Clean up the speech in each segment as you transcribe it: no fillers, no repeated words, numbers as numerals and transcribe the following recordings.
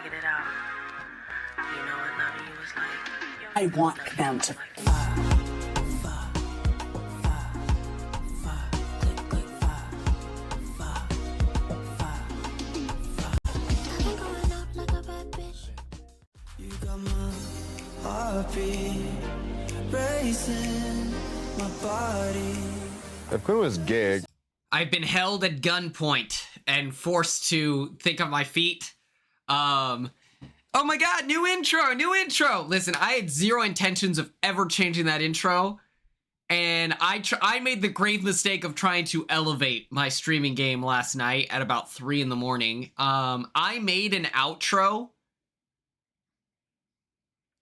figured it out. You know what loving you was like? I want them to You got my heartbeat racing, my body. If Quinn was gay, I've been held at gunpoint and forced to think of my feet. Oh my god, new intro! Listen, I had zero intentions of ever changing that intro, and I made the grave mistake of trying to elevate my streaming game last night at about 3 in the morning. I made an outro,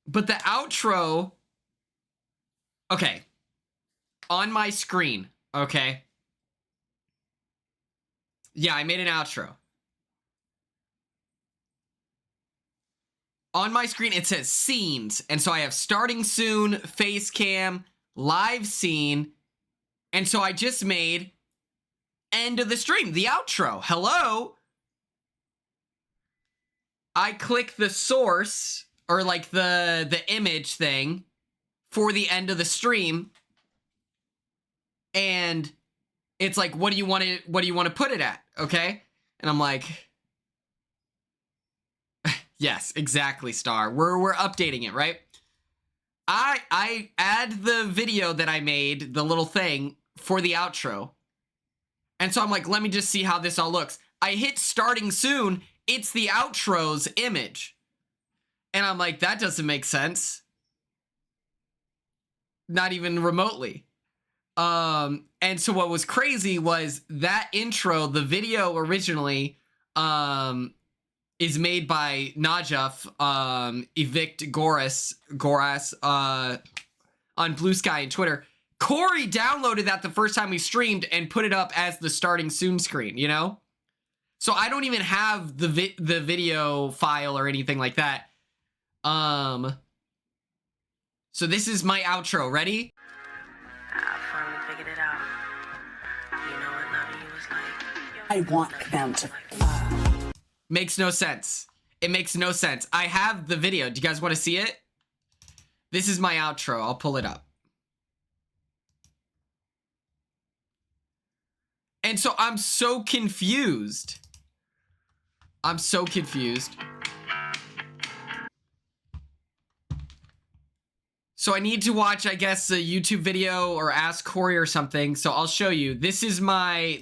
but the outro, okay, on my screen, okay? Yeah, I made an outro. On my screen, it says scenes. And so I have starting soon, face cam, live scene. And so I just made end of the stream, the outro. Hello? I click the source, or like the image thing for the end of the stream. And it's like, what do you want to put it at? Okay? And I'm like, yes, exactly, Star. We're updating it, right? I add the video that I made, the little thing, for the outro. And so I'm like, let me just see how this all looks. I hit starting soon. It's the outro's image. And I'm like, that doesn't make sense. Not even remotely. And so what was crazy was that intro, the video originally, is made by Najaf, Evict Goras, on Blue Sky and Twitter. Corey downloaded that the first time we streamed and put it up as the starting soon screen, you know? So I don't even have the video file or anything like that. So this is my outro. Ready? I finally figured it out. You know what loving you was like? I want them to Makes no sense. It makes no sense. I have the video. Do you guys want to see it? This is my outro. I'll pull it up. And so I'm so confused. I'm so confused. So I need to watch, I guess, a YouTube video or ask Corey or something. So I'll show you. This is my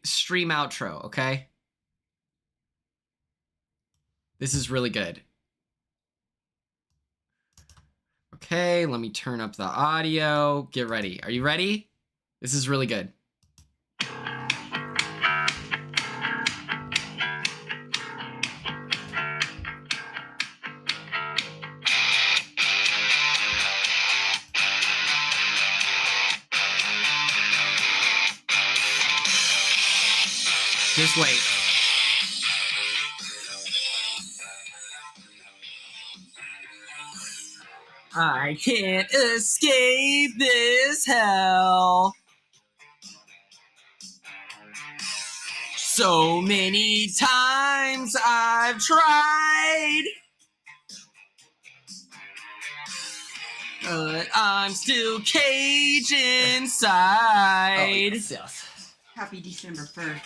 stream outro, okay? This is really good. Okay, let me turn up the audio. Get ready. Are you ready? This is really good. Just wait. I can't escape this hell. So many times I've tried, but I'm still caged inside. Happy December 1st.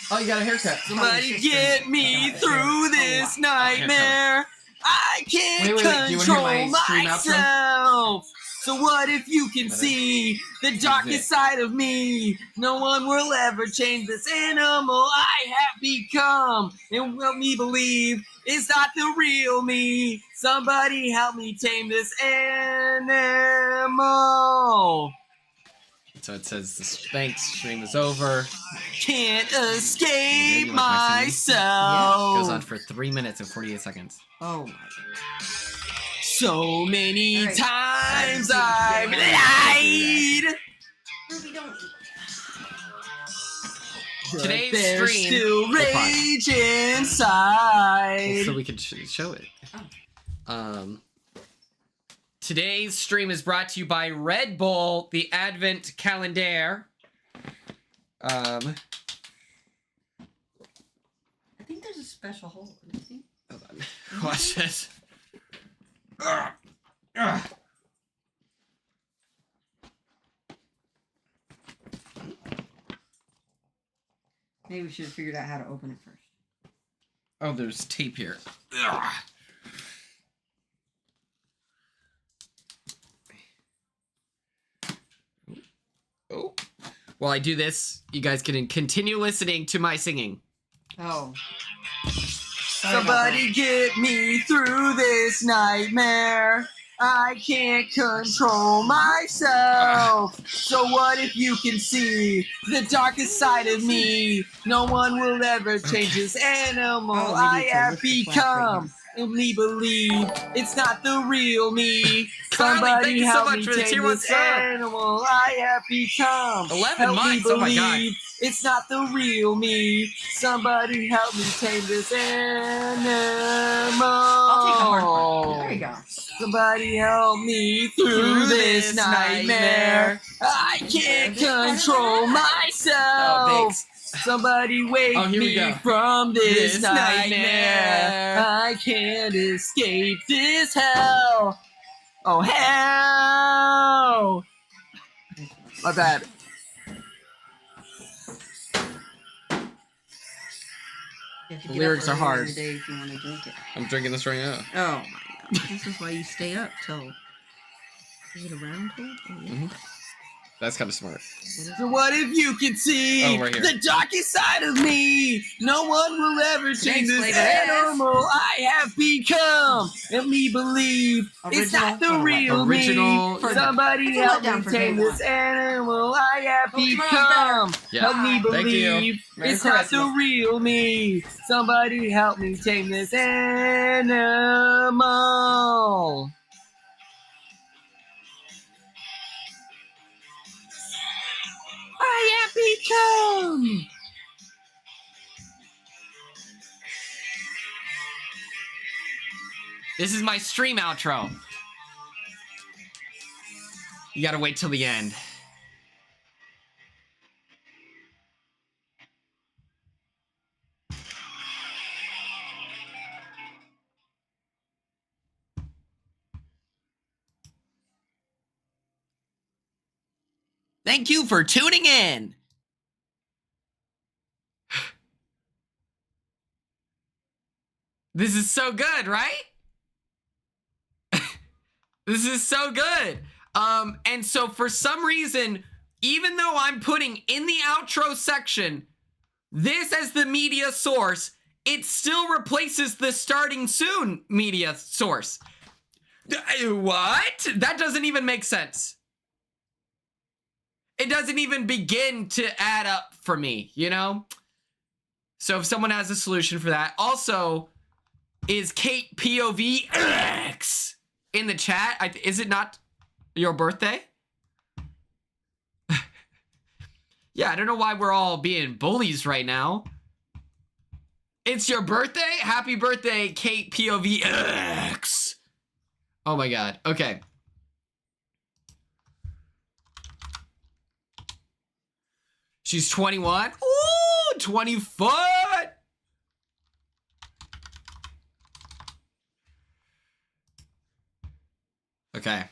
Oh, you got a haircut. Somebody sister. get me through this nightmare. I can't control myself. So what if you can see the darkest side of me? No one will ever change this animal I have become. And help me believe it's not the real me. Somebody help me tame this animal. So it says the stream is over. Can't escape myself. Goes on for 3 minutes and 48 seconds. Oh my god. So many times I've lied. Ruby, don't eat. Today's stream still rage inside. So we can show it. Today's stream is brought to you by Red Bull, the Advent Calendar. I think there's a special hole. Do you think? Hold on. Watch this. Maybe we should have figured out how to open it first. Oh, there's tape here. Oh. While I do this, you guys can continue listening to my singing. Oh. Somebody get me through this nightmare. I can't control myself. So what if you can see the darkest side of me? No one will ever change this animal Oh, we I need to have lift the flashlight become. Only believe it's not the real me. Carly, Somebody thank you so help much me for the tame tier 1 this sub. animal I have become. 11 Help me mics, oh my God. believe it's not the real me. Somebody help me tame this animal. I'll take the hard part. There you go. Somebody help me through this nightmare. I can't control Oh, myself. thanks. Somebody wake Oh, here we me go. from this This nightmare. nightmare. I can't escape this hell. Oh, hell. My bad. You have to The get lyrics up are hard. earlier in the day if you want to drink it. I'm drinking this right now. Oh my god. This is why you stay up till. Is it a round hole? Oh, yeah. Mhm. That's kind of smart. So what if you could see Oh, right here. the darkest side of me? No one will ever change explain this this? animal I have become. And me believe it's not the Original? real Original. me. For- Somebody it's a help letdown me for tame day this animal I have Hope tomorrow's become. Yeah. Help me Thank you. believe Merry it's not the Christmas. real me. Somebody help me tame this animal. I have become. This is my stream outro. You gotta wait till the end. Thank you for tuning in. This is so good, right? This is so good. And so for some reason, even though I'm putting in the outro section this as the media source, it still replaces the starting soon media source. What? That doesn't even make sense. It doesn't even begin to add up for me, you know? So if someone has a solution for that. Also, is Kate POVX in the chat? Is it not your birthday? Yeah, I don't know why we're all being bullies right now. It's your birthday? Happy birthday, Kate POVX. Oh my god. Okay. She's 21. Ooh, 20 foot. Okay.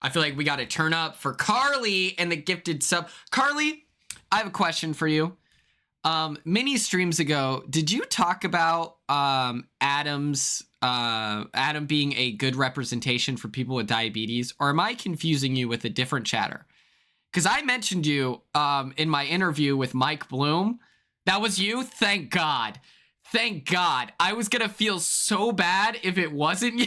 I feel like we got to turn up for Carly and the gifted sub. Carly, I have a question for you. Many streams ago, did you talk about Adam being a good representation for people with diabetes, or am I confusing you with a different chatter? Because I mentioned you in my interview with Mike Bloom. That was you? Thank God. Thank God. I was gonna feel so bad if it wasn't you.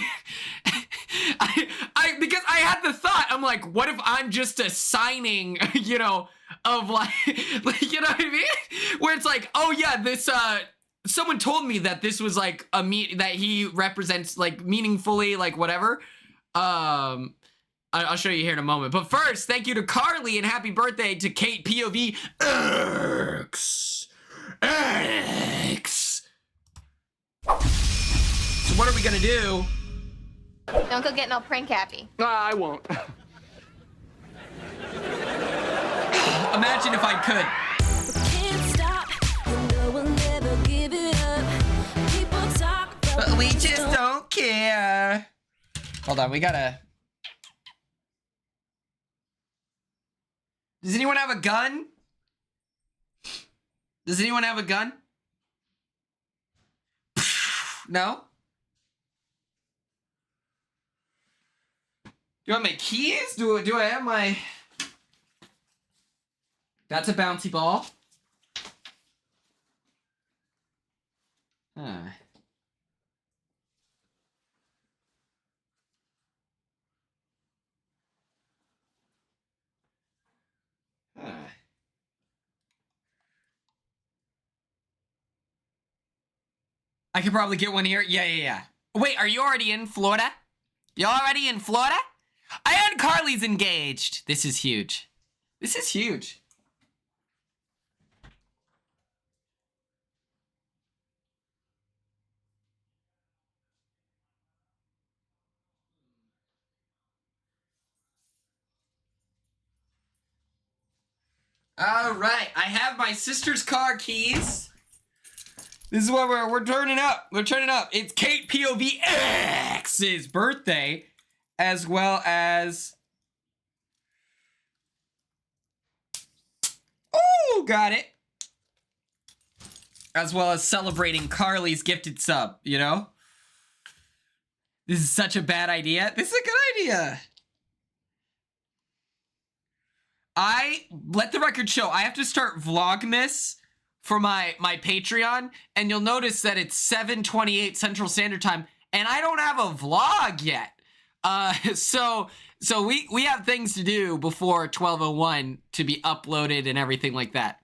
Because I had the thought, I'm like, what if I'm just a signing, you know, of like you know what I mean? Where it's like, oh yeah, this someone told me that this was like that he represents like meaningfully, like whatever. I'll show you here in a moment. But first, thank you to Carly and happy birthday to Kate POV X. So what are we gonna do? Don't go get no prank happy. I won't. Imagine if I could. Can't stop, you know we'll never give it up. People We just don't care. Hold on, we gotta... Does anyone have a gun? Does anyone have a gun? No? Do I have my keys? Do I have my... That's a bouncy ball. Huh. Huh. I could probably get one here. Yeah. Wait, are you already in Florida? You already in Florida? I heard Carly's engaged. This is huge. This is huge. All right, I have my sister's car keys. This is what we're turning up. We're turning up. It's Kate POVX's birthday, as well as... Oh, got it. As well as celebrating Carly's gifted sub, you know? This is such a bad idea. This is a good idea. Let the record show, I have to start Vlogmas for my Patreon, and you'll notice that it's 7:28 Central Standard Time, and I don't have a vlog yet. So we have things to do before 12:01 to be uploaded and everything like that.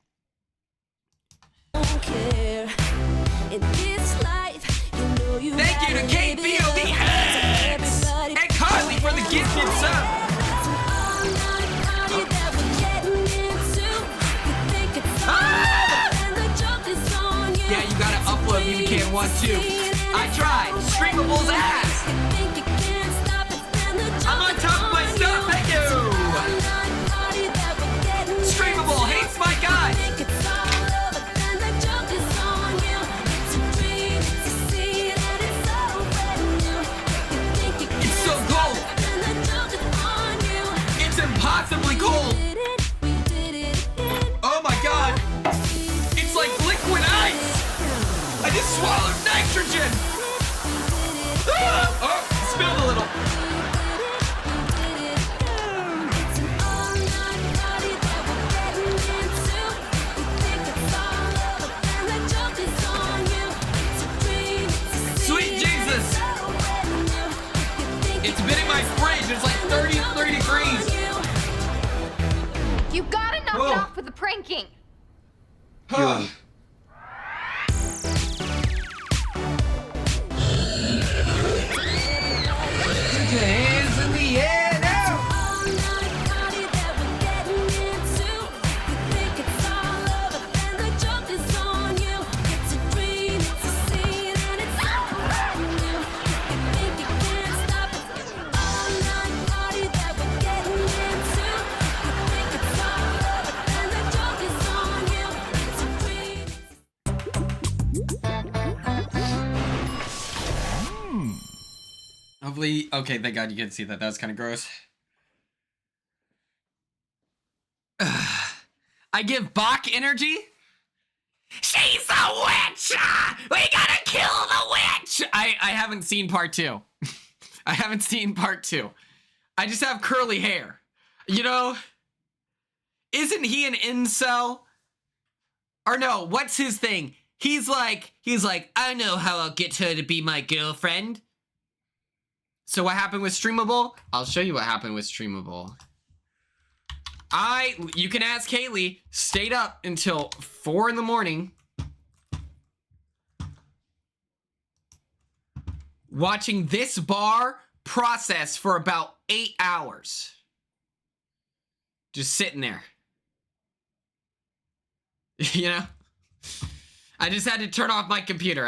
Thank you to Kate BOBX and Carly for the gifted sub. Yeah, you gotta upload me, you can't want to. I tried. Streamable's ass. I'm on top of my stuff, thank you. Streamable hates my guy. It's so cold. It's impossibly cold. Oh my god. It's like liquid ice. I just swallowed nitrogen! Ah! Oh, spilled a little. Sweet Jesus! It's been in my fridge. It's like 33 degrees. You gotta knock it off with the pranking. Huh. Hands in the air now. Hopefully, okay, thank God you can see that. That was kind of gross. I give Bach energy. She's a witch! We gotta kill the witch! I haven't seen part 2. I haven't seen part 2. I just have curly hair. You know, isn't he an incel? Or no, what's his thing? He's like, I know how I'll get her to be my girlfriend. So what happened with Streamable? I'll show you what happened with Streamable. You can ask Haley, stayed up until 4 in the morning watching this bar process for about 8 hours. Just sitting there. You know? I just had to turn off my computer.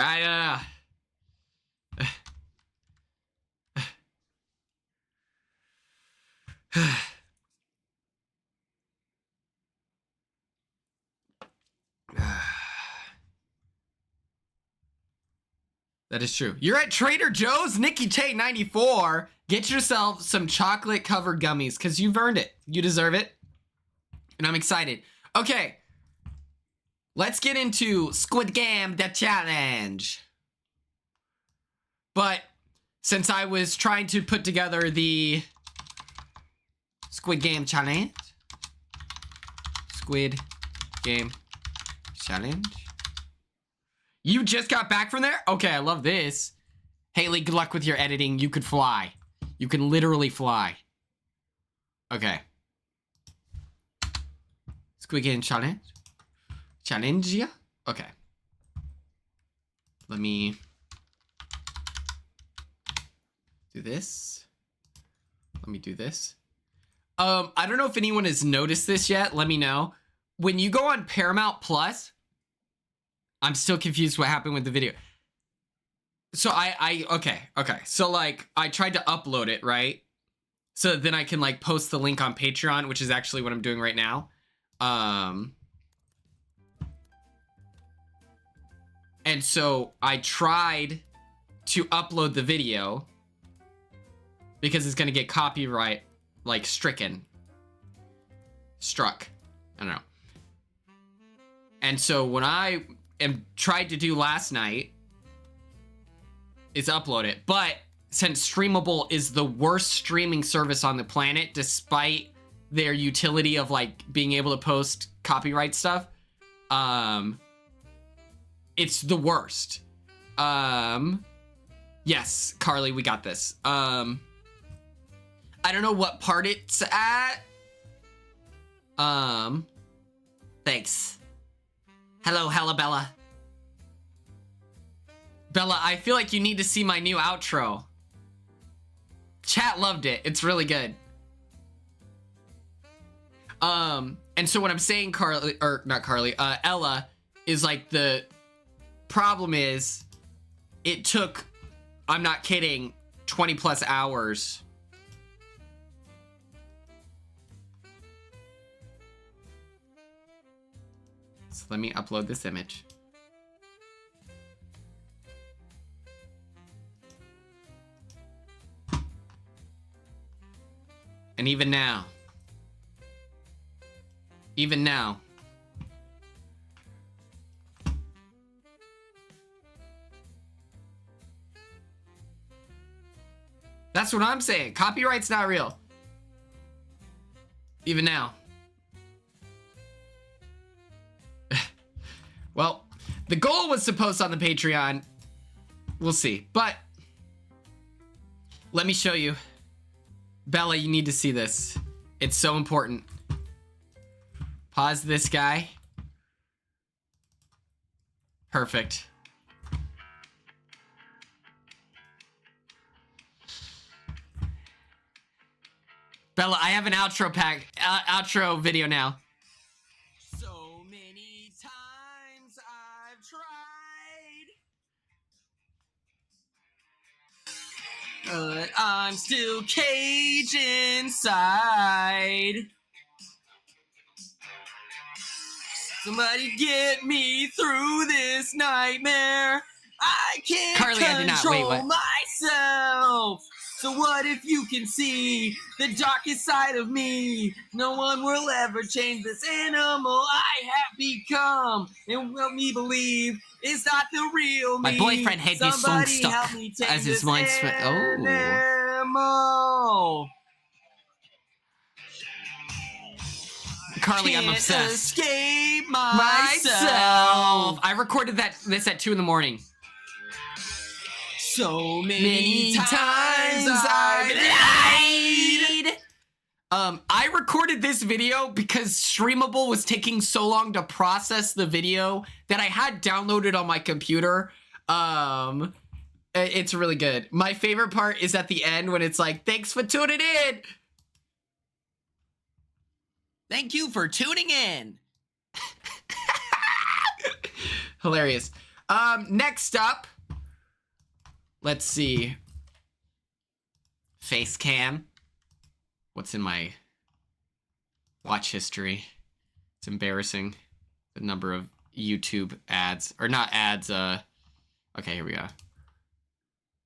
That is true. You're at Trader Joe's, Nikki Tay 94. Get yourself some chocolate covered gummies because you've earned it. You deserve it. And I'm excited. Okay. Let's get into Squid Game, the challenge. But since I was trying to put together the Squid Game challenge. Squid Game challenge. You just got back from there? Okay, I love this. Haley, good luck with your editing. You could fly. You can literally fly. Okay. Squid Game challenge. Challenge, yeah? Okay. Let me do this. Let me do this. I don't know if anyone has noticed this yet. Let me know. When you go on Paramount Plus, I'm still confused what happened with the video. So okay. So like I tried to upload it, right? So then I can like post the link on Patreon, which is actually what I'm doing right now. And so I tried to upload the video because it's gonna get copyright like struck. I don't know. And so when I tried to do last night is upload it, but since Streamable is the worst streaming service on the planet, despite their utility of like being able to post copyright stuff, it's the worst. Yes, Carly, we got this. I don't know what part it's at. Thanks. Hello, Bella. Bella, I feel like you need to see my new outro. Chat loved it. It's really good. And so what I'm saying, Carly, or not Carly, Ella, is like the problem is it took, I'm not kidding, 20 plus hours. So let me upload this image. And even now, that's what I'm saying. Copyright's not real. Even now. Well, the goal was to post on the Patreon. We'll see. But let me show you. Bella, you need to see this. It's so important. Pause this guy. Perfect. Bella, I have an outro video now. So many times I've tried, but I'm still caged inside. Somebody get me through this nightmare. I can't control myself. So what if you can see the darkest side of me? No one will ever change this animal I have become. And what me believe is not the real me. My boyfriend had this song stuck as his mind spent. Oh. Carly, I'm obsessed. Escape myself. I recorded this at 2 in the morning. So many times I've lied. I recorded this video because Streamable was taking so long to process the video that I had downloaded on my computer. It's really good. My favorite part is at the end when it's like, thanks for tuning in. Thank you for tuning in. Hilarious. Next up, let's see. Face cam. What's in my watch history? It's embarrassing. The number of YouTube ads, or not ads, okay, here we go.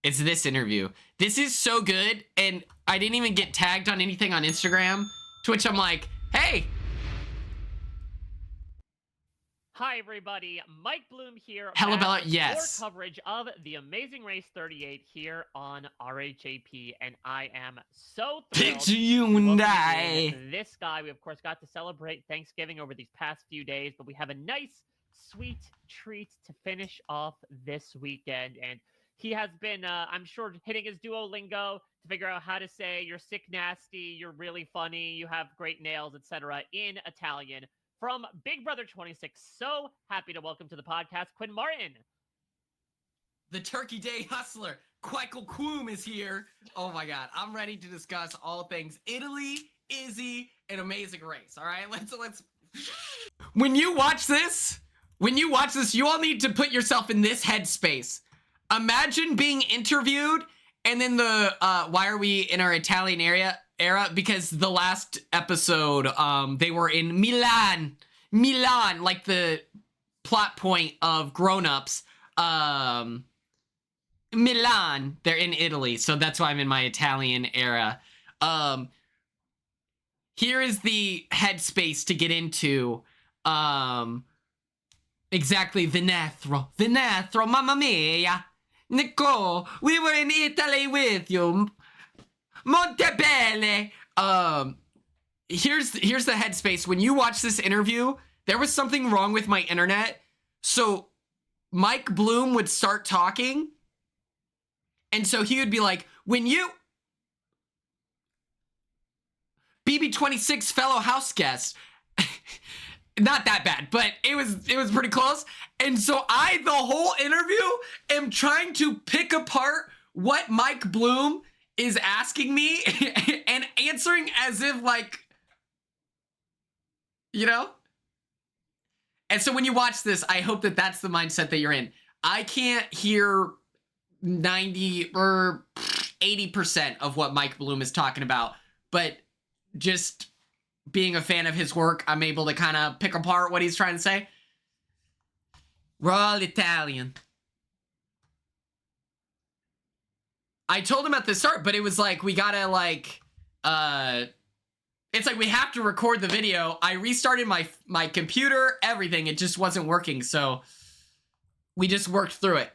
It's this interview. This is so good, and I didn't even get tagged on anything on Instagram, to which I'm like, hey. Hi, everybody. Mike Bloom here. Hello, back Bella. with Yes. More coverage of The Amazing Race 38 here on RHAP, and I am so thrilled Picture you to welcome and in I. this guy. We, of course, got to celebrate Thanksgiving over these past few days, but we have a nice, sweet treat to finish off this weekend, and he has been, I'm sure, hitting his Duolingo to figure out how to say you're sick, nasty, you're really funny, you have great nails, etc. in Italian. From Big Brother 26, so happy to welcome to the podcast, Quinn Martin. The Turkey Day Hustler, Quackle Quoom is here. Oh my God, I'm ready to discuss all things Italy, Izzy, and Amazing Race. All right, let's. When you watch this, you all need to put yourself in this headspace. Imagine being interviewed, and then the why are we in our Italian era? Because the last episode, they were in Milan, like the plot point of Grown Ups. Milan, they're in Italy, so that's why I'm in my Italian era. Here is the headspace to get into. Exactly, Venethro, mamma mia. Nicole, we were in Italy with you. Montebello. Here's the headspace. When you watch this interview, there was something wrong with my internet. So Mike Bloom would start talking, and so he would be like, when you BB26 fellow house guest. Not that bad, but it was pretty close. And so I, the whole interview, am trying to pick apart what Mike Bloom is asking me and answering as if, like, you know? And so when you watch this, I hope that that's the mindset that you're in. I can't hear 90 or 80% of what Mike Bloom is talking about, but just being a fan of his work, I'm able to kind of pick apart what he's trying to say. We're all Italian. I told him at the start, but it was like, we gotta like, it's like we have to record the video. I restarted my computer, everything. It just wasn't working, so we just worked through it.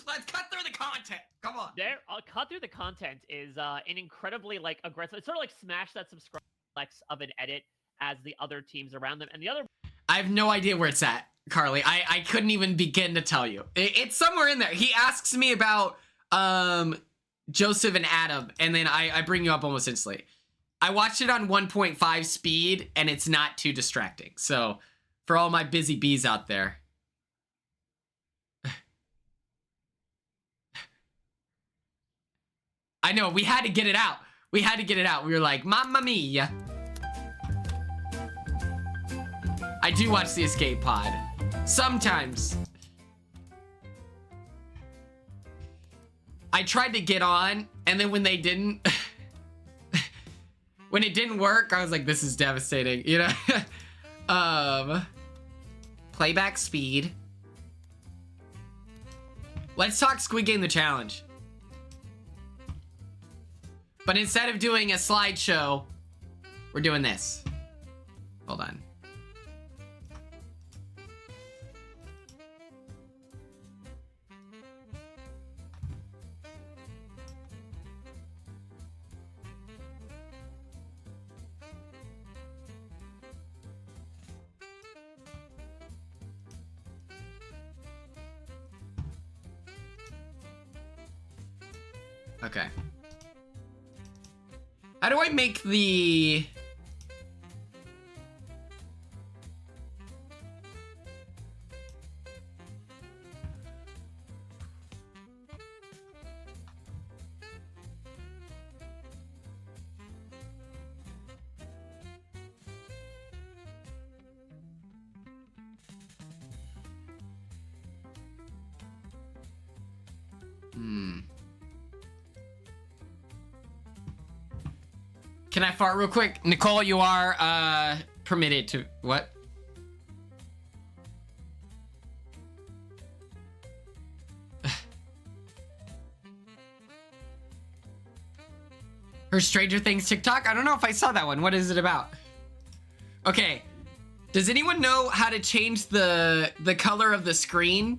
Let's cut through the content. Come on. There, cut through the content is an incredibly like aggressive. It's sort of like smash that subscribe flex of an edit as the other teams around them, and the other. I have no idea where it's at, Carly. I couldn't even begin to tell you. It's somewhere in there. He asks me about Joseph and Adam, and then I bring you up almost instantly. I watched it on 1.5 speed, and it's not too distracting. So, for all my busy bees out there. I know, we had to get it out. We were like, Mamma Mia. I do watch the Escape Pod. Sometimes. I tried to get on, and then when they didn't... when it didn't work, I was like, this is devastating, you know? Playback speed. Let's talk Squid Game the Challenge. But instead of doing a slideshow, we're doing this. Hold on. Okay. How do I make the... Can I fart real quick? Nicole, you are permitted to... What? Her Stranger Things TikTok? I don't know if I saw that one. What is it about? Okay. Does anyone know how to change the color of the screen?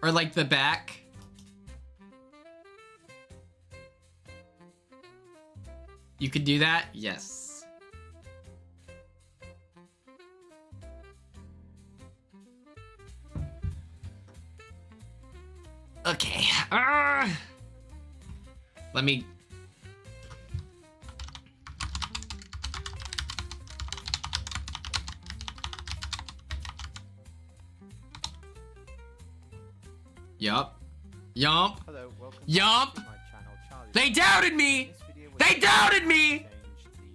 Or like the back? You could do that? Yes. Okay. Let me... Yup. Yup. Hello, welcome Yup. to my channel, Charlie. They doubted me! In this video, we're They going to doubted me! Change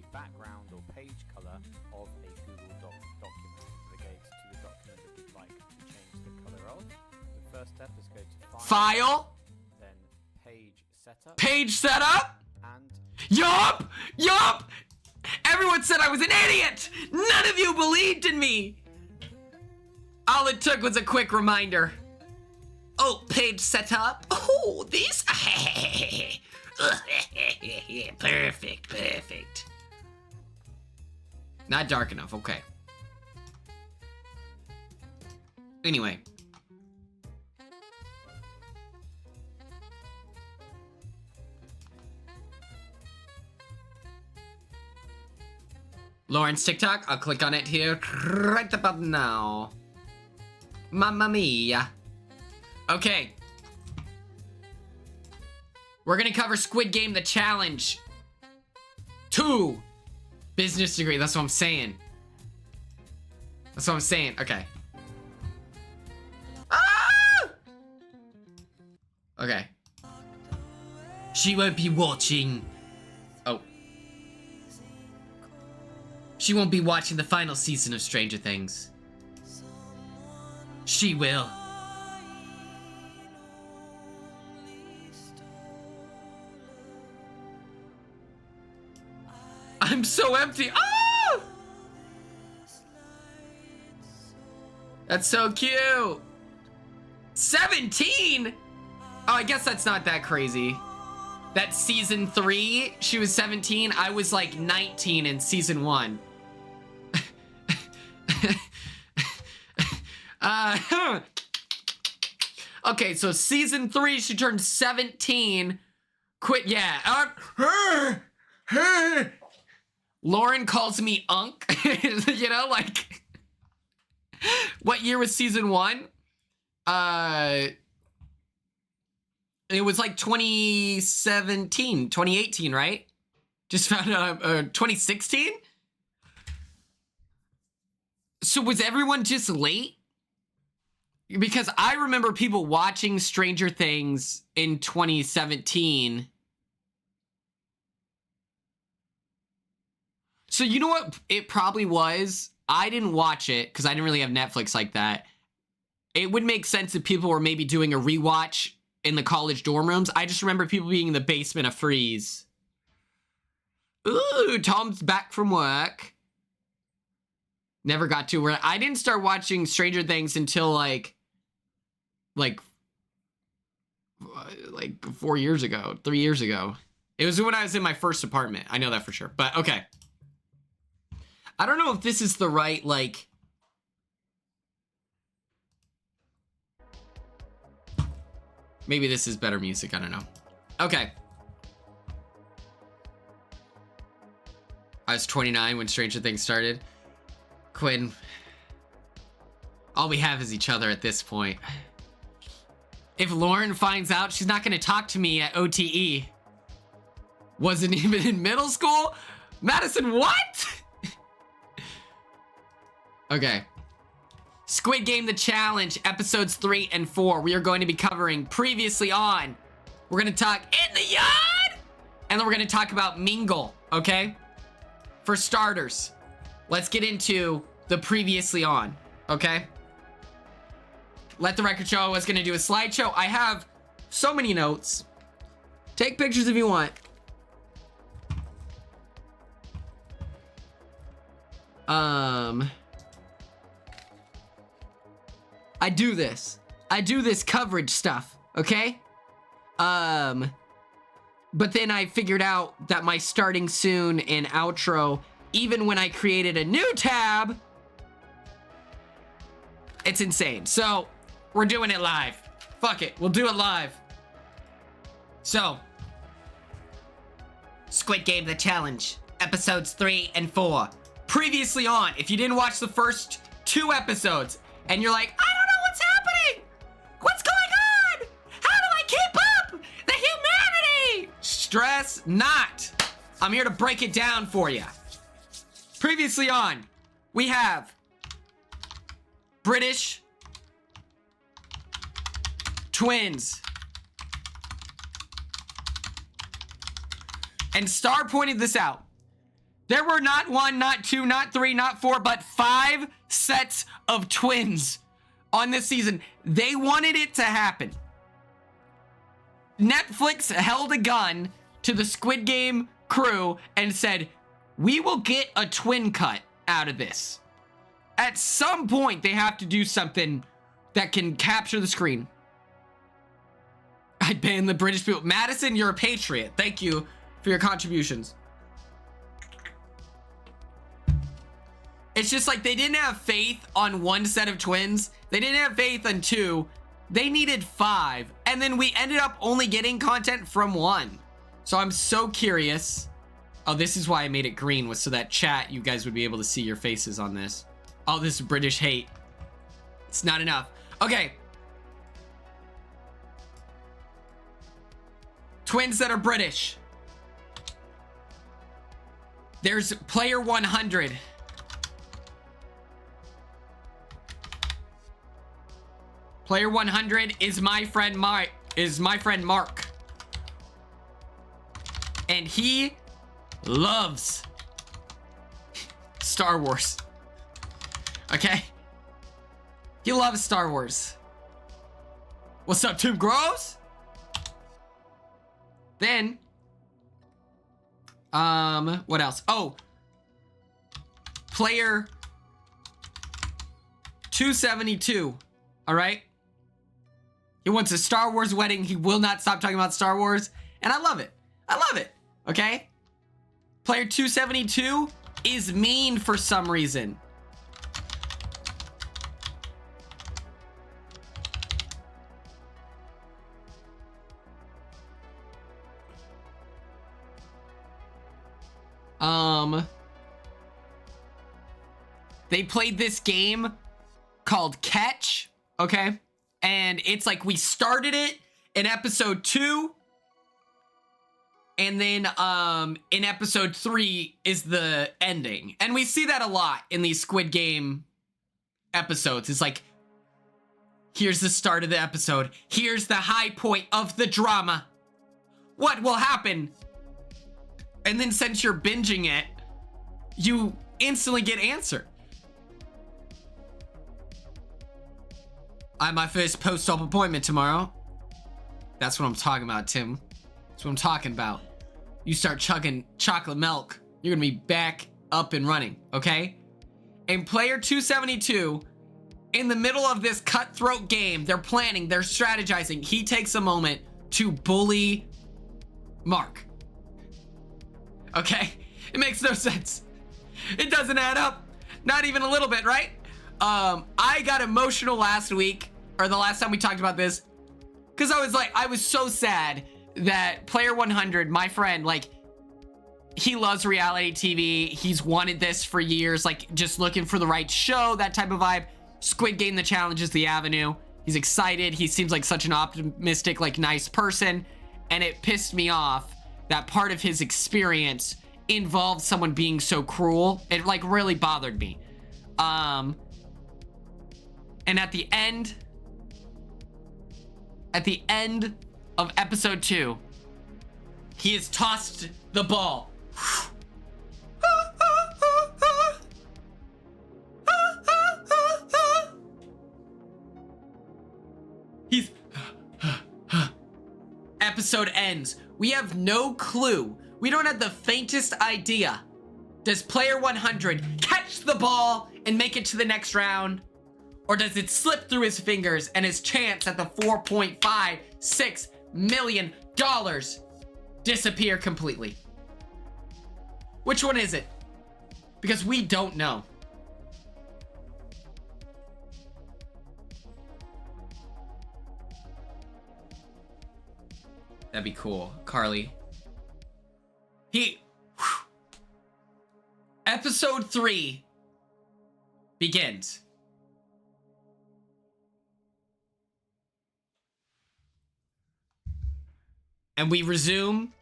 the background or page color of a Google document. Navigate to the document that you'd like to change the color of. The first step is go to File. then Page Setup, Page setup. and Yup! Yup! Everyone said I was an idiot! None of you believed in me! All it took was a quick reminder. Oh, page setup. Oh, this. Perfect, perfect. Not dark enough, okay. Anyway. Lauren's TikTok, I'll click on it here right about now. Mamma mia. Okay. We're gonna cover Squid Game, the challenge. 2. Business degree, that's what I'm saying. That's what I'm saying, okay. Ah! Okay. She won't be watching. Oh. She won't be watching the final season of Stranger Things. She will. I'm so empty. Ah! That's so cute. 17? Oh, I guess that's not that crazy. That season 3, she was 17. I was like 19 in season 1. Okay, so season 3, she turned 17. Quit, yeah. Lauren calls me Unk. You know, like, what year was season 1? It was like 2017, 2018, right? Just found out, 2016? So was everyone just late? Because I remember people watching Stranger Things in 2017. So you know what it probably was? I didn't watch it because I didn't really have Netflix like that. It would make sense if people were maybe doing a rewatch in the college dorm rooms. I just remember people being in the basement of Freeze. Ooh, Tom's back from work. Never got to where I didn't start watching Stranger Things until like 4 years ago, 3 years ago. It was when I was in my first apartment. I know that for sure. But okay. I don't know if this is the right, like... Maybe this is better music. I don't know. Okay. I was 29 when Stranger Things started. Quinn. All we have is each other at this point. If Lauren finds out, she's not going to talk to me at OTE. Wasn't even in middle school? Madison, what? Okay. Squid Game, the challenge, episodes 3 and 4. We are going to be covering previously on. We're going to talk in the yard. And then we're going to talk about Mingle, okay? For starters, let's get into the previously on, okay? Let the record show I was going to do a slideshow. I have so many notes. Take pictures if you want. I do this. I do this coverage stuff, okay? But then I figured out that my starting soon and outro, even when I created a new tab, it's insane. So we're doing it live. Fuck it, we'll do it live. So, Squid Game The Challenge, episodes 3 and 4. Previously on, if you didn't watch the first 2 episodes, and you're like, I don't know what's happening! What's going on? How do I keep up? The humanity! Stress not. I'm here to break it down for you. Previously on, we have British twins. And Star pointed this out. There were not 1, not 2, not 3, not 4, but 5 sets of twins on this season. They wanted it to happen. Netflix held a gun to the Squid Game crew and said, we will get a twin cut out of this. At some point, they have to do something that can capture the screen. I ban the British people. Madison, you're a patriot. Thank you for your contributions. It's just like they didn't have faith on 1 set of twins. They didn't have faith on 2. They needed 5. And then we ended up only getting content from 1. So I'm so curious. Oh, this is why I made it green, was so that chat, you guys would be able to see your faces on this. All this British hate. It's not enough. Okay. Twins that are British. There's player 100. Player 100 is my friend Mark. And he loves Star Wars. Okay? He loves Star Wars. What's up, Tim Groves? Then what else? Oh, player 272. All right. He wants a Star Wars wedding. He will not stop talking about Star Wars. And I love it. I love it. Okay. Player 272 is mean for some reason. They played this game called Catch, okay? And it's like we started it in episode 2, and then in episode 3 is the ending. And we see that a lot in these Squid Game episodes. It's like, here's the start of the episode. Here's the high point of the drama. What will happen? And then since you're binging it, you instantly get answered. I have my first post-op appointment tomorrow. That's what I'm talking about, Tim. That's what I'm talking about. You start chugging chocolate milk, you're gonna be back up and running, okay? And player 272, in the middle of this cutthroat game, they're planning, they're strategizing. He takes a moment to bully Mark. Okay? It makes no sense. It doesn't add up. Not even a little bit, right? I got emotional last week, or the last time we talked about this, because I was so sad that player 100, my friend, like, he loves reality TV. He's wanted this for years, like, just looking for the right show, that type of vibe. Squid Game The Challenge is the avenue. He's excited. He seems like such an optimistic, like, nice person. And it pissed me off that part of his experience involved someone being so cruel. It, like, really bothered me. And at the end of episode 2, he has tossed the ball. He's episode ends. We have no clue. We don't have the faintest idea. Does player 100 catch the ball and make it to the next round? Or does it slip through his fingers and his chance at the $4.56 million disappear completely? Which one is it? Because we don't know. That'd be cool, Carly. Episode 3 begins. And we resume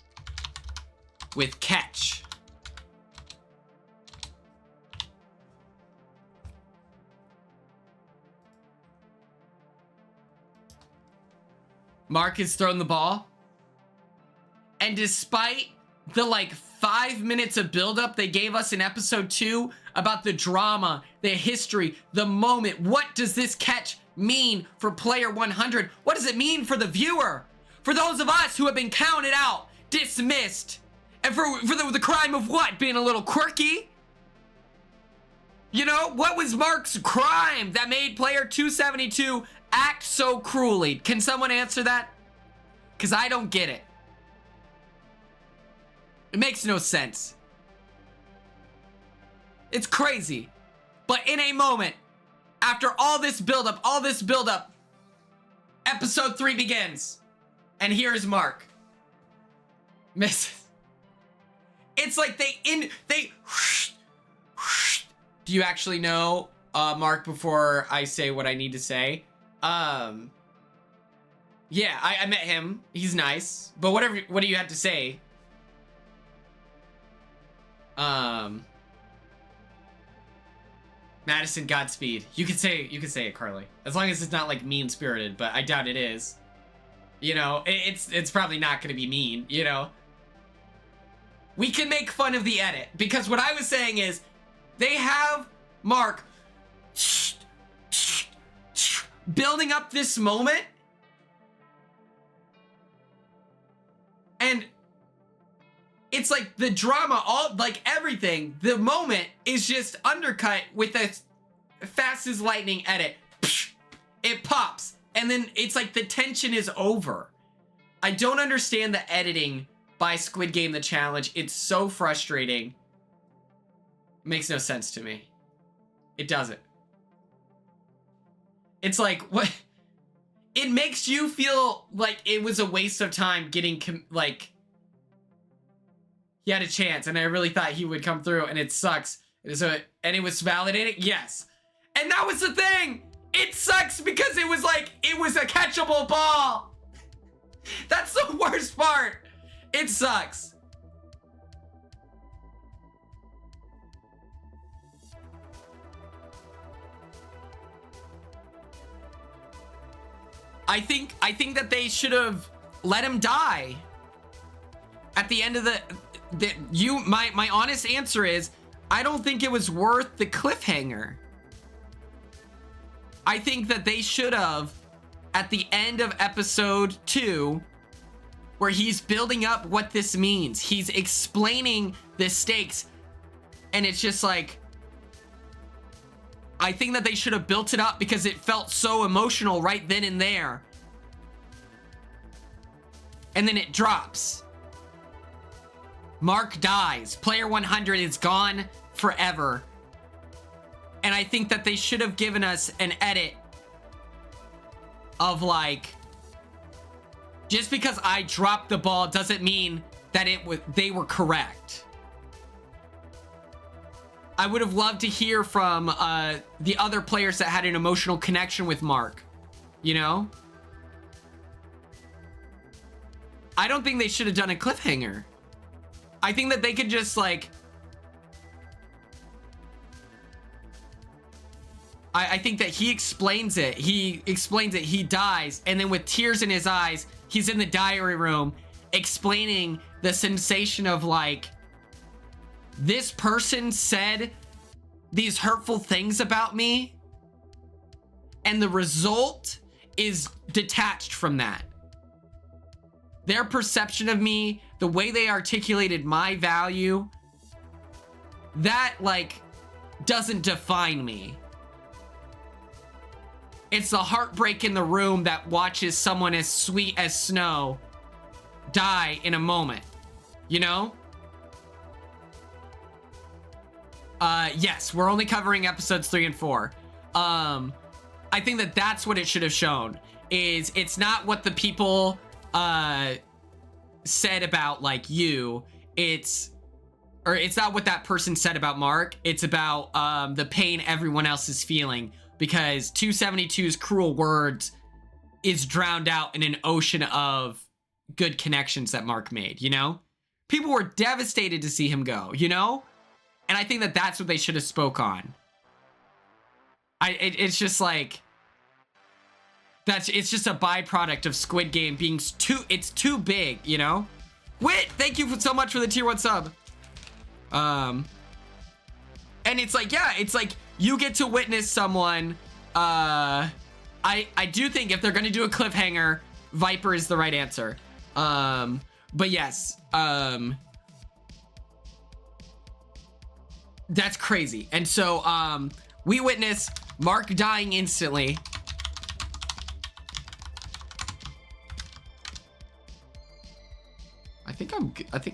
with Catch. Mark has thrown the ball. And despite the like 5 minutes of buildup they gave us in episode 2 about the drama, the history, the moment, what does this catch mean for player 100? What does it mean for the viewer? For those of us who have been counted out, dismissed, and for the crime of what? Being a little quirky? You know, what was Mark's crime that made player 272 act so cruelly? Can someone answer that? Because I don't get it. It makes no sense. It's crazy. But in a moment, after all this buildup, episode 3 begins. And here's Mark. Misses. It's like do you actually know Mark before I say what I need to say? Yeah, I met him. He's nice. But what do you have to say? Madison, Godspeed. You can say it, Carly. As long as it's not like mean-spirited, but I doubt it is. You know, it's probably not gonna be mean, you know? We can make fun of the edit, because what I was saying is, they have Mark building up this moment, and it's like the drama, all like everything, the moment is just undercut with a fast as lightning edit. It pops, and then it's like the tension is over. I don't understand the editing by Squid Game The Challenge. It's so frustrating. Makes no sense to me. It doesn't. It's like, what? It makes you feel like it was a waste of time getting, like, he had a chance, and I really thought he would come through, and it sucks. And it was validating? Yes. And that was the thing! It sucks because it was like, it was a catchable ball! That's the worst part! It sucks. I think that they should have let him die. At the end of my honest answer is, I don't think it was worth the cliffhanger. I think that they should have, at the end of episode 2, where he's building up what this means, he's explaining the stakes, and it's just like, I think that they should have built it up because it felt so emotional right then and there. And then it drops. Mark dies. Player 100 is gone forever. And I think that they should have given us an edit of like, just because I dropped the ball doesn't mean that they were correct. I would have loved to hear from the other players that had an emotional connection with Mark, you know? I don't think they should have done a cliffhanger. I think that they could just like, I think that he explains it. He explains it, he dies, and then with tears in his eyes, he's in the diary room explaining the sensation of like, this person said these hurtful things about me, and the result is detached from that. Their perception of me, the way they articulated my value, that like doesn't define me. It's the heartbreak in the room that watches someone as sweet as Snow die in a moment, you know? Yes, we're only covering episodes 3 and 4. I think that that's what it should have shown. Is it's not what the people said about like you. It's not what that person said about Mark. It's about the pain everyone else is feeling, because 272's cruel words is drowned out in an ocean of good connections that Mark made, you know? People were devastated to see him go, you know? And I think that that's what they should have spoke on. It's just like, it's just a byproduct of Squid Game being too big, you know? Wit, thank you so much for the tier 1 sub. And it's like, yeah, it's like you get to witness someone. I do think if they're gonna do a cliffhanger, Viper is the right answer. But yes, that's crazy. And so we witness Mark dying instantly. I think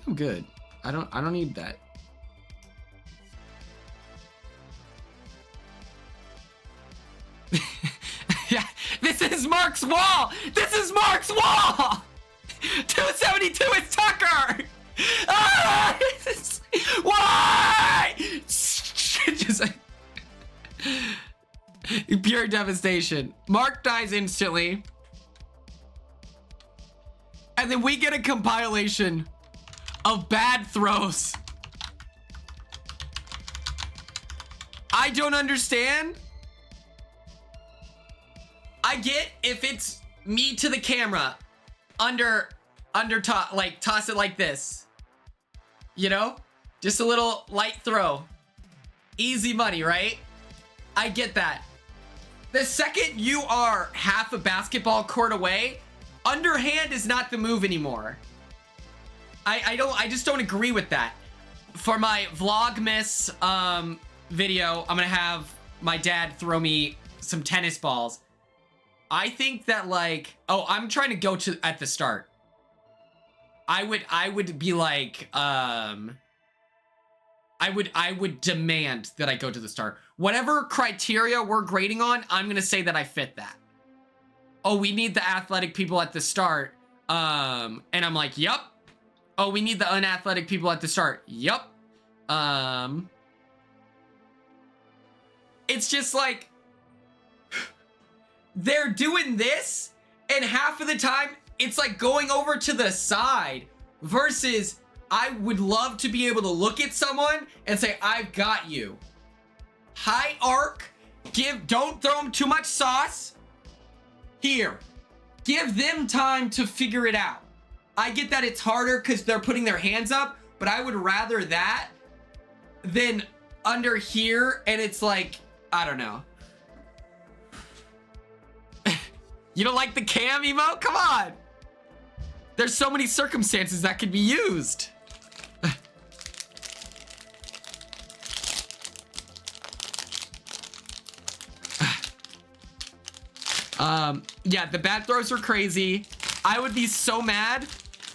I'm good. I don't need that. Yeah, this is Mark's wall. This is Mark's wall. 272 is Tucker. Ah, why? Just like, pure devastation. Mark dies instantly. And then we get a compilation of bad throws. I don't understand. I get if it's me to the camera, toss it like this. You know? Just a little light throw. Easy money, right? I get that. The second you are half a basketball court away, underhand is not the move anymore. I just don't agree with that. For my Vlogmas video, I'm gonna have my dad throw me some tennis balls. I think that like, I'm trying to go to at the start. I would be like, I would demand that I go to the start. Whatever criteria we're grading on, I'm gonna say that I fit that. Oh, we need the athletic people at the start. And I'm like, yup. Oh, we need the unathletic people at the start. Yup. It's just like, they're doing this, and half of the time, it's like going over to the side, versus I would love to be able to look at someone and say, I've got you. High arc, don't throw them too much sauce. Here, give them time to figure it out. I get that it's harder because they're putting their hands up, but I would rather that than under here, and it's like, I don't know. You don't like the cam emote? Come on. There's so many circumstances that could be used. Yeah, the bad throws are crazy. I would be so mad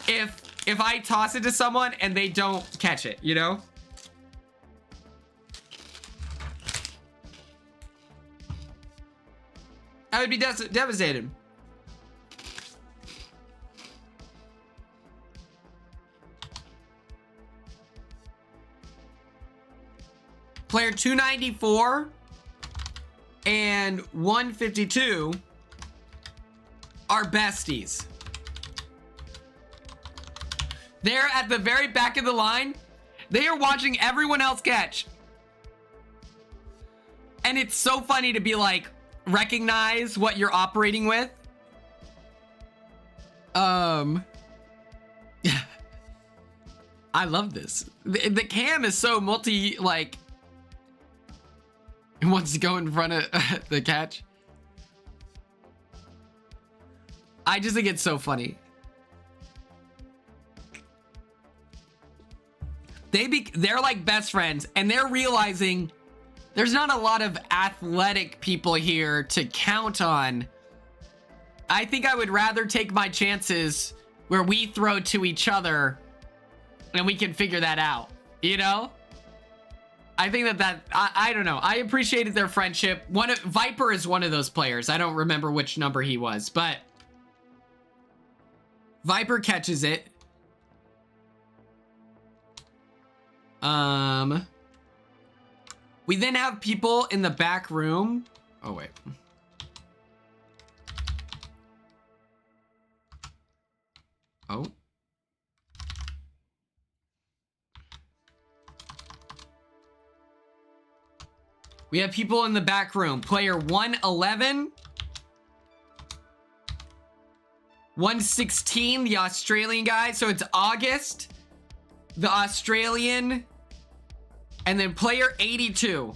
if I toss it to someone and they don't catch it, you know? I would be devastated. Player 294 and 152 are besties. They're at the very back of the line. They are watching everyone else catch. And it's so funny to be like, recognize what you're operating with. I love this. The cam is so multi, like, it wants to go in front of the catch. I just think it's so funny. They're like best friends, and they're realizing There's not a lot of athletic people here to count on. I think I would rather take my chances where we throw to each other and we can figure that out, you know? I think I don't know. I appreciated their friendship. Viper is one of those players. I don't remember which number he was, but Viper catches it. We then have people in the back room. Oh, wait. Oh. We have people in the back room. Player 111. 116, the Australian guy. So it's August, the Australian, and then player 82.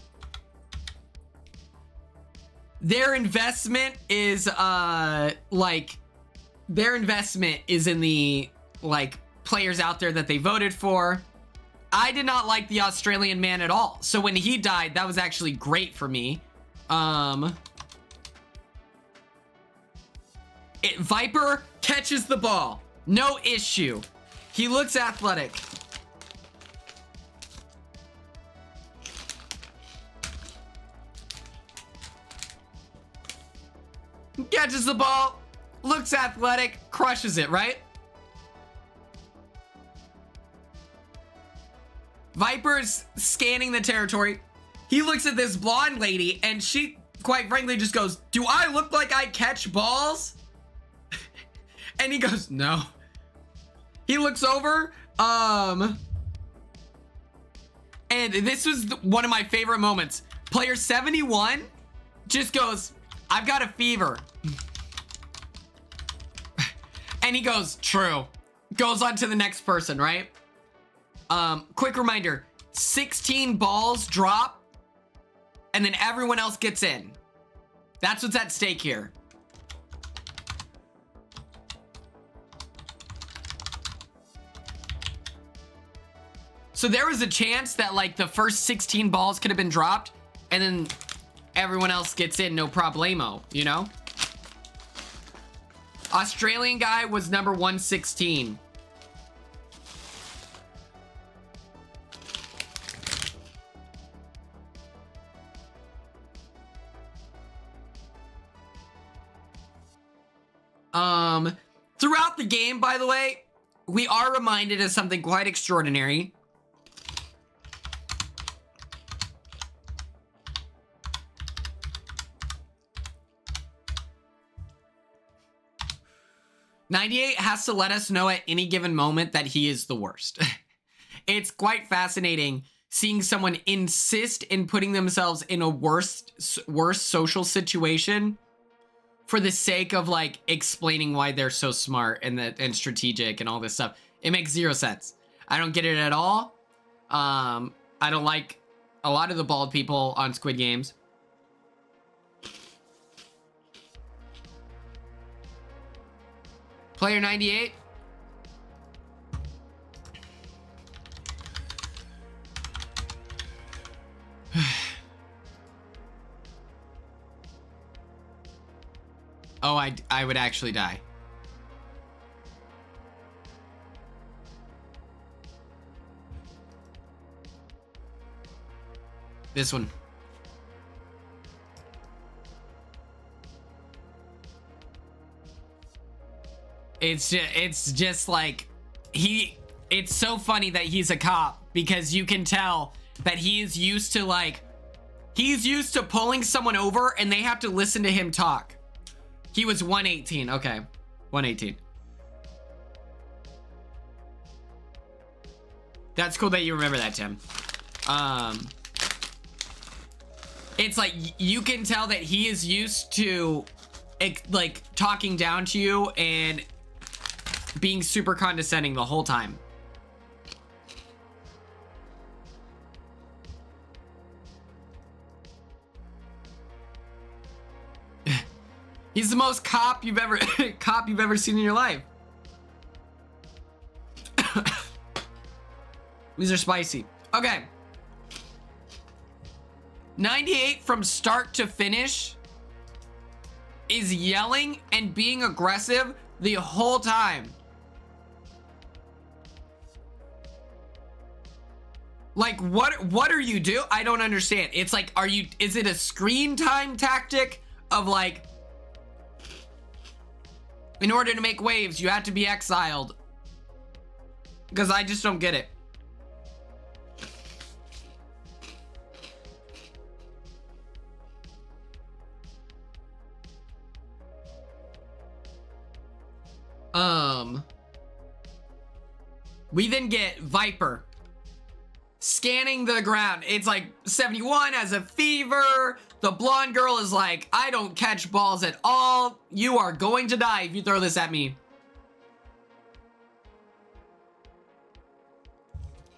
Their investment is their investment is in the players out there that they voted for. I did not like the Australian man at all. So when he died, that was actually great for me. Viper catches the ball. No issue. He looks athletic. Catches the ball, looks athletic, crushes it, right? Viper's scanning the territory. He looks at this blonde lady and she, quite frankly, just goes, "Do I look like I catch balls?" And he goes, "No." He looks over, and this was one of my favorite moments. Player 71 just goes, "I've got a fever." And he goes, "True." Goes on to the next person, right? Quick reminder, 16 balls drop, and then everyone else gets in. That's what's at stake here. So there was a chance that the first 16 balls could have been dropped, and then everyone else gets in, no problemo, you know? Australian guy was number 116. Throughout the game, by the way, we are reminded of something quite extraordinary. '98 has to let us know at any given moment that he is the worst. It's quite fascinating seeing someone insist in putting themselves in a worse social situation for the sake of explaining why they're so smart and strategic and all this stuff. It makes zero sense. I don't get it at all. I don't like a lot of the bald people on Squid Games. Player 98. Oh, I would actually die. This one. It's just it's so funny that he's a cop, because you can tell that he is used to pulling someone over and they have to listen to him talk. He was 118. Okay. 118. That's cool that you remember that, Tim. It's you can tell that he is used to talking down to you and being super condescending the whole time. He's the most cop you've ever seen in your life. These are spicy. Okay. 98 from start to finish is yelling and being aggressive the whole time. Like, what are you doing? I don't understand. It's like, is it a screen time tactic of like, in order to make waves, you have to be exiled? Because I just don't get it. We then get Viper scanning the ground. It's like 71 has a fever. The blonde girl is like, I don't catch balls at all. You are going to die if you throw this at me.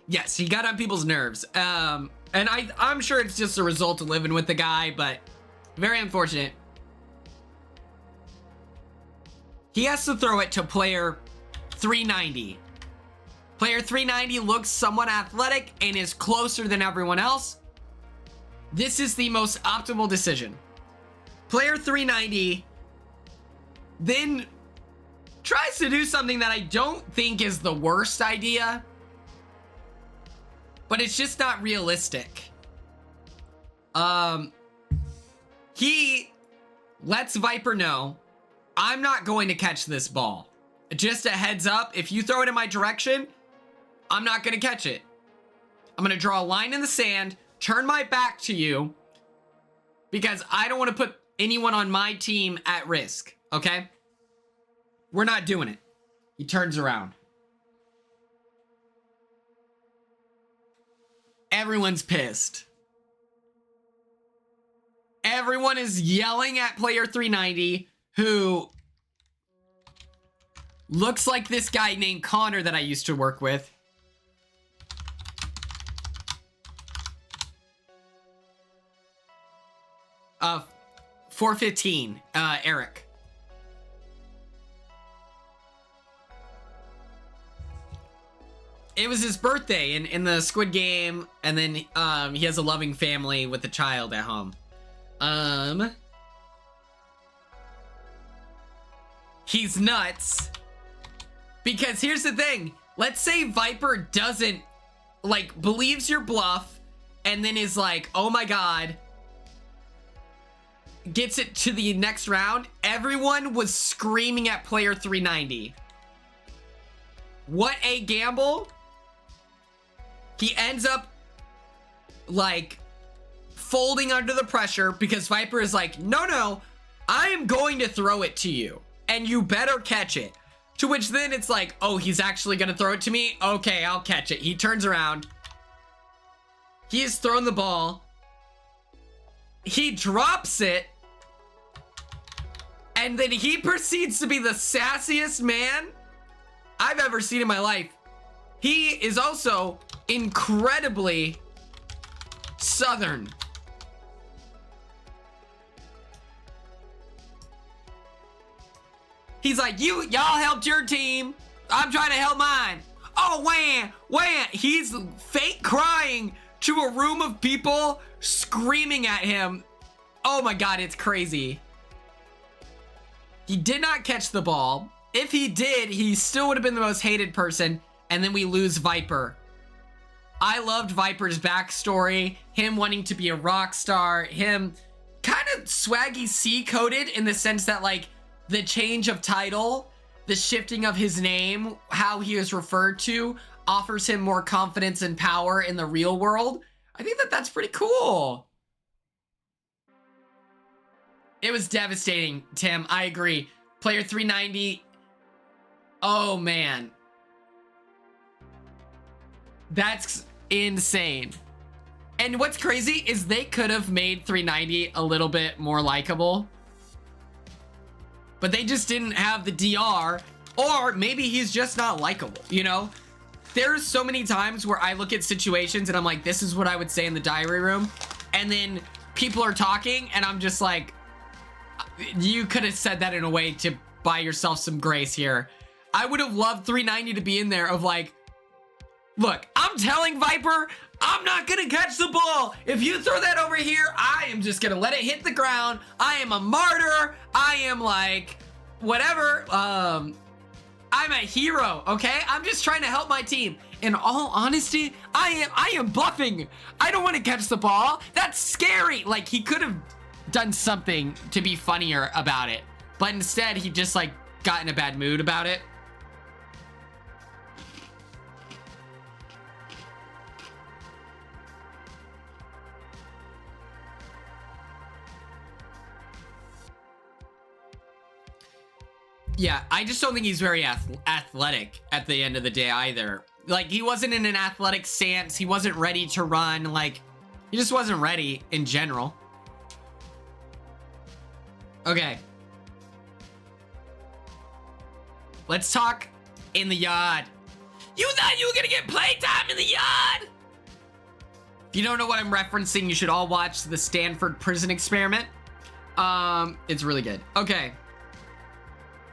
Yes, he got on people's nerves. And I'm sure it's just a result of living with the guy, but very unfortunate. He has to throw it to player 390. Player 390 looks somewhat athletic and is closer than everyone else. This is the most optimal decision. Player 390 then tries to do something that I don't think is the worst idea, but it's just not realistic. He lets Viper know, I'm not going to catch this ball. Just a heads up, if you throw it in my direction, I'm not going to catch it. I'm going to draw a line in the sand, turn my back to you, because I don't want to put anyone on my team at risk, okay? We're not doing it. He turns around. Everyone's pissed. Everyone is yelling at player 390, who looks like this guy named Connor that I used to work with. 415, Eric. It was his birthday in the Squid game, and then he has a loving family with a child at home. He's nuts. Because here's the thing. Let's say Viper doesn't, like, believes your bluff, and then is like, oh my god, gets it to the next round. Everyone was screaming at player 390. What a gamble. He ends up, like, folding under the pressure because Viper is like, no, I am going to throw it to you, and you better catch it. To which then it's like, oh, he's actually going to throw it to me? Okay, I'll catch it. He turns around. He has thrown the ball. He drops it. And then he proceeds to be the sassiest man I've ever seen in my life. He is also incredibly southern. He's like, y'all helped your team. I'm trying to help mine. Oh, wham. He's fake crying to a room of people screaming at him. Oh my god, it's crazy. He did not catch the ball. If he did, he still would have been the most hated person. And then we lose Viper. I loved Viper's backstory. Him wanting to be a rock star. Him kind of swaggy C-coded in the sense that, like, the change of title, the shifting of his name, how he is referred to, offers him more confidence and power in the real world. I think that that's pretty cool. It was devastating, Tim. I agree. Player 390. Oh, man. That's insane. And what's crazy is they could have made 390 a little bit more likable. But they just didn't have the DR. Or maybe he's just not likable, you know? There's so many times where I look at situations and I'm like, this is what I would say in the diary room. And then people are talking and I'm just like, you could have said that in a way to buy yourself some grace here. I would have loved 390 to be in there of like, Look, I'm telling Viper, I'm not gonna catch the ball. If you throw that over here, I am just gonna let it hit the ground. I am a martyr. I am like, whatever. I'm a hero, okay? I'm just trying to help my team. In all honesty, I am bluffing. I don't want to catch the ball. That's scary. Like, he could have done something to be funnier about it, but instead he just like got in a bad mood about it. Yeah, I just don't think he's very athletic at the end of the day either. Like, he wasn't in an athletic stance. He wasn't ready to run. Like, he just wasn't ready in general. Okay. Let's talk in the yard. You thought you were gonna get playtime in the yard? If you don't know what I'm referencing, you should all watch the Stanford Prison Experiment. It's really good. Okay.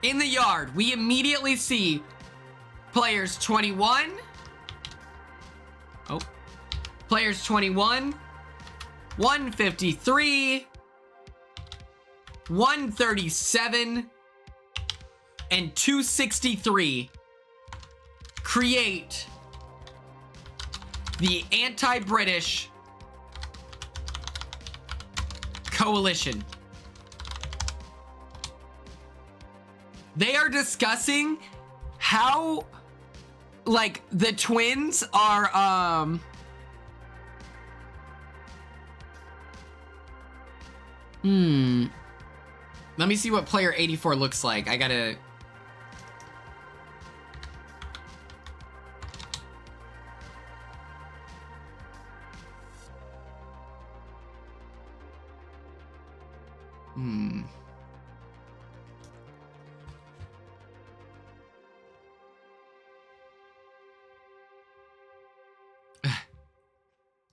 In the yard, we immediately see players 21. Oh. Players 21, 153, 137, and 263 create the anti-British coalition. They are discussing how, like, the twins are, let me see what player 84 looks like. I gotta...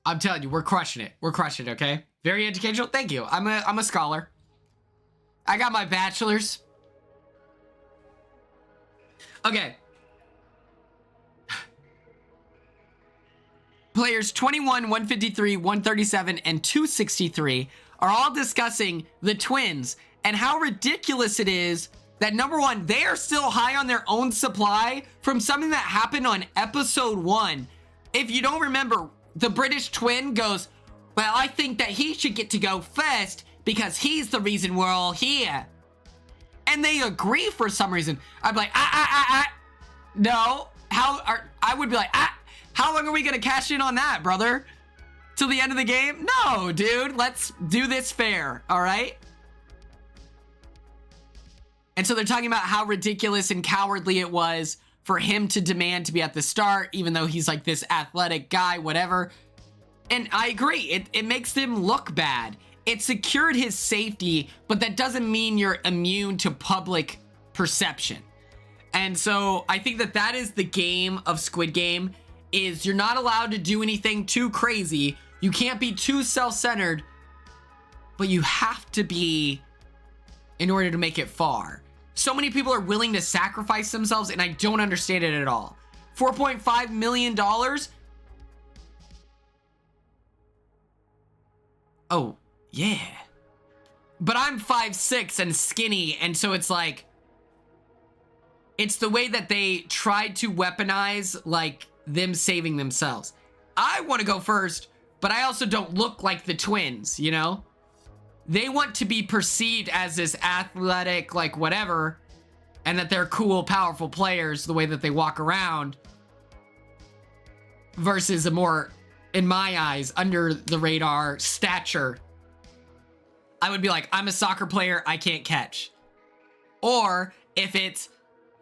I'm telling you, we're crushing it. We're crushing it, okay? Very educational. Thank you. I'm a scholar. I got my bachelor's. Okay. Players 21, 153, 137, and 263 are all discussing the twins and how ridiculous it is that, number one, they are still high on their own supply from something that happened on episode 1. If you don't remember, the British twin goes, well, I think that he should get to go first because he's the reason we're all here. And they agree for some reason. I'd be like, no. I would be like, how long are we going to cash in on that, brother? Till the end of the game? No, dude. Let's do this fair, all right? And so they're talking about how ridiculous and cowardly it was for him to demand to be at the start, even though he's like this athletic guy, whatever. And I agree. It makes them look bad. It secured his safety, but that doesn't mean you're immune to public perception. And so I think that that is the game of Squid Game, is you're not allowed to do anything too crazy. You can't be too self-centered, but you have to be in order to make it far. So many people are willing to sacrifice themselves, and I don't understand it at all. $4.5 million? Oh, yeah. But I'm 5'6" and skinny, and so it's like, it's the way that they tried to weaponize, like, them saving themselves. I want to go first, but I also don't look like the twins, you know? They want to be perceived as this athletic, like, whatever, and that they're cool, powerful players, the way that they walk around, versus a more, in my eyes, under the radar stature. I would be like, I'm a soccer player, I can't catch. Or if it's,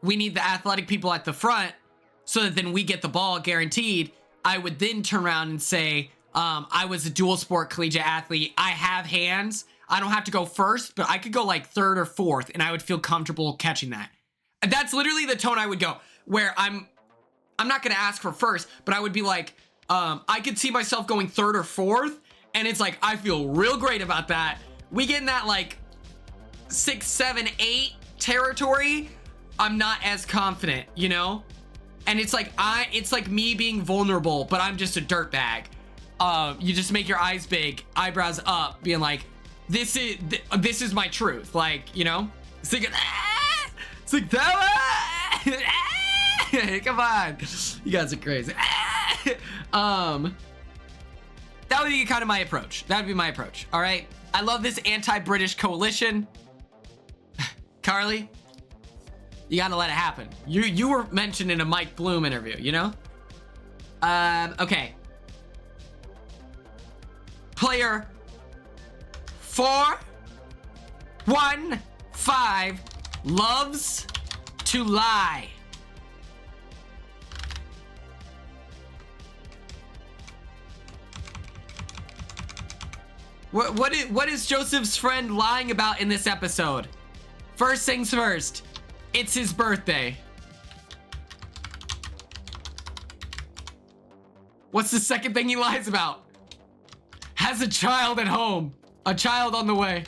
we need the athletic people at the front so that then we get the ball guaranteed, I would then turn around and say, I was a dual sport collegiate athlete. I have hands. I don't have to go first, but I could go like third or fourth, and I would feel comfortable catching that. That's literally the tone I would go, where I'm not going to ask for first, but I would be like, I could see myself going third or fourth, and it's like, I feel real great about that. We get in that like 6, 7, 8 territory, I'm not as confident, you know? And it's like me being vulnerable, but I'm just a dirtbag. You just make your eyes big, eyebrows up, being like, this is my truth. Like, you know, it's like, it's like come on, you guys are crazy. That would be kind of my approach. That would be my approach. All right. I love this anti-British coalition. Carly, you gotta let it happen. You were mentioned in a Mike Bloom interview, you know? Okay. Player 415 loves to lie. What is Joseph's friend lying about in this episode? First things first, it's his birthday. What's the second thing he lies about? Has a child at home. A child on the way.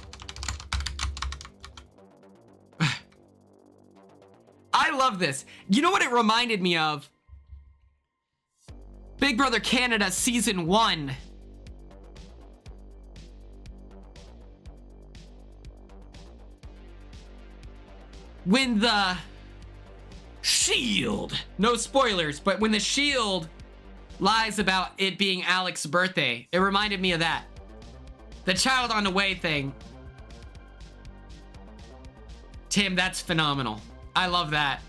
I love this. You know what it reminded me of? Big Brother Canada Season 1. When the Shield, no spoilers, but when the Shield lies about it being Alex's birthday, it reminded me of that. The child on the way thing. Tim, that's phenomenal. I love that.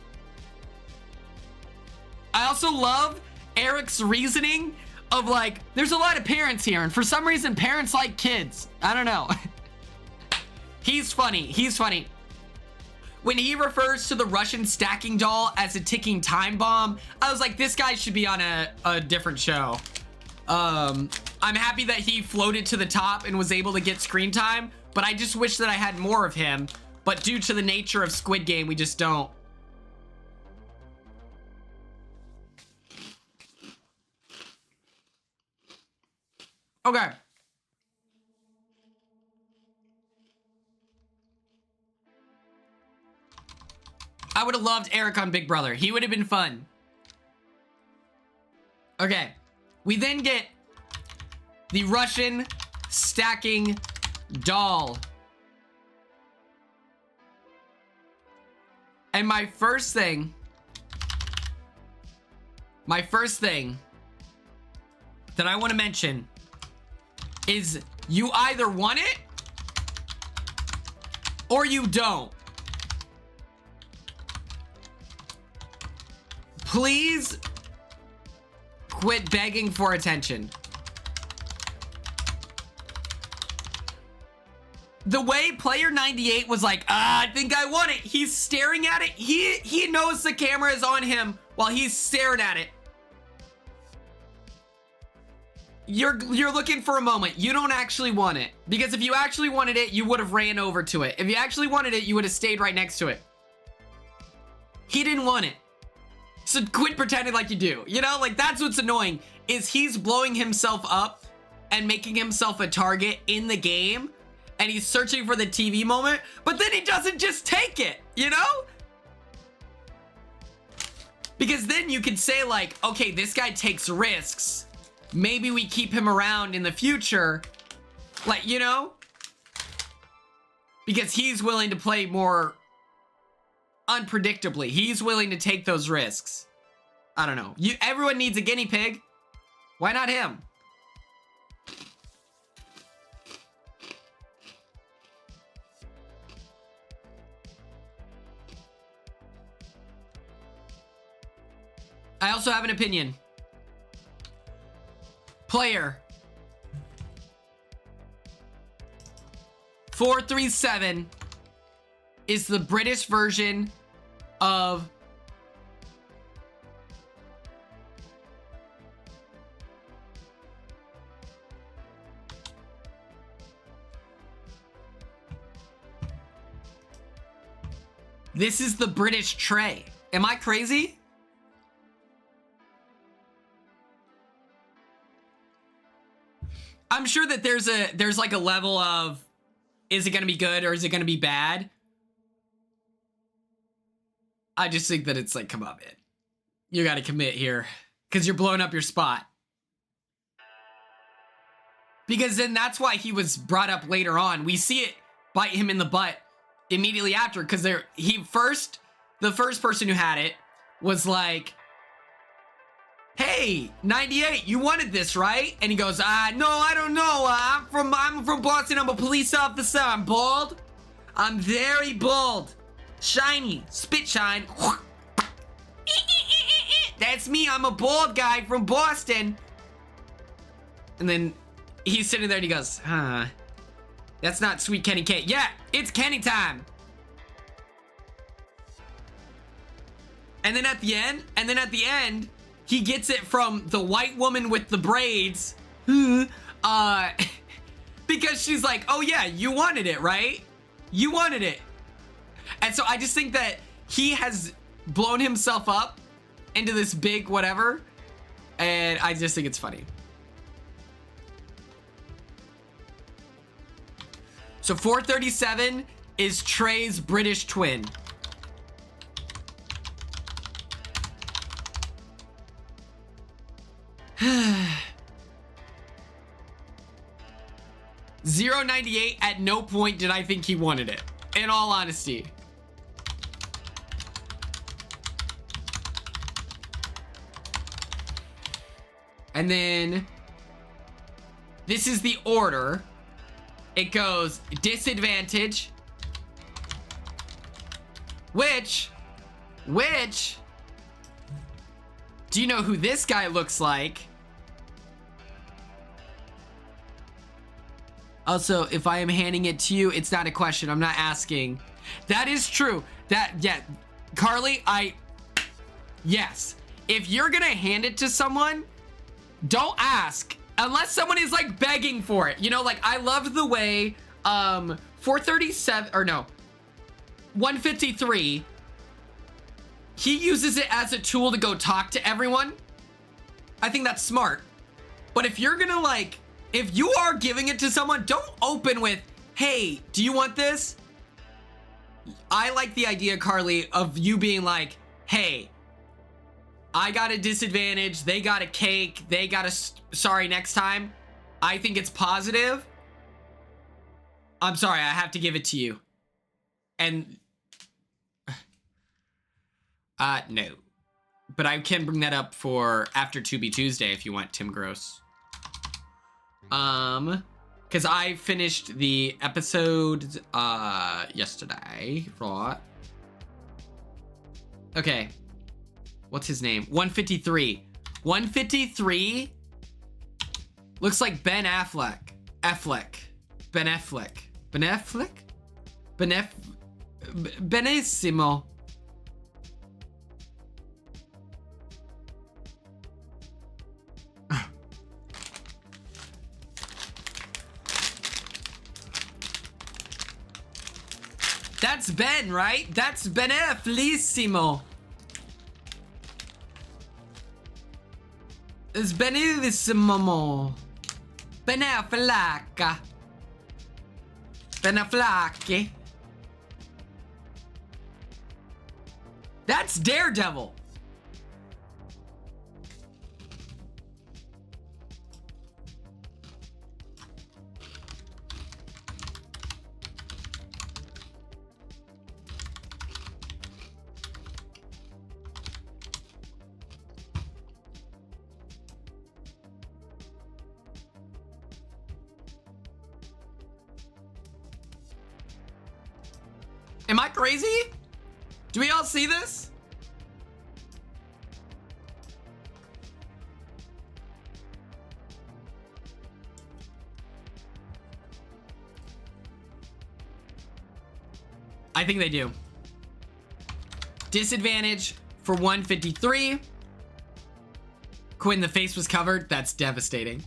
I also love Eric's reasoning of like, there's a lot of parents here, and for some reason parents like kids. I don't know. He's funny. He's funny. When he refers to the Russian stacking doll as a ticking time bomb, I was like, this guy should be on a different show. I'm happy that he floated to the top and was able to get screen time, but I just wish that I had more of him. But due to the nature of Squid Game, we just don't. Okay. I would have loved Eric on Big Brother. He would have been fun. Okay. We then get the Russian stacking doll. And my first thing that I want to mention is you either want it or you don't. Please quit begging for attention. The way player 98 was like, I think I want it. He's staring at it. He knows the camera is on him while he's staring at it. You're looking for a moment. You don't actually want it. Because if you actually wanted it, you would have ran over to it. If you actually wanted it, you would have stayed right next to it. He didn't want it. So quit pretending like you do. You know, like that's what's annoying is he's blowing himself up and making himself a target in the game. And he's searching for the TV moment, but then he doesn't just take it, you know? Because then you could say like, okay, this guy takes risks. Maybe we keep him around in the future. Like, you know? Because he's willing to play more unpredictably. He's willing to take those risks. I don't know. Everyone needs a guinea pig. Why not him? I also have an opinion. Player 437 is the British version of this is the British Trey. Am I crazy? I'm sure that there's like a level of, is it going to be good or is it going to be bad? I just think that it's like, come on, man. You gotta commit here. Because you're blowing up your spot. Because then that's why he was brought up later on. We see it bite him in the butt immediately after. Because the first person who had it was like, hey, 98, you wanted this, right? And he goes, no, I don't know. I'm from Boston. I'm a police officer. I'm bald. I'm very bald. Shiny. Spit shine. That's me. I'm a bald guy from Boston. And then he's sitting there and he goes, that's not Sweet Kenny K. Yeah, it's Kenny time. And then at the end, he gets it from the white woman with the braids. Because she's like, oh yeah, you wanted it, right? You wanted it. And so I just think that he has blown himself up into this big whatever. And I just think it's funny. So 437 is Trey's British twin. $0.98, at no point did I think he wanted it, in all honesty. And then this is the order. It goes disadvantage, which, do you know who this guy looks like? Also, if I am handing it to you, it's not a question. I'm not asking. That is true. Yeah, Carly, yes. If you're gonna hand it to someone, don't ask. Unless someone is like begging for it. You know, like I loved the way 437, or no, 153, he uses it as a tool to go talk to everyone. I think that's smart. But if you're gonna like, if you are giving it to someone, don't open with, hey, do you want this? I like the idea, Carly, of you being like, hey, I got a disadvantage. They got a cake. They got a sorry next time. I think it's positive. I'm sorry. I have to give it to you. And no, but I can bring that up for after 2B Tuesday if you want, Tim Gross. Because I finished the episode yesterday, right? Okay. What's his name? 153. 153 looks like Ben Affleck. Ben Affleck? Benissimo. That's Ben, right? That's Benissimo. It's Benissimo. Ben Affleck. Ben Affleck. That's Daredevil. Am I crazy? Do we all see this? I think they do. Disadvantage for 153. Quinn, the face was covered. That's devastating.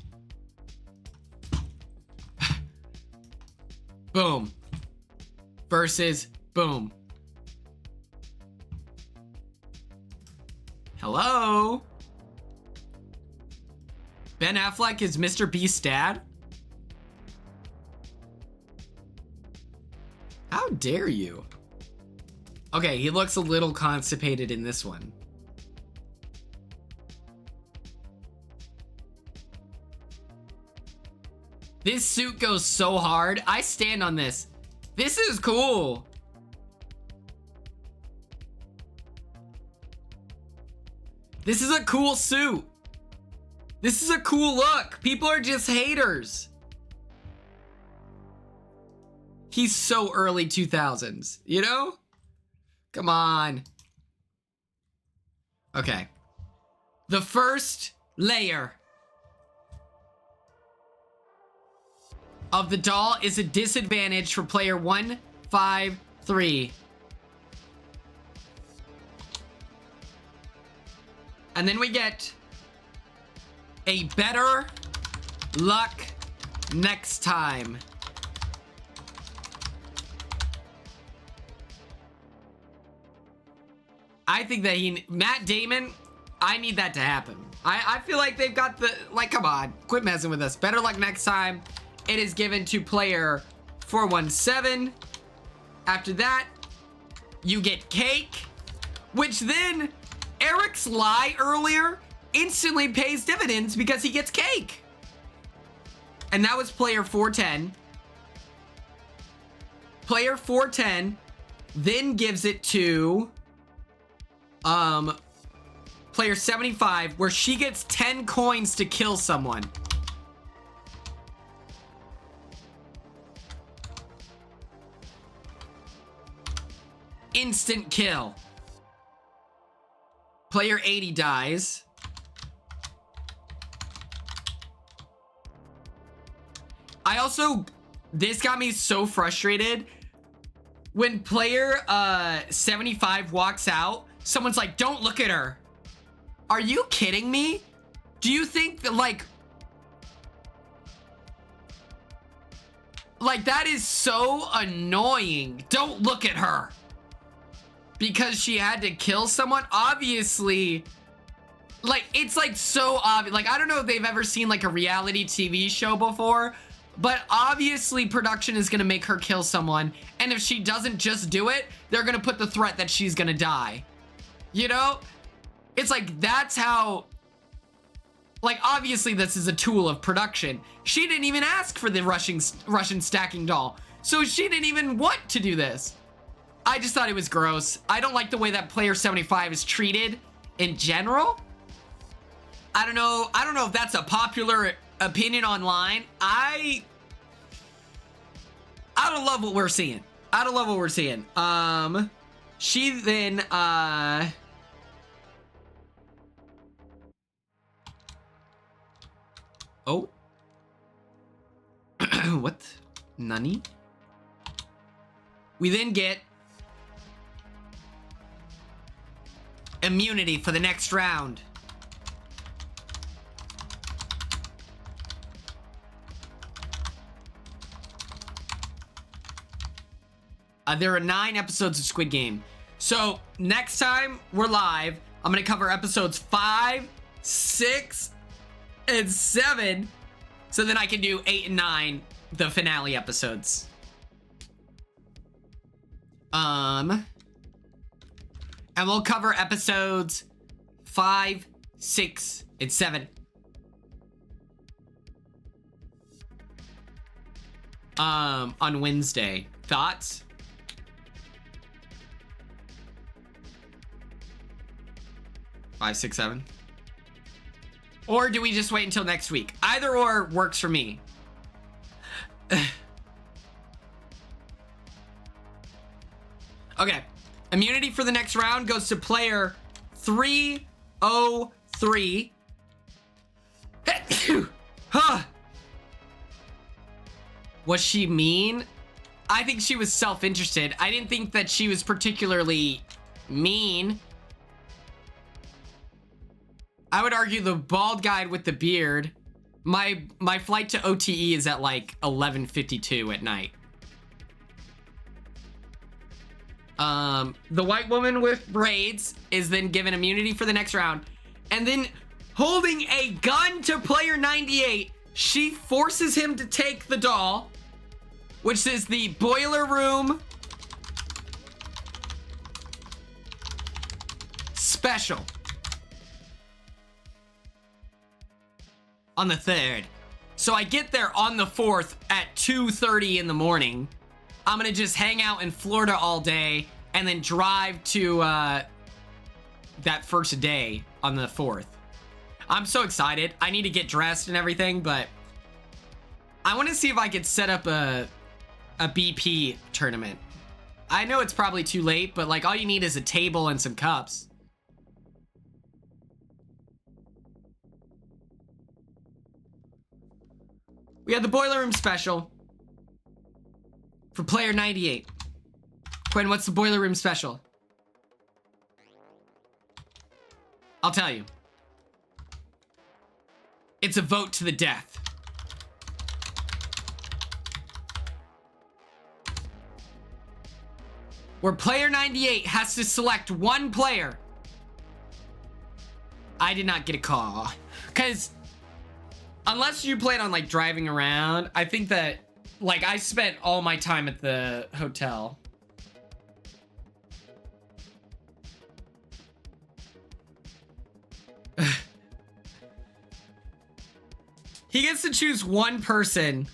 Boom. Versus boom. Hello? Ben Affleck is Mr. Beast's dad? How dare you? Okay, he looks a little constipated in this one. This suit goes so hard. I stand on this. This is cool. This is a cool suit. This is a cool look. People are just haters. He's so early 2000s, you know? Come on. Okay. The first layer of the doll is a disadvantage for player 153. And then we get a better luck next time. I think that Matt Damon, I need that to happen. I feel like they've got the, like, come on, quit messing with us. Better luck next time. It is given to player 417. After that, you get cake, which then Eric's lie earlier instantly pays dividends because he gets cake. And that was player 410. Player 410 then gives it to player 75, where she gets 10 coins to kill someone. Instant kill. Player 80 dies. I also, this got me so frustrated. When player 75 walks out, someone's like, don't look at her. Are you kidding me? Do you think that, like that is so annoying. Don't look at her. Because she had to kill someone? Obviously, like, it's like so obvious. Like, I don't know if they've ever seen like a reality TV show before, but obviously production is gonna make her kill someone. And if she doesn't just do it, they're gonna put the threat that she's gonna die. You know? It's like, that's how, like, obviously this is a tool of production. She didn't even ask for the Russian stacking doll. So she didn't even want to do this. I just thought it was gross. I don't like the way that player 75 is treated in general. I don't know if that's a popular opinion online. I don't love what we're seeing. I don't love what we're seeing. She then oh. What? Nani? We then get immunity for the next round. There are 9 episodes of Squid Game. So next time we're live, I'm gonna cover episodes 5, 6, and 7. So then I can do 8 and 9, the finale episodes. And we'll cover episodes 5, 6, and 7. On Wednesday. Thoughts? Five, 6, 7. Or do we just wait until next week? Either or works for me. Okay. Immunity for the next round goes to player 303. Huh. Was she mean? I think she was self-interested. I didn't think that she was particularly mean. I would argue the bald guy with the beard. My flight to OTE is at like 11:52 at night. The white woman with braids is then given immunity for the next round. And then holding a gun to player 98, she forces him to take the doll, which is the boiler room special. On the 3rd. So I get there on the 4th at 2:30 in the morning. I'm gonna just hang out in Florida all day and then drive to that first day on the 4th. I'm so excited. I need to get dressed and everything, but I want to see if I could set up a BP tournament. I know it's probably too late, but like all you need is a table and some cups. We had the Boiler Room special for player 98. Quinn, what's the Boiler Room special? I'll tell you. It's a vote to the death. Where player 98 has to select one player. I did not get a call. Because unless you plan on like driving around, I think that like I spent all my time at the hotel. He gets to choose one person,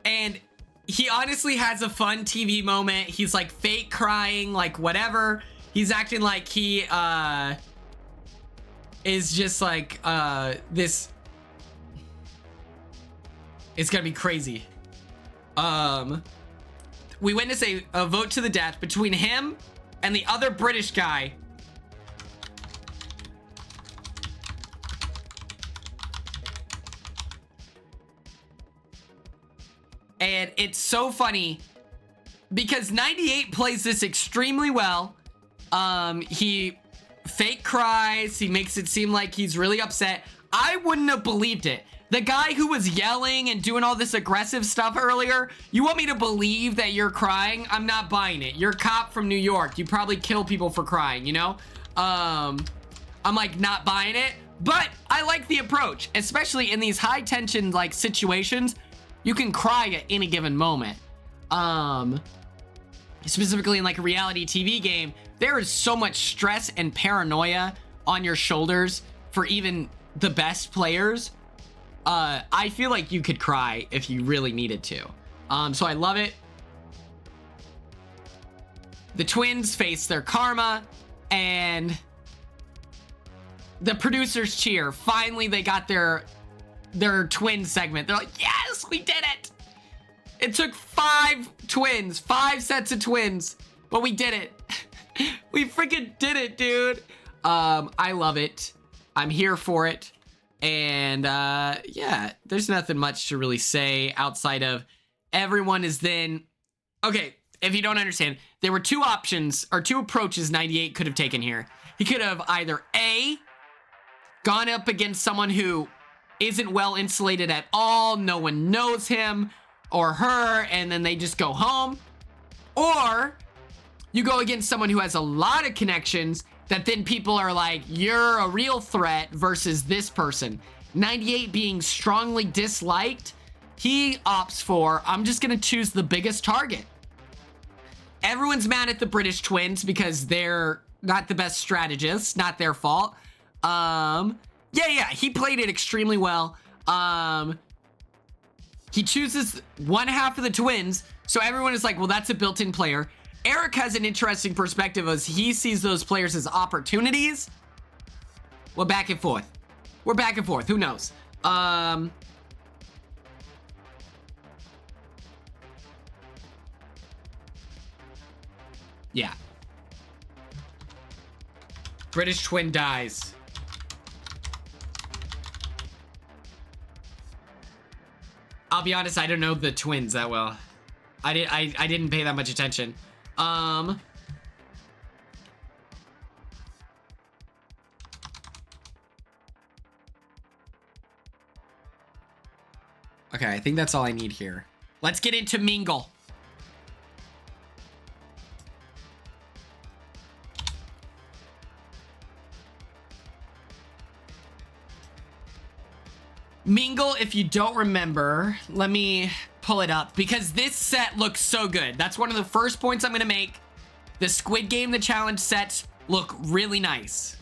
and he honestly has a fun TV moment. He's like fake crying, like whatever. He's acting like he is just like this. It's gonna be crazy. We witness a vote to the death between him and the other British guy. And it's so funny because 98 plays this extremely well. He fake cries. He makes it seem like he's really upset. I wouldn't have believed it. The guy who was yelling and doing all this aggressive stuff earlier, you want me to believe that you're crying? I'm not buying it. You're a cop from New York. You probably kill people for crying, you know? I'm like not buying it, but I like the approach, especially in these high tension like situations. You can cry at any given moment. Specifically in like a reality TV game, there is so much stress and paranoia on your shoulders for even the best players. I feel like you could cry if you really needed to. So I love it. The twins face their karma, and the producers cheer. Finally, they got their twin segment. They're like, yes, we did it. It took 5 sets of twins, but we did it. We freaking did it, dude. I love it. I'm here for it. And yeah, there's nothing much to really say outside of everyone is then... Okay, if you don't understand, there were 2 options or 2 approaches 98 could have taken here. He could have either A, gone up against someone who isn't well insulated at all, no one knows him or her, and then they just go home. Or you go against someone who has a lot of connections that then people are like, you're a real threat versus this person. 98 being strongly disliked, he opts for, I'm just gonna choose the biggest target. Everyone's mad at the British twins because they're not the best strategists, not their fault. Yeah, he played it extremely well. He chooses one half of the twins, so everyone is like, well, that's a built-in player. Eric has an interesting perspective as he sees those players as opportunities. We're back and forth. We're back and forth. Who knows? Yeah. British twin dies. I'll be honest, I don't know the twins that well. I didn't pay that much attention. Okay, I think that's all I need here. Let's get into Mingle. Mingle, if you don't remember, let me pull it up because this set looks so good. That's one of the first points I'm gonna make. The Squid Game, the challenge sets look really nice.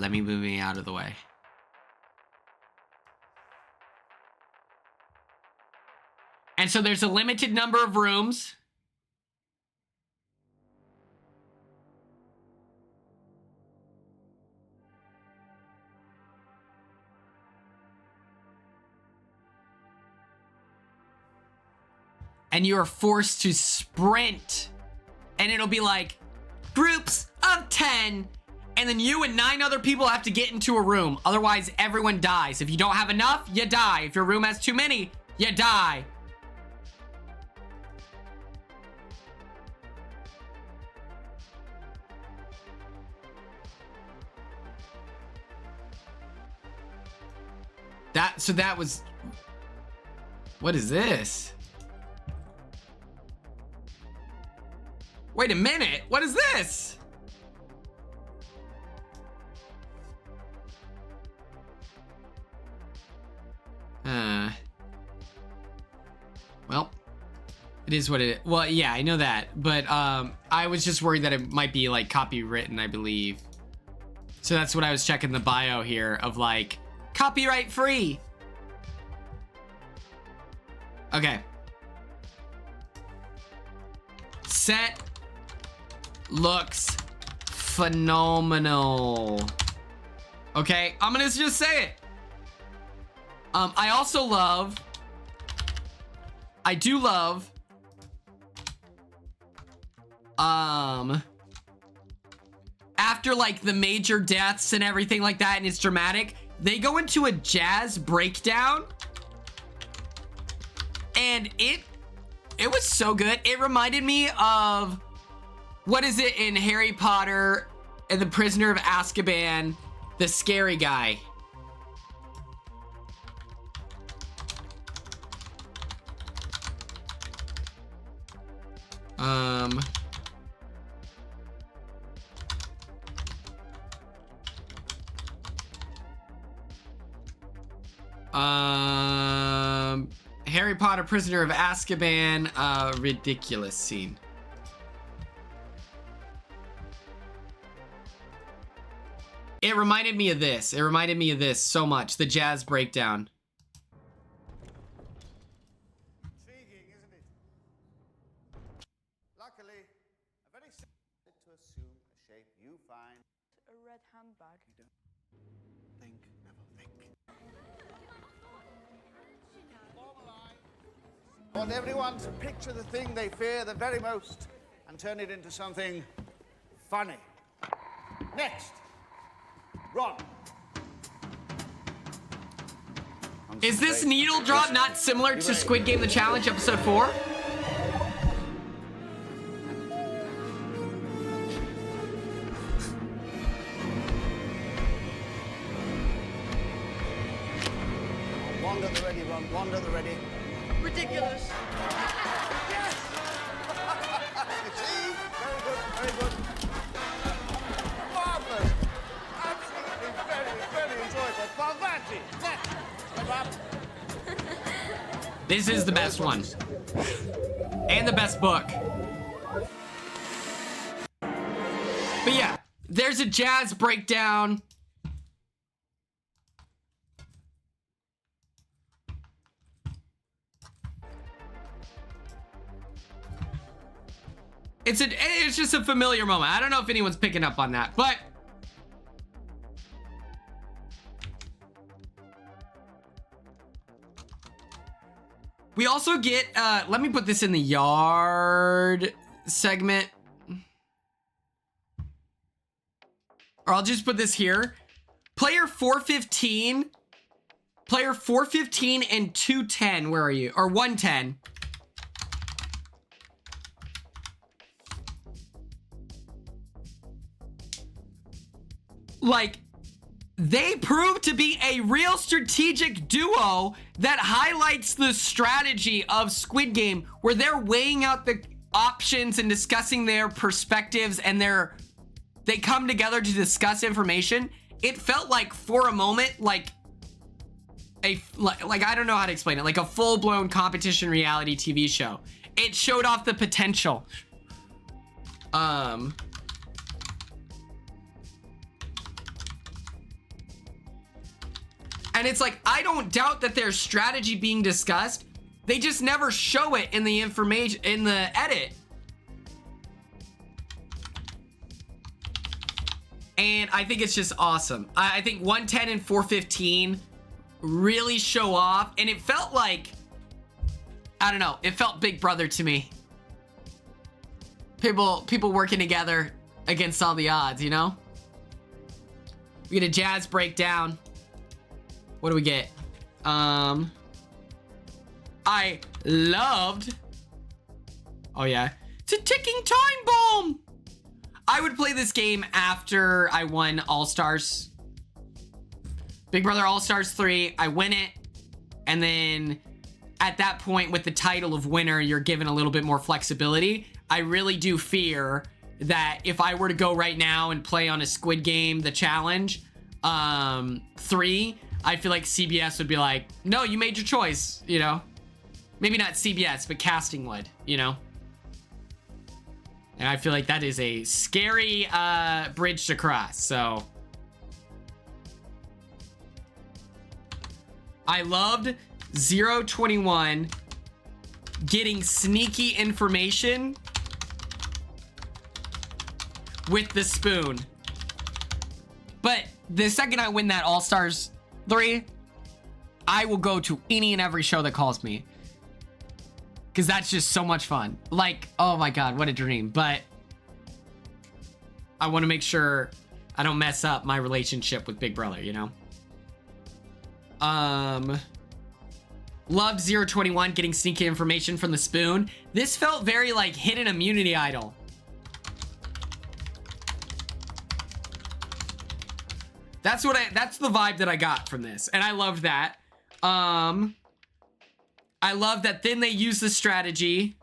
Let me move me out of the way. And so there's a limited number of rooms. And you are forced to sprint. And it'll be like groups of 10. And then you and 9 other people have to get into a room. Otherwise, everyone dies. If you don't have enough, you die. If your room has too many, you die. So that was... What is this? Wait a minute. What is this? Well, it is what it is. Well, yeah, I know that. But I was just worried that it might be like copywritten, I believe. So that's what I was checking the bio here of like copyright free. Okay. Set looks phenomenal. Okay, I'm gonna just say it. I also love, I do love, after like the major deaths and everything like that, and it's dramatic, they go into a jazz breakdown, and it was so good. It reminded me of, what is it in Harry Potter and the Prisoner of Azkaban, the scary guy. Harry Potter, Prisoner of Azkaban, ridiculous scene. It reminded me of this. It reminded me of this so much. The jazz breakdown. Intriguing, isn't it? Luckily, a very simple to assume a shape you find. A red handbag. You don't think, never think. I want everyone to picture the thing they fear the very most and turn it into something funny. Next. Ron. Is this needle drop not similar to Squid Game The Challenge episode 4? Wander the ready, Ron. Wander the ready. Ridiculous. Yes! You see? Very good, very good. Marvelous. Absolutely very, very enjoyable. Pavati. Next. Step up. This is the best one. And the best book. But yeah, there's a jazz breakdown. It's just a familiar moment. I don't know if anyone's picking up on that, but we also get, let me put this in the yard segment. Or I'll just put this here. Player 415 and 210, where are you? Or 110. Like, they prove to be a real strategic duo that highlights the strategy of Squid Game, where they're weighing out the options and discussing their perspectives, and they come together to discuss information. It felt like, for a moment, like I don't know how to explain it, like a full-blown competition reality TV show. It showed off the potential. And it's like, I don't doubt that there's strategy being discussed. They just never show it in the information, in the edit. And I think it's just awesome. I think 110 and 415 really show off. And it felt like, I don't know, it felt Big Brother to me. People working together against all the odds, you know? We get a jazz breakdown. What do we get? I loved. Oh yeah. It's a ticking time bomb. I would play this game after I won All-Stars. Big Brother All-Stars 3. I win it. And then at that point with the title of winner, you're given a little bit more flexibility. I really do fear that if I were to go right now and play on a Squid Game, the challenge, 3, I feel like CBS would be like, no, you made your choice, you know? Maybe not CBS, but casting would, you know? And I feel like that is a scary bridge to cross, so. I loved 021 getting sneaky information with the spoon. But the second I win that All-Stars 3, I will go to any and every show that calls me. Because that's just so much fun. Like, oh my God, what a dream. But I want to make sure I don't mess up my relationship with Big Brother, you know? Loved 021 getting sneaky information from the spoon. This felt very like hidden immunity idol. That's the vibe that I got from this. And I loved that. I love that then they use the strategy.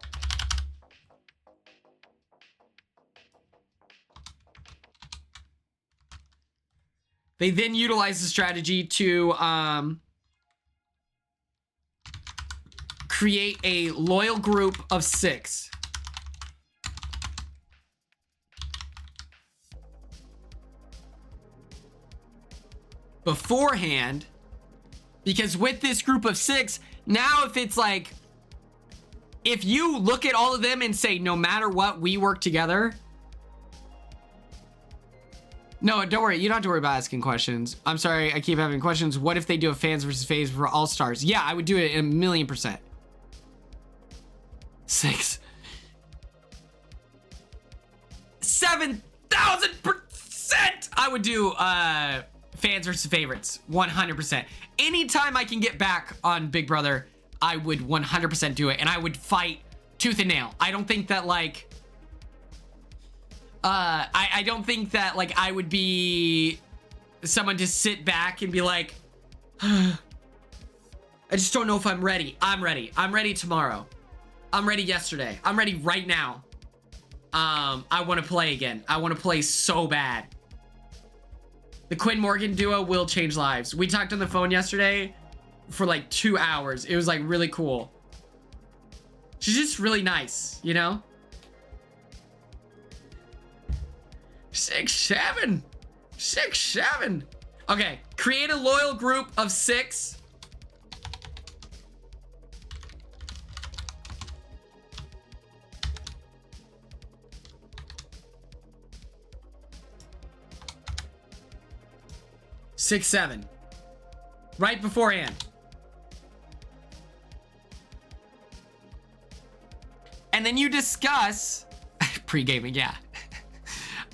They then utilize the strategy to create a loyal group of 6. Beforehand, because with this group of 6, now if it's like, if you look at all of them and say, no matter what, we work together. No, don't worry. You don't have to worry about asking questions. I'm sorry. I keep having questions. What if they do a fans versus faves for All-Stars? Yeah, I would do it 1,000,000%. 6. 7,000%. I would do fans versus favorites. 100%. Anytime I can get back on Big Brother, I would 100% do it. And I would fight tooth and nail. I don't think that like, I don't think that like I would be someone to sit back and be like, I just don't know if I'm ready. I'm ready. I'm ready tomorrow. I'm ready yesterday. I'm ready right now. I want to play again. I want to play so bad. The Quinn Morgan duo will change lives. We talked on the phone yesterday for like 2 hours. It was like really cool. She's just really nice, you know? 6, 7. 6, 7. Okay, create a loyal group of 6. Six, 7. Right beforehand. And then you discuss pre-gaming, yeah.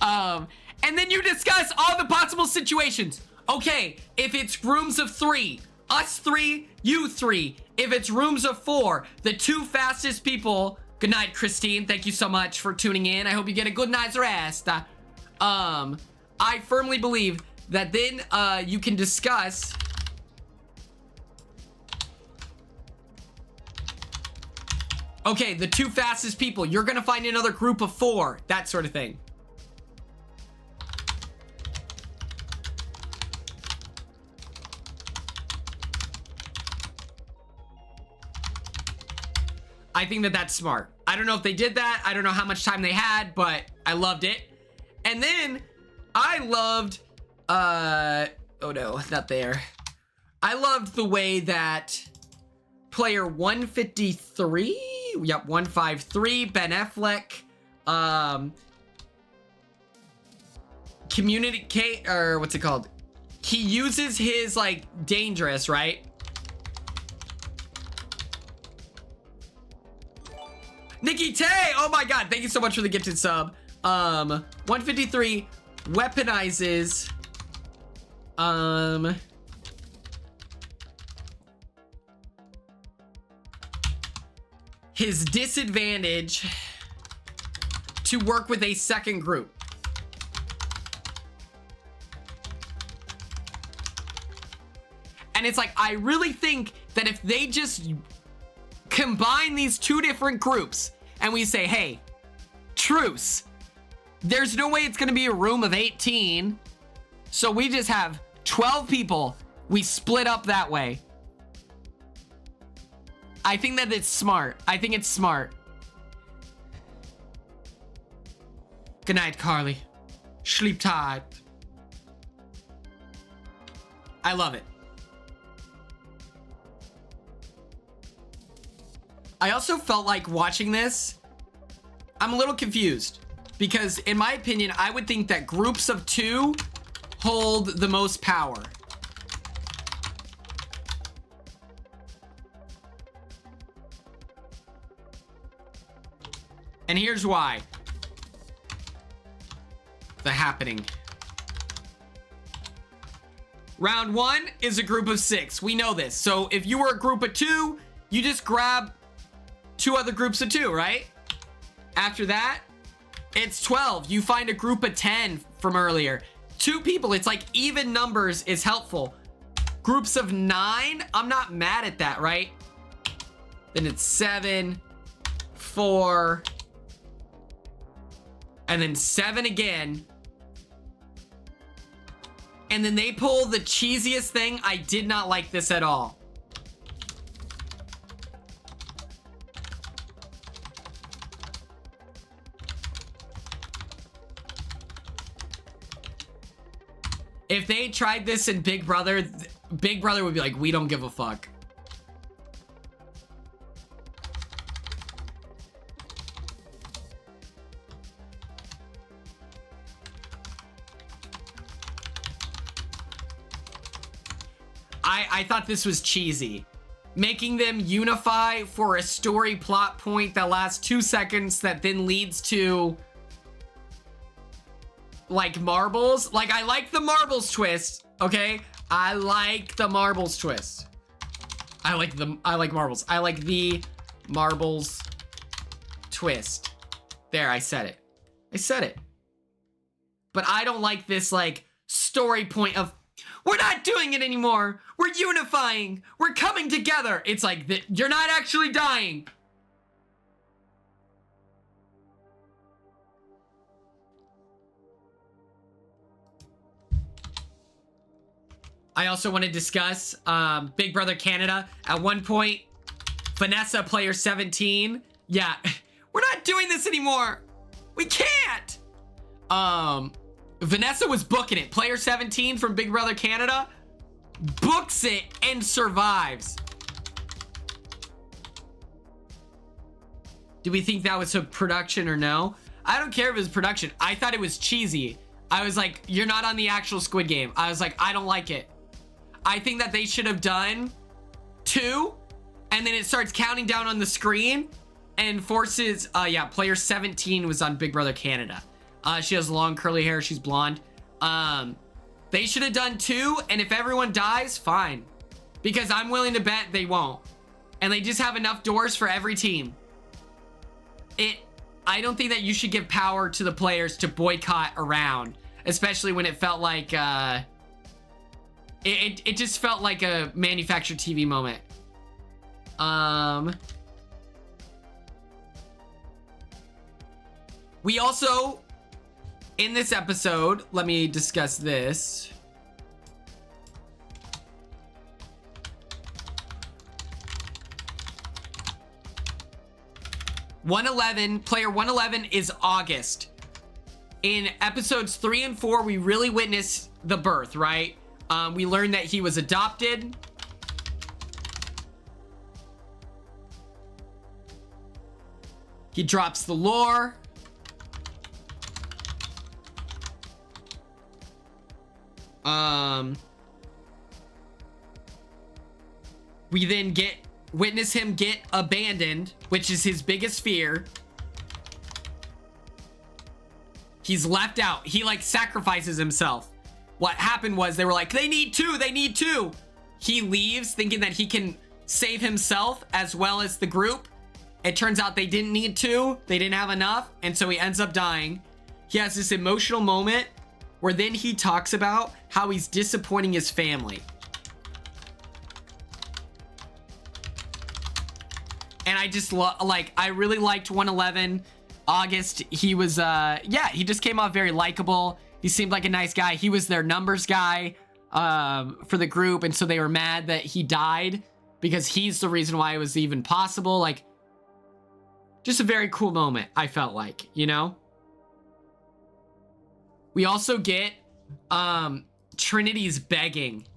And then you discuss all the possible situations. Okay, if it's rooms of 3, us 3, you 3. If it's rooms of 4, the 2 fastest people. Good night, Christine. Thank you so much for tuning in. I hope you get a good night's rest. I firmly believe that then you can discuss okay, the 2 fastest people, you're gonna find another group of 4, that sort of thing. I think that that's smart. I don't know if they did that. I don't know how much time they had, but I loved it. And then I loved oh no, not there. I loved the way that player 153, yep, 153, Ben Affleck, communicate, or what's it called? He uses his, like, dangerous, right? Nikki Tay! Oh my god, thank you so much for the gifted sub. 153 weaponizes, his disadvantage to work with a second group. And it's like, I really think that if they just combine these two different groups and we say, hey, truce, there's no way it's going to be a room of 18. So we just have 12 people. We split up that way. I think that it's smart. I think it's smart. Good night, Carly. Sleep tight. I love it. I also felt like watching this, I'm a little confused because in my opinion, I would think that groups of 2 hold the most power. And here's why. The happening. Round 1 is a group of 6. We know this. So if you were a group of 2, you just grab 2 other groups of 2, right? After that, it's 12. You find a group of 10 from earlier. 2 people, it's like even numbers is helpful. Groups of 9, I'm not mad at that, right? Then it's 7, 4, and then 7 again. And then they pull the cheesiest thing. I did not like this at all. If they tried this in Big Brother, Big Brother would be like, we don't give a fuck. I thought this was cheesy. Making them unify for a story plot point that lasts 2 seconds that then leads to like marbles. Like, I like the marbles twist, okay? I like the marbles twist. I like marbles. I like the marbles twist. There, I said it. I said it. But I don't like this like story point of, we're not doing it anymore. We're unifying. We're coming together. It's like, you're not actually dying. I also want to discuss Big Brother Canada. At one point, Vanessa, player 17. Yeah, we're not doing this anymore. We can't. Vanessa was booking it. Player 17 from Big Brother Canada books it and survives. Do we think that was a production or no? I don't care if it was production. I thought it was cheesy. I was like, you're not on the actual Squid Game. I was like, I don't like it. I think that they should have done 2, and then it starts counting down on the screen and forces, yeah, player 17 was on Big Brother Canada. She has long curly hair. She's blonde. They should have done 2, and if everyone dies, fine. Because I'm willing to bet they won't. And they just have enough doors for every team. I don't think that you should give power to the players to boycott a round. Especially when it felt like, it just felt like a manufactured TV moment. We also, in this episode, let me discuss this. Player 111 is August. In episodes 3 and 4, we really witnessed the birth, right? We learned that he was adopted. He drops the lore. We then witness him get abandoned, which is his biggest fear. He's left out. He like sacrifices himself. What happened was they were like, they need two. He leaves thinking that he can save himself as well as the group. It turns out they didn't need two. They didn't have enough. And so he ends up dying. He has this emotional moment where then he talks about how he's disappointing his family. And I just I really liked 111. August, he was, yeah, he just came off very likable. He seemed like a nice guy. He was their numbers guy for the group. And so they were mad that he died because he's the reason why it was even possible. Like, just a very cool moment, I felt like, you know? We also get Trinity's begging.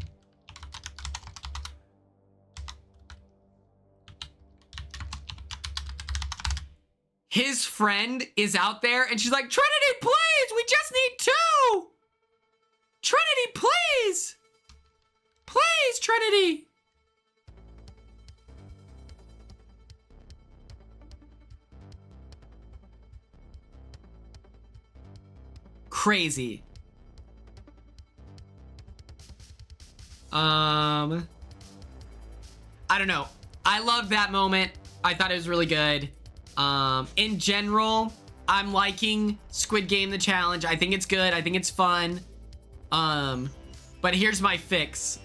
His friend is out there and she's like, Trinity, please, we just need two. Trinity, please. Please, Trinity. Crazy. I don't know. I love that moment. I thought it was really good. In general, I'm liking Squid Game the challenge. I think it's good. I think it's fun. But here's my fix.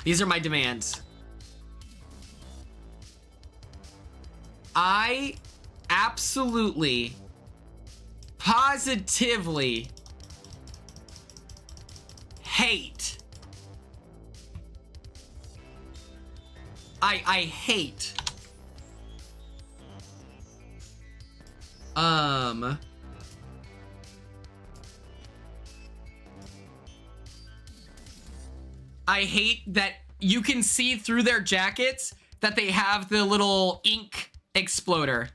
These are my demands. I absolutely, positively hate. I hate. I hate that you can see through their jackets that they have the little ink exploder.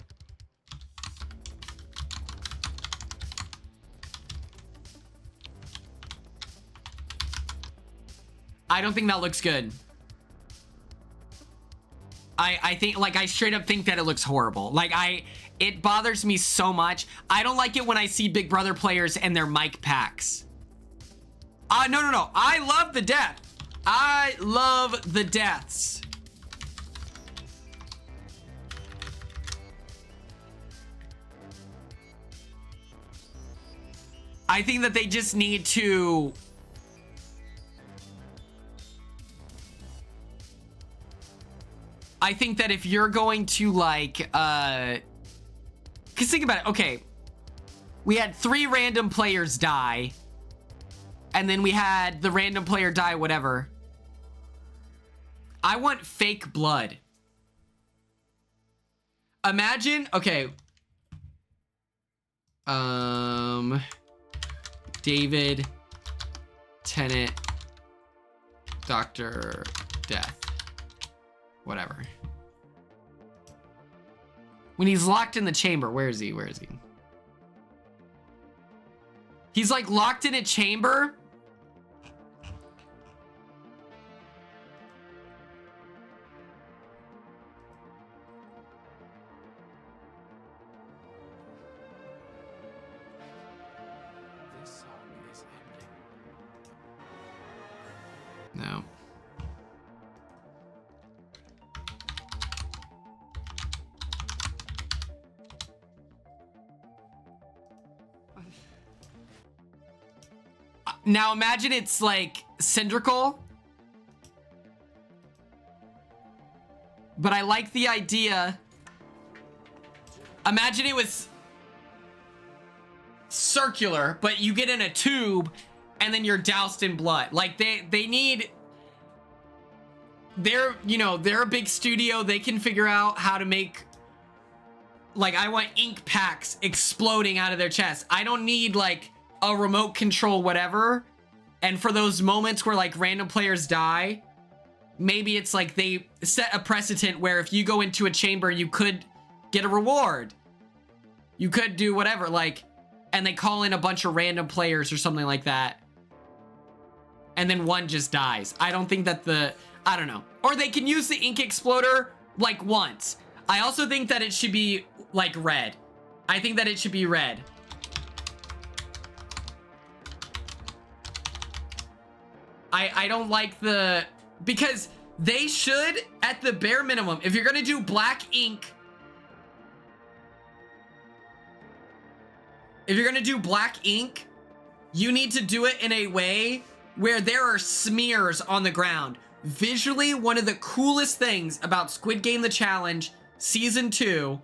I don't think that looks good. I think, like, I straight up think that it looks horrible. Like, it bothers me so much. I don't like it when I see Big Brother players and their mic packs. No. I love the death. I love the deaths. I think that they just need to... I think that if you're going to, like, because think about it. Okay. We had 3 random players die. And then we had the random player die, whatever. I want fake blood. Imagine, okay. David, Tennant, Dr. Death. Whatever. When he's locked in the chamber, where is he? Where is he? He's like locked in a chamber. This song is ending. No. Now imagine it's like cylindrical. But I like the idea. Imagine it was circular, but you get in a tube and then you're doused in blood. Like they need... They're a big studio. They can figure out how to make... Like, I want ink packs exploding out of their chest. I don't need like a remote control whatever. And for those moments where like random players die, maybe it's like they set a precedent where if you go into a chamber, you could get a reward. You could do whatever, like, and they call in a bunch of random players or something like that. And then one just dies. I don't think that I don't know. Or they can use the ink exploder like once. I also think that it should be like red. I think that it should be red. I don't like because they should, at the bare minimum, if you're gonna do black ink, you need to do it in a way where there are smears on the ground. Visually, one of the coolest things about Squid Game The Challenge Season 2,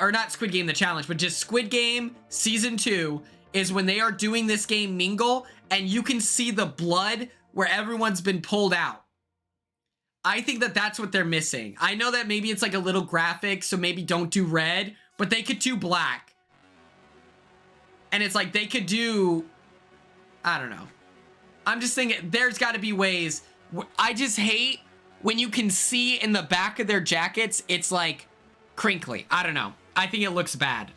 or not Squid Game The Challenge, but just Squid Game Season 2, is when they are doing this game Mingle, and you can see the blood where everyone's been pulled out. I think that that's what they're missing. I know that maybe it's like a little graphic, so maybe don't do red, but they could do black. And it's like they could do, I don't know. I'm just thinking there's got to be ways. I just hate when you can see in the back of their jackets, it's like crinkly. I don't know. I think it looks bad.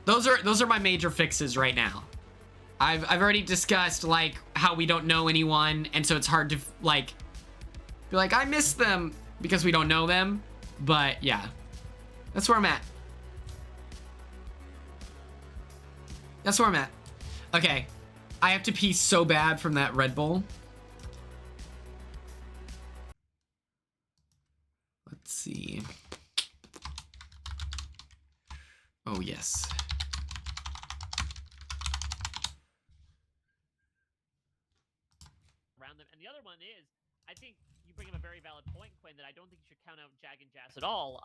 Those are my major fixes right now. I've already discussed like how we don't know anyone, and so it's hard to like be like I miss them because we don't know them. But yeah, that's where I'm at. That's where I'm at. Okay, I have to pee so bad from that Red Bull. Let's see. Oh yes. Around them. And the other one is, I think you bring up a very valid point, Quinn, that I don't think you should count out Jag and Jazz at all.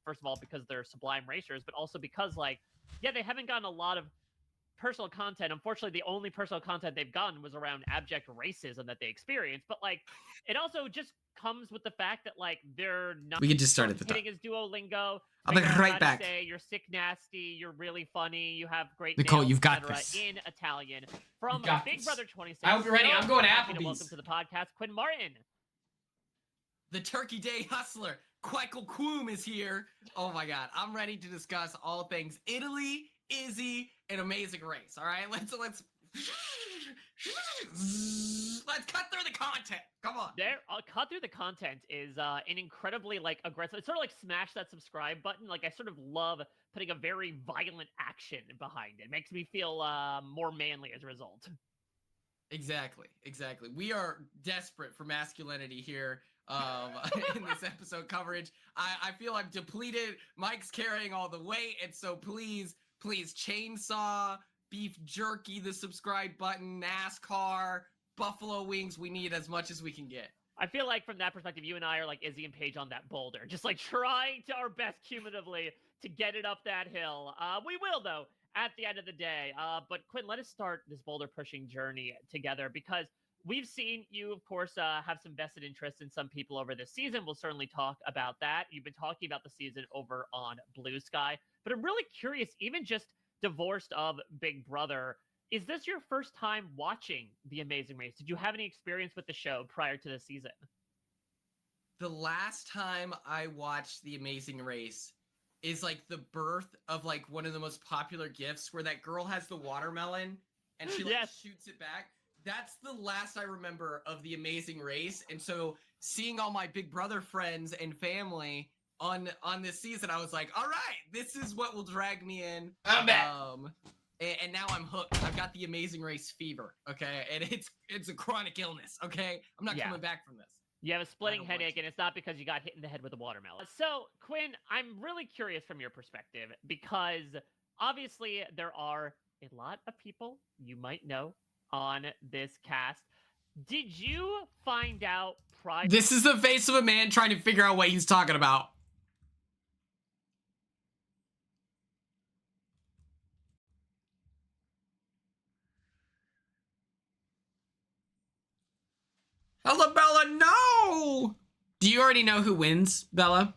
First of all, because they're sublime racers, but also because, like, yeah, they haven't gotten a lot of personal content. Unfortunately, the only personal content they've gotten was around abject racism that they experienced. But, like, it also just comes with the fact that, like, they're not We could just start at the top. hitting his Duolingo. I'll be right how back. to say you're sick, nasty, you're really funny, you have great Nicole, nails, you've got etc. this. In Italian. From You've got Big this. Brother 26. I hope you're ready. I'm going to happy Applebee's. Welcome to the podcast, Quinn Martin. The Turkey Day Hustler, Quackle Quoom is here. Oh my God, I'm ready to discuss all things Italy, Izzy, and Amazing Race. All right, let's cut through the content. Come on. There, cut through the content is an incredibly like aggressive. It's sort of like smash that subscribe button. Like I sort of love putting a very violent action behind it. Makes me feel more manly as a result. Exactly. We are desperate for masculinity here in this episode coverage. I feel I'm depleted. Mike's carrying all the weight, and so please chainsaw, beef jerky, the subscribe button, NASCAR, buffalo wings. We need as much as we can get. I feel like from that perspective, you and I are like Izzy and Paige on that boulder, just like trying to our best cumulatively to get it up that hill. We will though at the end of the day. But Quinn, let us start this boulder pushing journey together because we've seen you, of course, have some vested interest in some people over this season. We'll certainly talk about that. You've been talking about the season over on Blue Sky, but I'm really curious, even just divorced of Big Brother, is this your first time watching The Amazing Race? Did you have any experience with the show prior to the season? The last time I watched The Amazing Race is like the birth of like one of the most popular gifts where that girl has the watermelon and she like shoots it back. That's the last I remember of The Amazing Race. And so seeing all my Big Brother friends and family on this season, I was like, all right, this is what will drag me in. I'm back. And now I'm hooked. I've got the Amazing Race fever, okay? And it's a chronic illness, okay? I'm not coming back from this. You have a splitting headache, and it's not because you got hit in the head with a watermelon. So, Quinn, I'm really curious from your perspective because obviously there are a lot of people you might know on this cast. Did you find out prior? This is the face of a man trying to figure out what he's talking about. Hello, Bella, no! Do you already know who wins, Bella?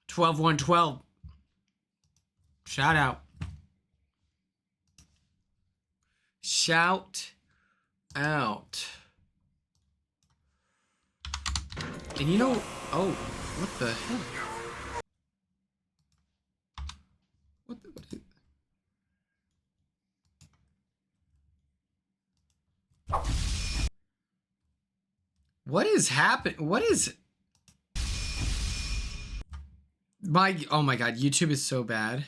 12-1-12. Shout out. Shout out. And you know, oh, what the hell? What is... What is happening? What is... Oh my god, YouTube is so bad.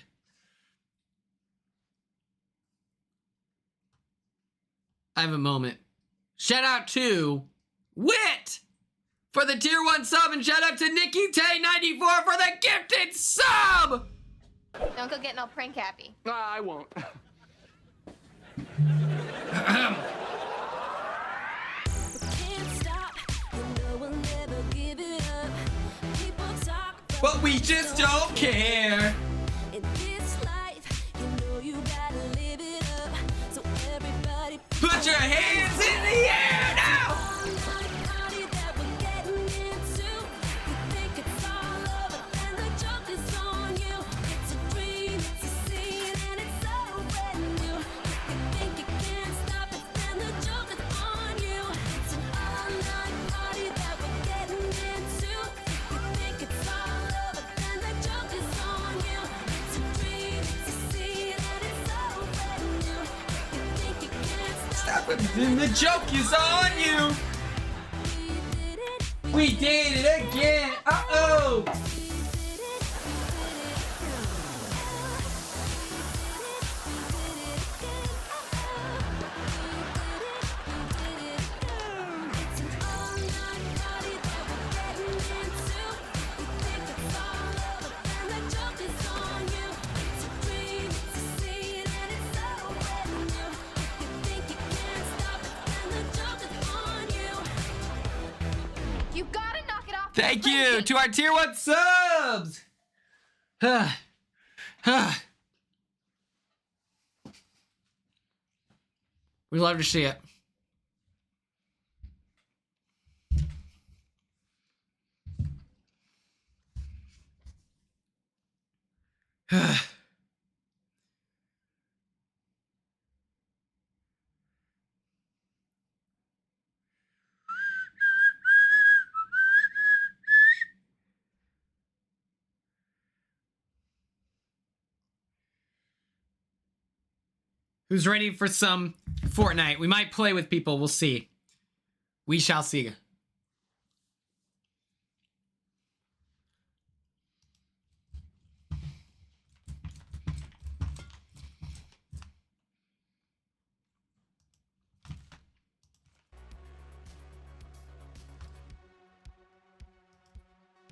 I have a moment. Shout out to Wit for the tier 1 sub, and shout out to Nikki Tay 94 for the gifted sub! Don't go getting all prank happy. I won't. But we just don't care. Put your hands in the air now! And the joke is on you. We did it again. Uh-oh. Thank you to our tier 1 subs. We love to see it. Who's ready for some Fortnite? We might play with people. We'll see. We shall see.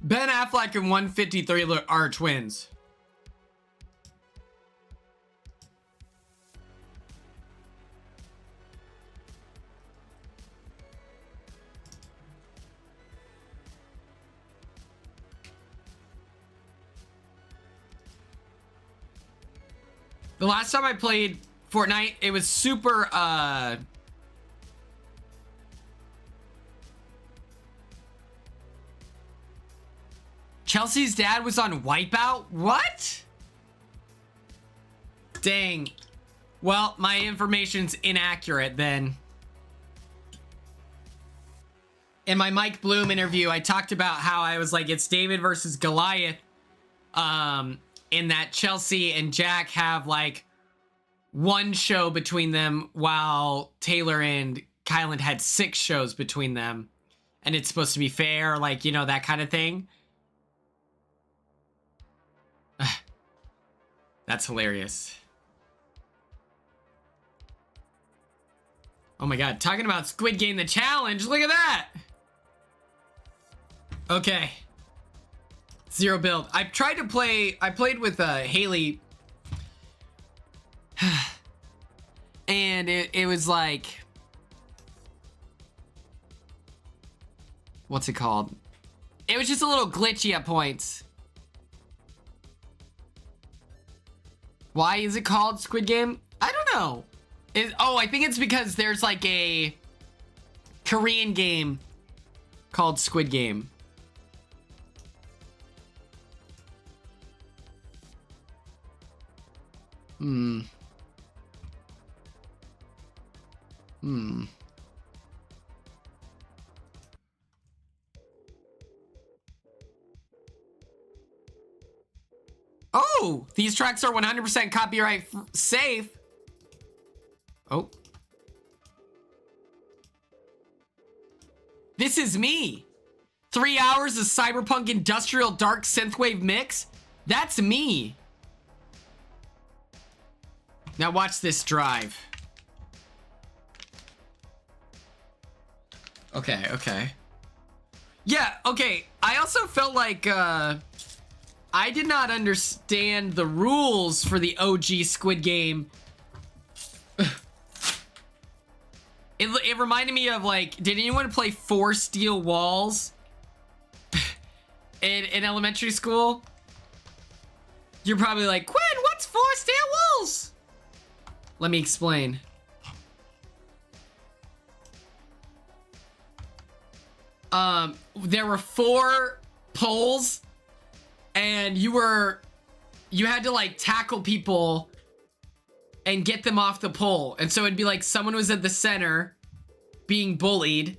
Ben Affleck and 153 are twins. The last time I played Fortnite, it was super, Chelsea's dad was on Wipeout? What? Dang. Well, my information's inaccurate then. In my Mike Bloom interview, I talked about how I was like, it's David versus Goliath. In that Chelsea and Jack have like one show between them, while Taylor and Kylan had 6 shows between them. And it's supposed to be fair, like, you know, that kind of thing. That's hilarious. Oh my god, talking about Squid Game the challenge, look at that! Okay. 0 build. I tried to play, I played with Haley. And it was like, what's it called? It was just a little glitchy at points. Why is it called Squid Game? I don't know. Oh, I think it's because there's like a Korean game called Squid Game. Oh, these tracks are 100% copyright safe. Oh. This is me. 3 hours of cyberpunk industrial dark synthwave mix. That's me. Now watch this drive. Okay, okay. Yeah, okay. I also felt like I did not understand the rules for the OG Squid Game. It reminded me of, like, did anyone play 4 Steel Walls in elementary school? You're probably like, Quinn, what's 4 Steel Walls? Let me explain. There were 4 poles, and you had to, like, tackle people and get them off the pole. And so it'd be like someone was at the center being bullied,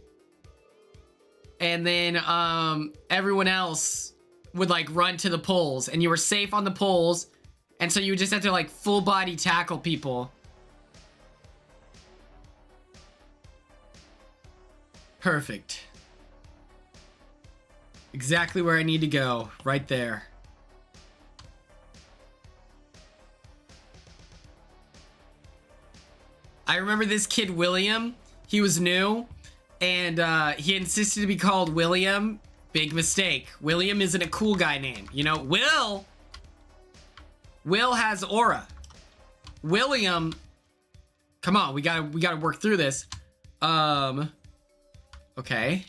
and then everyone else would, like, run to the poles, and you were safe on the poles, and so you would just have to, like, full body tackle people. Perfect. Exactly where I need to go, right there. I remember this kid, William. He was new, and he insisted to be called William. Big mistake. William isn't a cool guy name. You know, Will has aura. William, come on, we gotta work through this. Okay.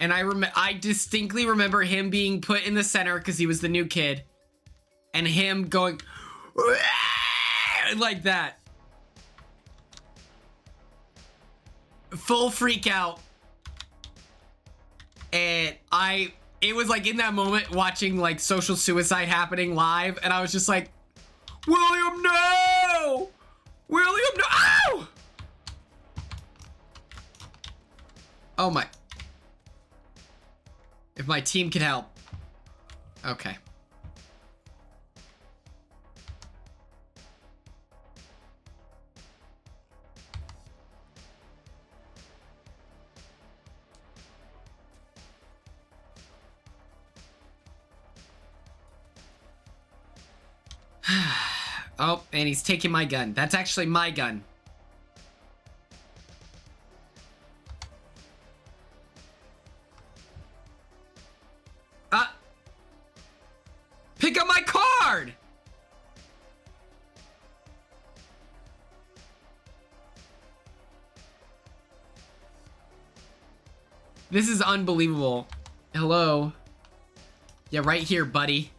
And I distinctly remember him being put in the center because he was the new kid, and him going like that. Full freak out. And it was like in that moment watching, like, social suicide happening live, and I was just like, William, no! William, no! Ow! Oh my. If my team could help. Okay. Oh, and he's taking my gun. That's actually my gun. Pick up my card! This is unbelievable. Hello? Yeah, right here, buddy.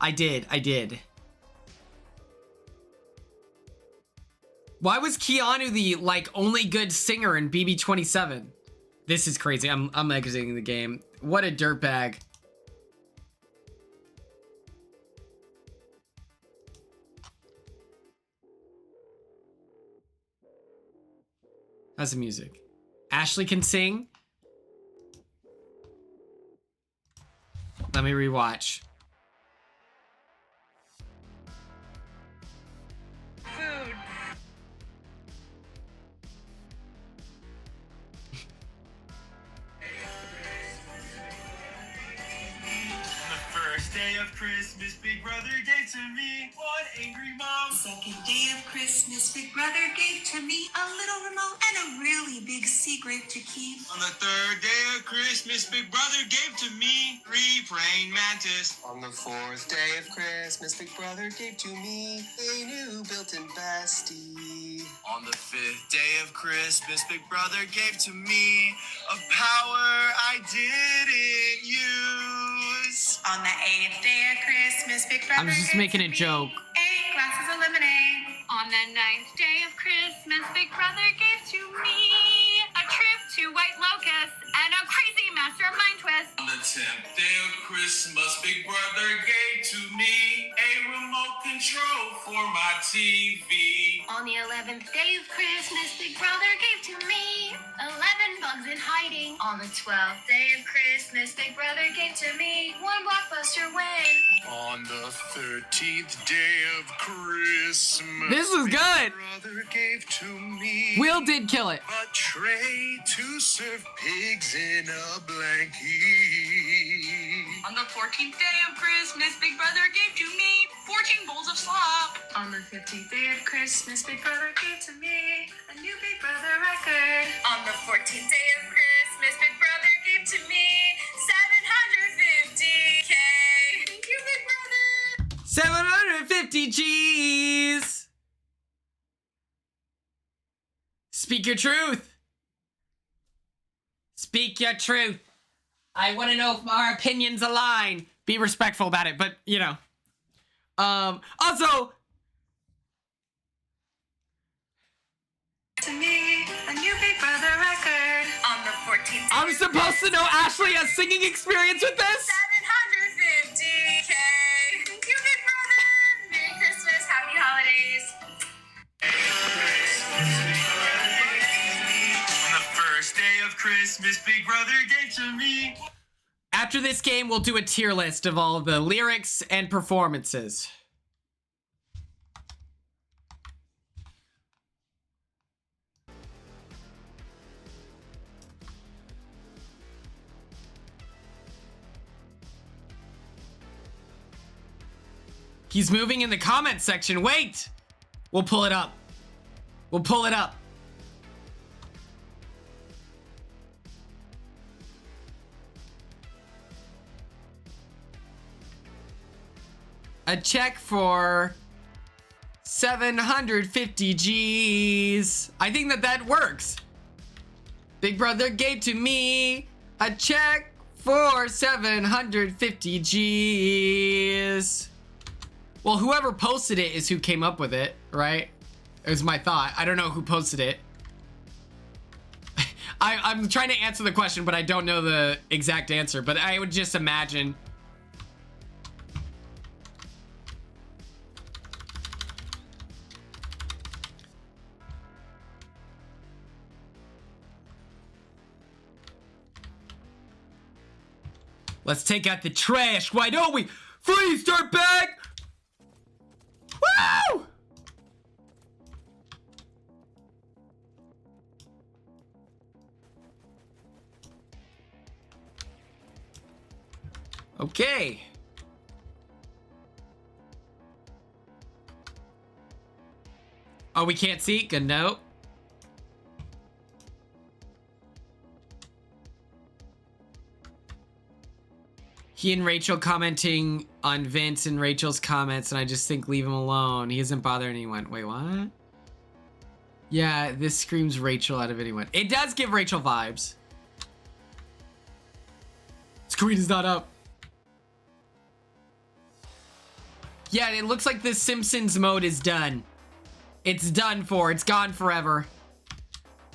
I did. Why was Keanu the, like, only good singer in BB27? This is crazy. I'm exiting the game. What a dirtbag. How's the music? Ashley can sing? Let me rewatch. Food. First day of Christmas, Big Brother gave to me one angry mom. Second day of Christmas, Big Brother gave to me a little remote and a really big secret to keep. On the third day of Christmas, Big Brother gave to me 3 praying mantis. On the 4th day of Christmas, Big Brother gave to me a new built-in bestie. On the 5th day of Christmas, Big Brother gave to me a power I didn't use. On the 8th day of Christmas, Big Brother I was just making a joke. 8 glasses of lemonade. On the 9th day of Christmas, Big Brother gave to me a trip to White Locust and a crazy mastermind twist. On the 10th day of Christmas, Big Brother gave to me a remote control for my TV. On the 11th day of Christmas, Big Brother gave to me 11 bugs in hiding. On the 12th day of Christmas, Big Brother gave to me 1 blockbuster win. On the 13th day of Christmas, This was good. Brother gave to me Will did kill it. a tray to serve pigs in a blanket. On the 14th day of Christmas, Big Brother gave to me 14 bowls of slop. On the 15th day of Christmas, Big Brother gave to me a new Big Brother record. On the 14th day of Christmas, Big Brother gave to me 750K. Thank you, Big Brother. 750 G's. Speak your truth. Speak your truth. I want to know if our opinions align. Be respectful about it, but you know. Also, To me, a new Big Brother record. On the 14th day I'm supposed to know Ashley has singing experience with this? 750K. Thank you, Big Brother. Merry Christmas. Happy holidays. On the first day of Christmas, Big Brother gave to me. After this game, we'll do a tier list of all the lyrics and performances. He's moving in the comment section. Wait! We'll pull it up. We'll pull it up. A check for 750 G's. I think that works. Big Brother gave to me a check for 750 G's. Well, whoever posted it is who came up with it, right? It was my thought. I don't know who posted it. I'm trying to answer the question, but I don't know the exact answer. But I would just imagine. Let's take out the trash, why don't we? Freeze, dirtbag! Woo! Okay. Oh, we can't see? Good note. He and Rachel commenting on Vince and Rachel's comments, and I just think leave him alone. He isn't bothering anyone. Wait, what? Yeah, this screams Rachel out of anyone. It does give Rachel vibes. Screen is not up. Yeah, it looks like the Simpsons mode is done. It's done for. It's gone forever.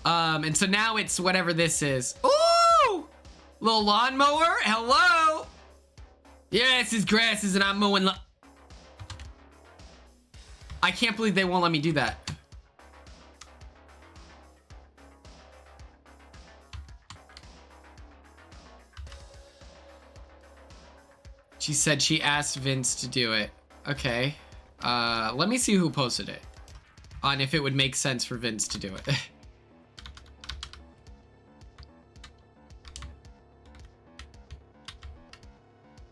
And so now it's whatever this is. Ooh! Little lawnmower. Hello. Yeah, this is grasses and I'm mowing. I can't believe they won't let me do that. She said she asked Vince to do it. Okay. Let me see who posted it. On if it would make sense for Vince to do it.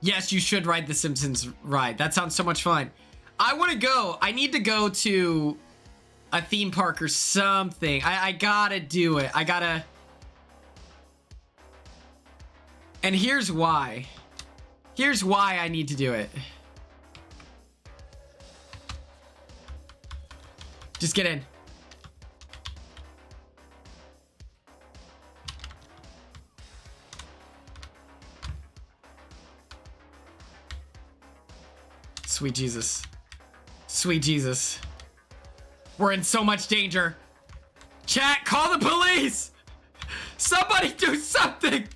Yes, you should ride the Simpsons ride. That sounds so much fun. I want to go. I need to go to a theme park or something. I gotta do it. I gotta. And here's why. Here's why I need to do it. Just get in. Sweet Jesus. Sweet Jesus. We're in so much danger. Chat, call the police! Somebody do something!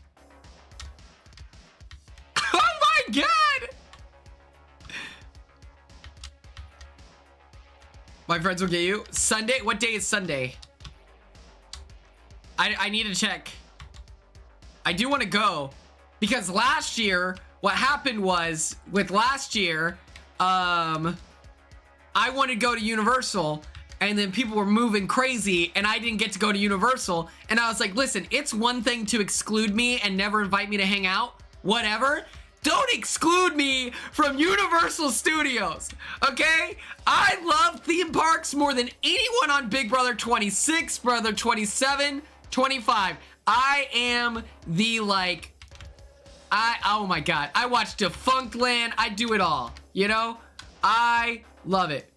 My friends will get you. Sunday? What day is Sunday? I need to check. I do want to go because last year, what happened was with last year, I wanted to go to Universal and then people were moving crazy and I didn't get to go to Universal. And I was like, listen, it's one thing to exclude me and never invite me to hang out, whatever. Don't exclude me from Universal Studios, okay? I love theme parks more than anyone on Big Brother 26, Brother 27, 25. I am the oh my God. I watch Defunctland. I do it all, you know? I love it.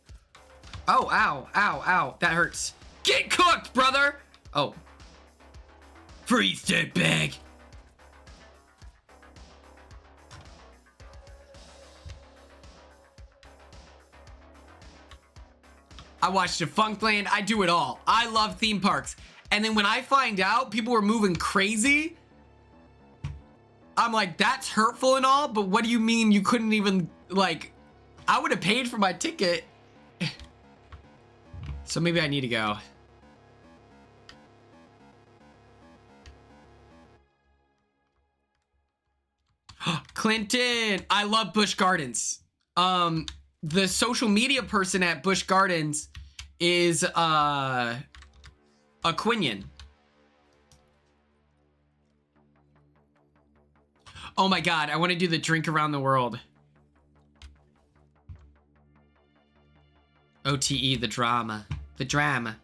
Oh, ow, ow, ow. That hurts. Get cooked, brother. Oh. Freeze, dirtbag. I watch Defunctland. I do it all. I love theme parks. And then when I find out people were moving crazy, I'm like, that's hurtful and all, but what do you mean you couldn't even, like, I would have paid for my ticket. So maybe I need to go. Clinton, I love Busch Gardens. The social media person at Busch Gardens is a Quinion. Oh my God, I want to do the drink around the world. OTE, the drama. The drama.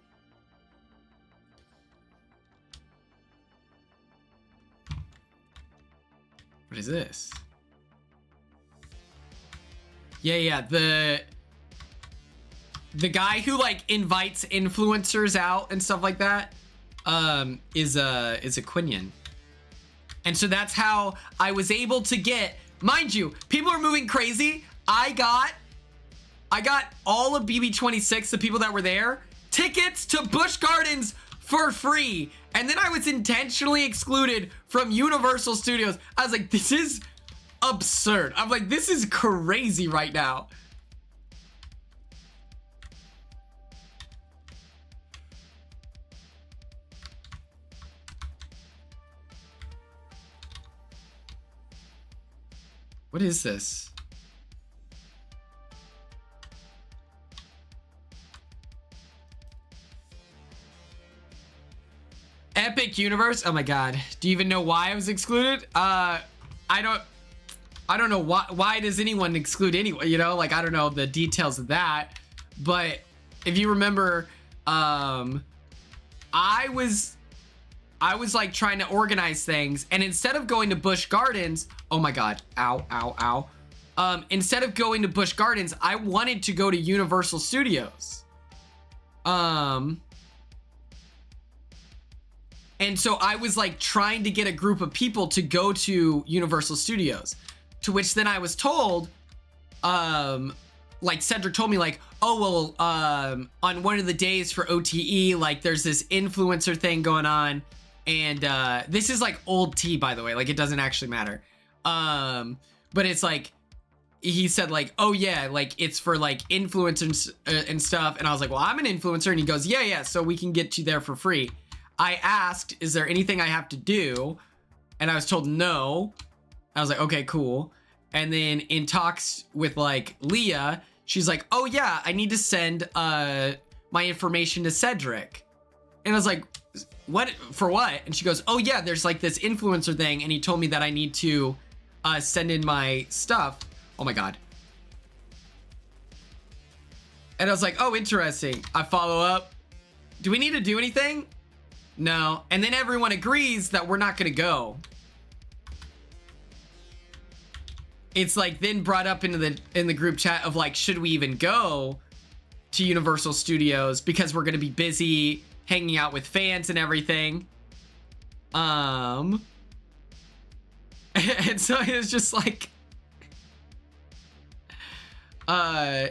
What is this? Yeah, the guy who like invites influencers out and stuff like that is a Quinion. And so that's how I was able to get, mind you, people are moving crazy. I got all of BB26, the people that were there, tickets to Busch Gardens for free. And then I was intentionally excluded from Universal Studios. I was like, this is absurd. I'm like, this is crazy right now. What is this? Epic Universe? Oh my God. Do you even know why I was excluded? I don't know why does anyone exclude anyone, you know? Like, I don't know the details of that. But if you remember, I was like trying to organize things, and instead of going to Busch Gardens, oh my God, ow, ow, ow. Instead of going to Busch Gardens, I wanted to go to Universal Studios. And so I was like trying to get a group of people to go to Universal Studios, to which then I was told, like Cedric told me like, oh, well, on one of the days for OTE, like there's this influencer thing going on. And this is like old tea, by the way, like it doesn't actually matter. But it's like, he said like, oh yeah, like it's for like influencers and stuff. And I was like, well, I'm an influencer. And he goes, yeah, so we can get you there for free. I asked, is there anything I have to do? And I was told no. I was like, okay, cool. And then in talks with like Leah, she's like, oh yeah, I need to send my information to Cedric. And I was like, what, for what? And she goes, oh yeah, there's like this influencer thing. And he told me that I need to send in my stuff. Oh my God. And I was like, oh, interesting. I follow up. Do we need to do anything? No. And then everyone agrees that we're not going to go. It's like then brought up in the group chat of like, should we even go to Universal Studios because we're going to be busy hanging out with fans and everything. And so it was just like, I'm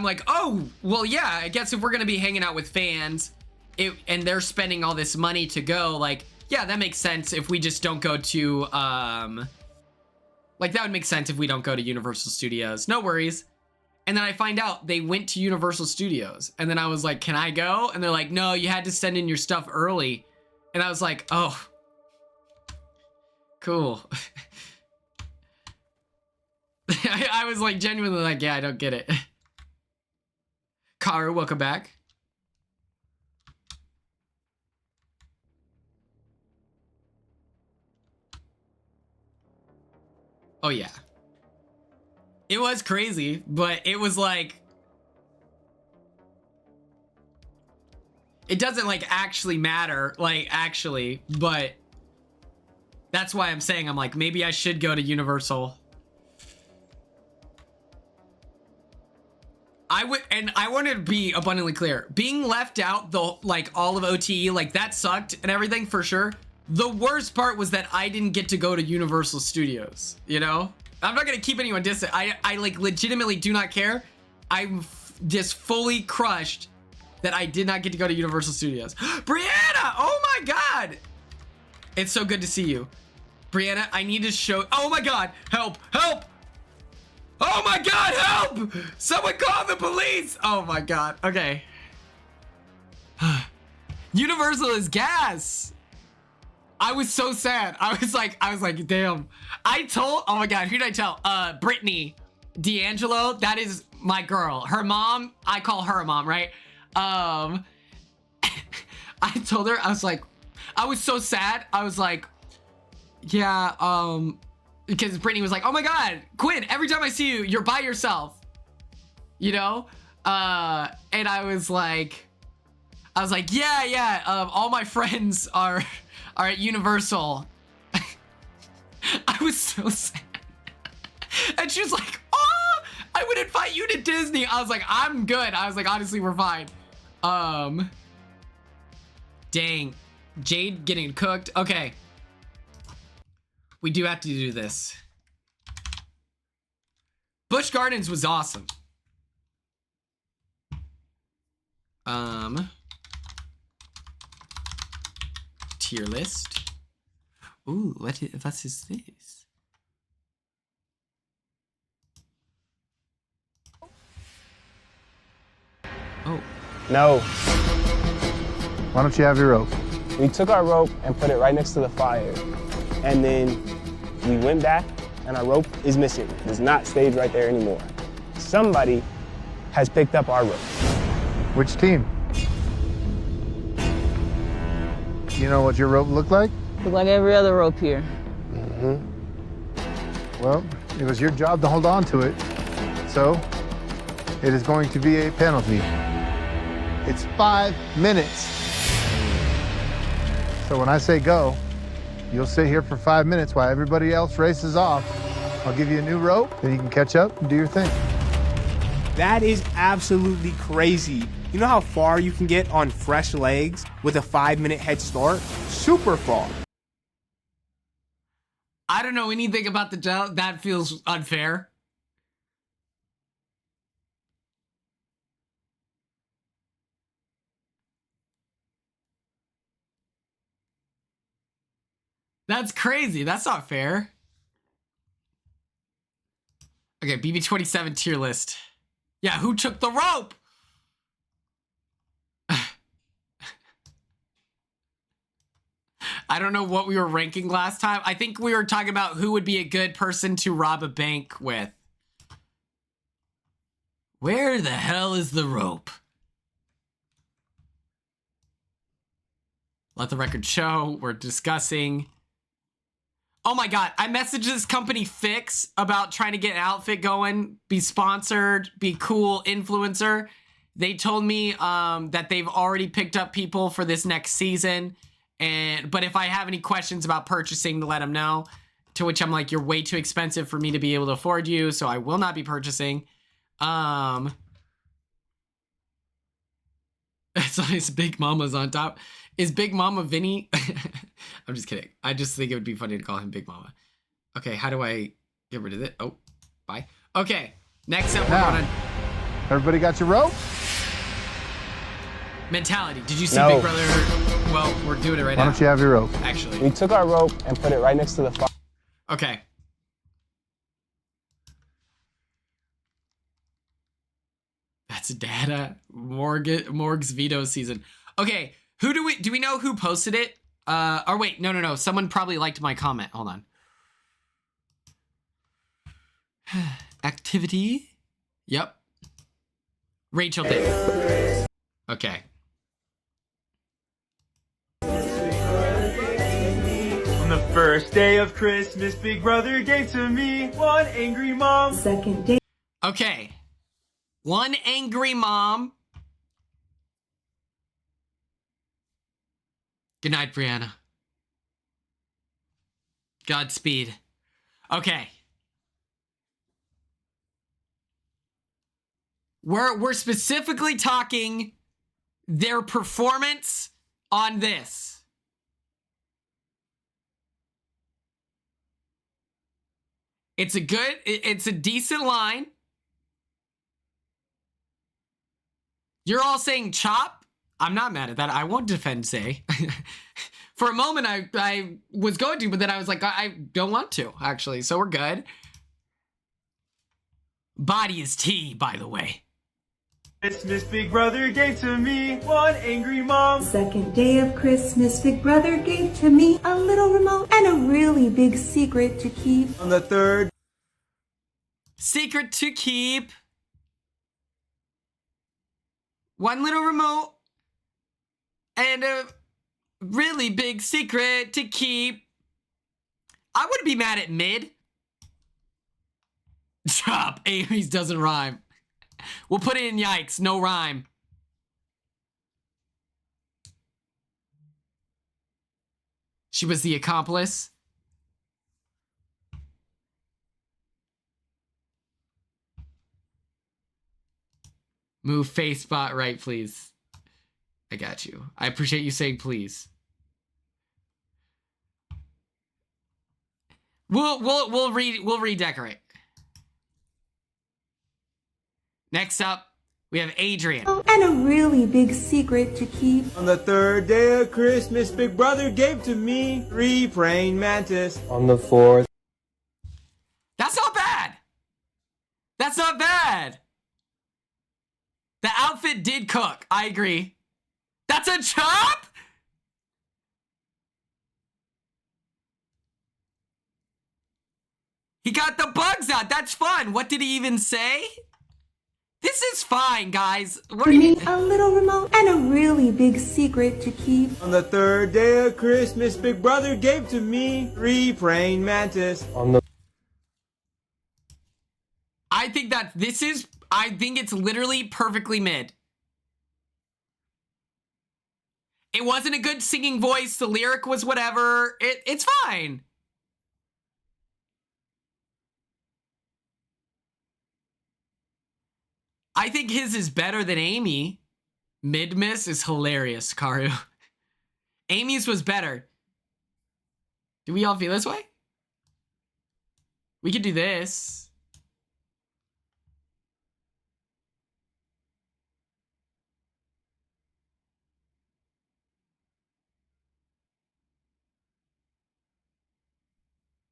like, oh, well, yeah, I guess if we're going to be hanging out with fans and they're spending all this money to go, like, yeah, that makes sense if we just don't go to, like, that would make sense if we don't go to Universal Studios. No worries. And then I find out they went to Universal Studios. And then I was like, can I go? And they're like, no, you had to send in your stuff early. And I was like, oh, cool. I was like genuinely like, yeah, I don't get it. Karu, welcome back. Oh yeah. It was crazy, but it was like, it doesn't like actually matter, like actually, but that's why I'm saying, I'm like, maybe I should go to Universal. I wanted to be abundantly clear. Being left out like all of OTE, like that sucked and everything for sure. The worst part was that I didn't get to go to Universal Studios, you know? I'm not gonna keep anyone distant. I like legitimately do not care. I'm just fully crushed that I did not get to go to Universal Studios. Brianna, oh my God. It's so good to see you. Brianna, I need to show, oh my God, help, help. Oh my God, help! Someone call the police! Oh my God, okay. Universal is gas. I was so sad. I was like, damn. Oh my God, who did I tell? Brittany D'Angelo, that is my girl. Her mom, I call her mom, right? I told her, I was like, I was so sad. I was like, yeah, because Brittany was like, oh my God, Quinn, every time I see you, you're by yourself, you know? And I was like, yeah, all my friends are at Universal. I was so sad. And she was like, oh, I would invite you to Disney. I was like, I'm good. I was like, honestly, we're fine. Dang, Jade getting cooked. Okay. We do have to do this. Busch Gardens was awesome. Tier list. Ooh, what is this? Oh. No. Why don't you have your rope? We took our rope and put it right next to the fire. And then we went back and our rope is missing. It is not stayed right there anymore. Somebody has picked up our rope. Which team? You know what your rope looked like? Look like every other rope here. Mm-hmm. Well, it was your job to hold on to it. So, it is going to be a penalty. It's 5 minutes. So when I say go, you'll sit here for 5 minutes while everybody else races off. I'll give you a new rope, then you can catch up and do your thing. That is absolutely crazy. You know how far you can get on fresh legs with a 5-minute head start? Super far. I don't know anything about the job. That feels unfair. That's crazy. That's not fair. Okay, BB27 tier list. Yeah, who took the rope? I don't know what we were ranking last time. I think we were talking about who would be a good person to rob a bank with. Where the hell is the rope? Let the record show. We're discussing. Oh my God, I messaged this company Fix about trying to get an outfit going, be sponsored, be cool influencer. They told me that they've already picked up people for this next season. But if I have any questions about purchasing, to let them know. To which I'm like, you're way too expensive for me to be able to afford you, so I will not be purchasing. It's nice. Big Mama's on top. Is Big Mama Vinny? I'm just kidding. I just think it would be funny to call him Big Mama. Okay, how do I get rid of it? Oh, bye. Okay, next up, we're going. Everybody got your rope? Mentality. Did you see No. Big Brother? Well, we're doing it right now. Why don't you have your rope? Actually. We took our rope and put it right next to the fire. Okay. That's data. Morg's veto season. Okay, who do we know who posted it? Or wait, no. Someone probably liked my comment. Hold on. Activity. Yep. Rachel did. Okay. On the first day of Christmas, Big Brother gave to me one angry mom. Second day. Okay. One angry mom. Good night, Brianna. Godspeed. Okay. We're specifically talking their performance on this. It's a decent line. You're all saying chop. I'm not mad at that. I won't defend Say. For a moment, I was going to, but then I was like, I don't want to, actually. So we're good. Body is tea, by the way. Christmas, Big Brother gave to me one angry mom. Second day of Christmas, Big Brother gave to me a little remote and a really big secret to keep. On the third. Secret to keep. One little remote and a really big secret to keep. I wouldn't be mad at mid. Chop. Amy's doesn't rhyme. We'll put it in yikes. No rhyme. She was the accomplice. Move face spot right, please. I got you. I appreciate you saying please. We'll redecorate. Next up, we have Adrian. And a really big secret to keep. On the third day of Christmas, Big Brother gave to me 3 praying mantis. On the fourth. That's not bad. That's not bad. The outfit did cook. I agree. That's a chop? He got the bugs out. That's fun. What did he even say? This is fine, guys. What are you... A little remote and a really big secret to keep. On the third day of Christmas, Big Brother gave to me 3 praying mantis. On the... I think that this is... I think it's literally perfectly mid. It wasn't a good singing voice. The lyric was whatever. It's fine. I think his is better than Amy. Mid-miss is hilarious, Karu. Amy's was better. Do we all feel this way? We could do this.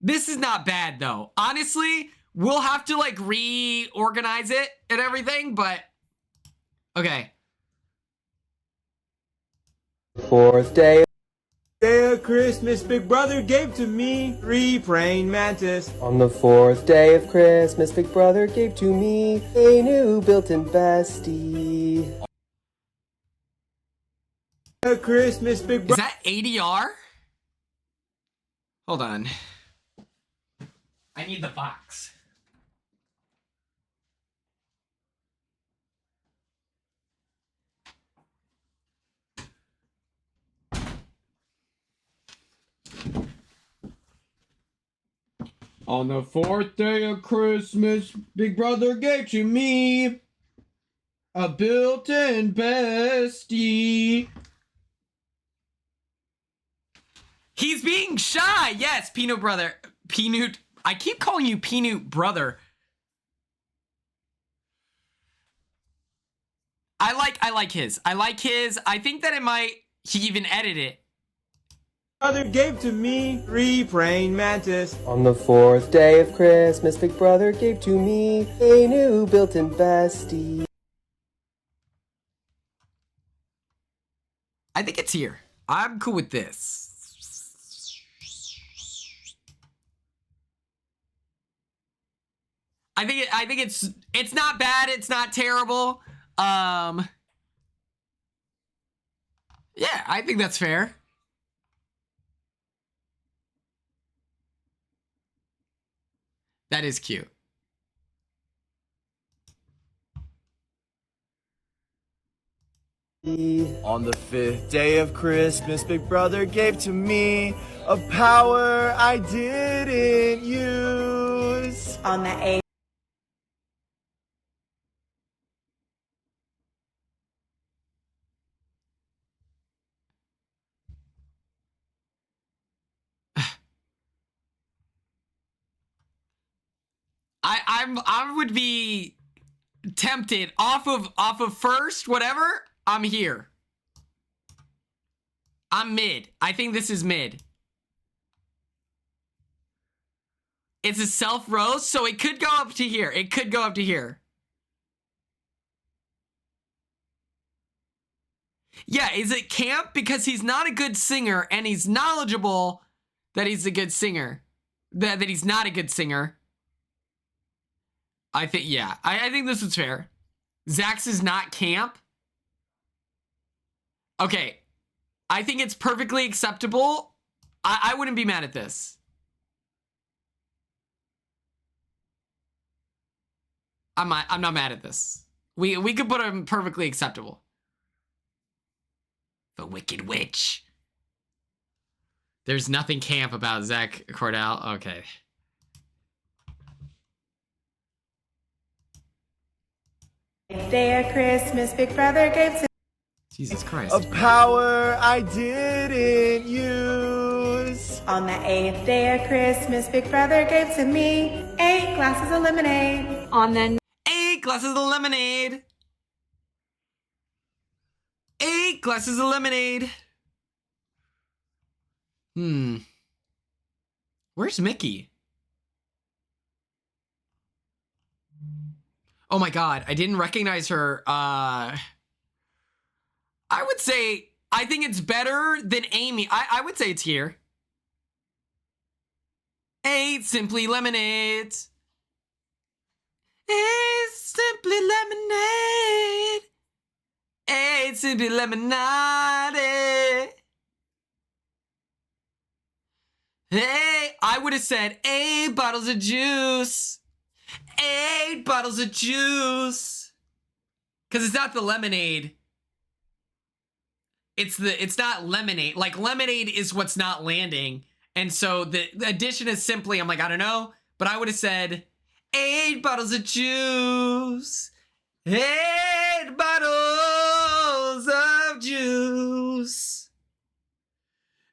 This is not bad, though. Honestly, we'll have to, like, reorganize it and everything, but... Okay. Fourth day of Christmas, Big Brother gave to me 3 praying mantis. On the fourth day of Christmas, Big Brother gave to me a new built-in bestie. Christmas, Big Brother... Is that ADR? Hold on. I need the box. On the fourth day of Christmas, Big Brother gave to me a built-in bestie. He's being shy. Yes, Peanut Brother. Peanut. I keep calling you Peanut Brother. I like his. I like his. I think that it might... He even edited it. Brother gave to me 3 praying mantis. On the fourth day of Christmas, Big Brother gave to me a new built-in bestie. I think it's here. I'm cool with this. I think it's not bad. It's not terrible. Yeah, I think that's fair. That is cute. On the 5th day of Christmas, Big Brother gave to me a power I didn't use. On the 8th. I would be tempted off of first, whatever. I'm here. I'm mid. I think this is mid. It's a self roast, so it could go up to here. It could go up to here. Yeah, is it camp? Because he's not a good singer and he's knowledgeable that he's a good singer. That he's not a good singer. I think, yeah. I think this is fair. Zax is not camp. Okay. I think it's perfectly acceptable. I wouldn't be mad at this. I'm not mad at this. We could put him perfectly acceptable. The Wicked Witch. There's nothing camp about Zach Cordell. Okay. Day of Christmas, Big Brother gave to Jesus Christ. A power I didn't use. On the 8th day of Christmas, Big Brother gave to me 8 glasses of lemonade. On the 8 glasses of lemonade. 8 glasses of lemonade. Where's Mickey? Oh my god, I didn't recognize her. I would say, I think it's better than Amy. I would say it's here. 8 simply lemonades. 8 simply lemonade. 8 simply lemonade. Hey, I would have said 8 bottles of juice. 8 bottles of juice. Because it's not the lemonade. It's not lemonade. Like, lemonade is what's not landing. And so the addition is simply, I'm like, I don't know. But I would have said 8 bottles of juice. 8 bottles of juice.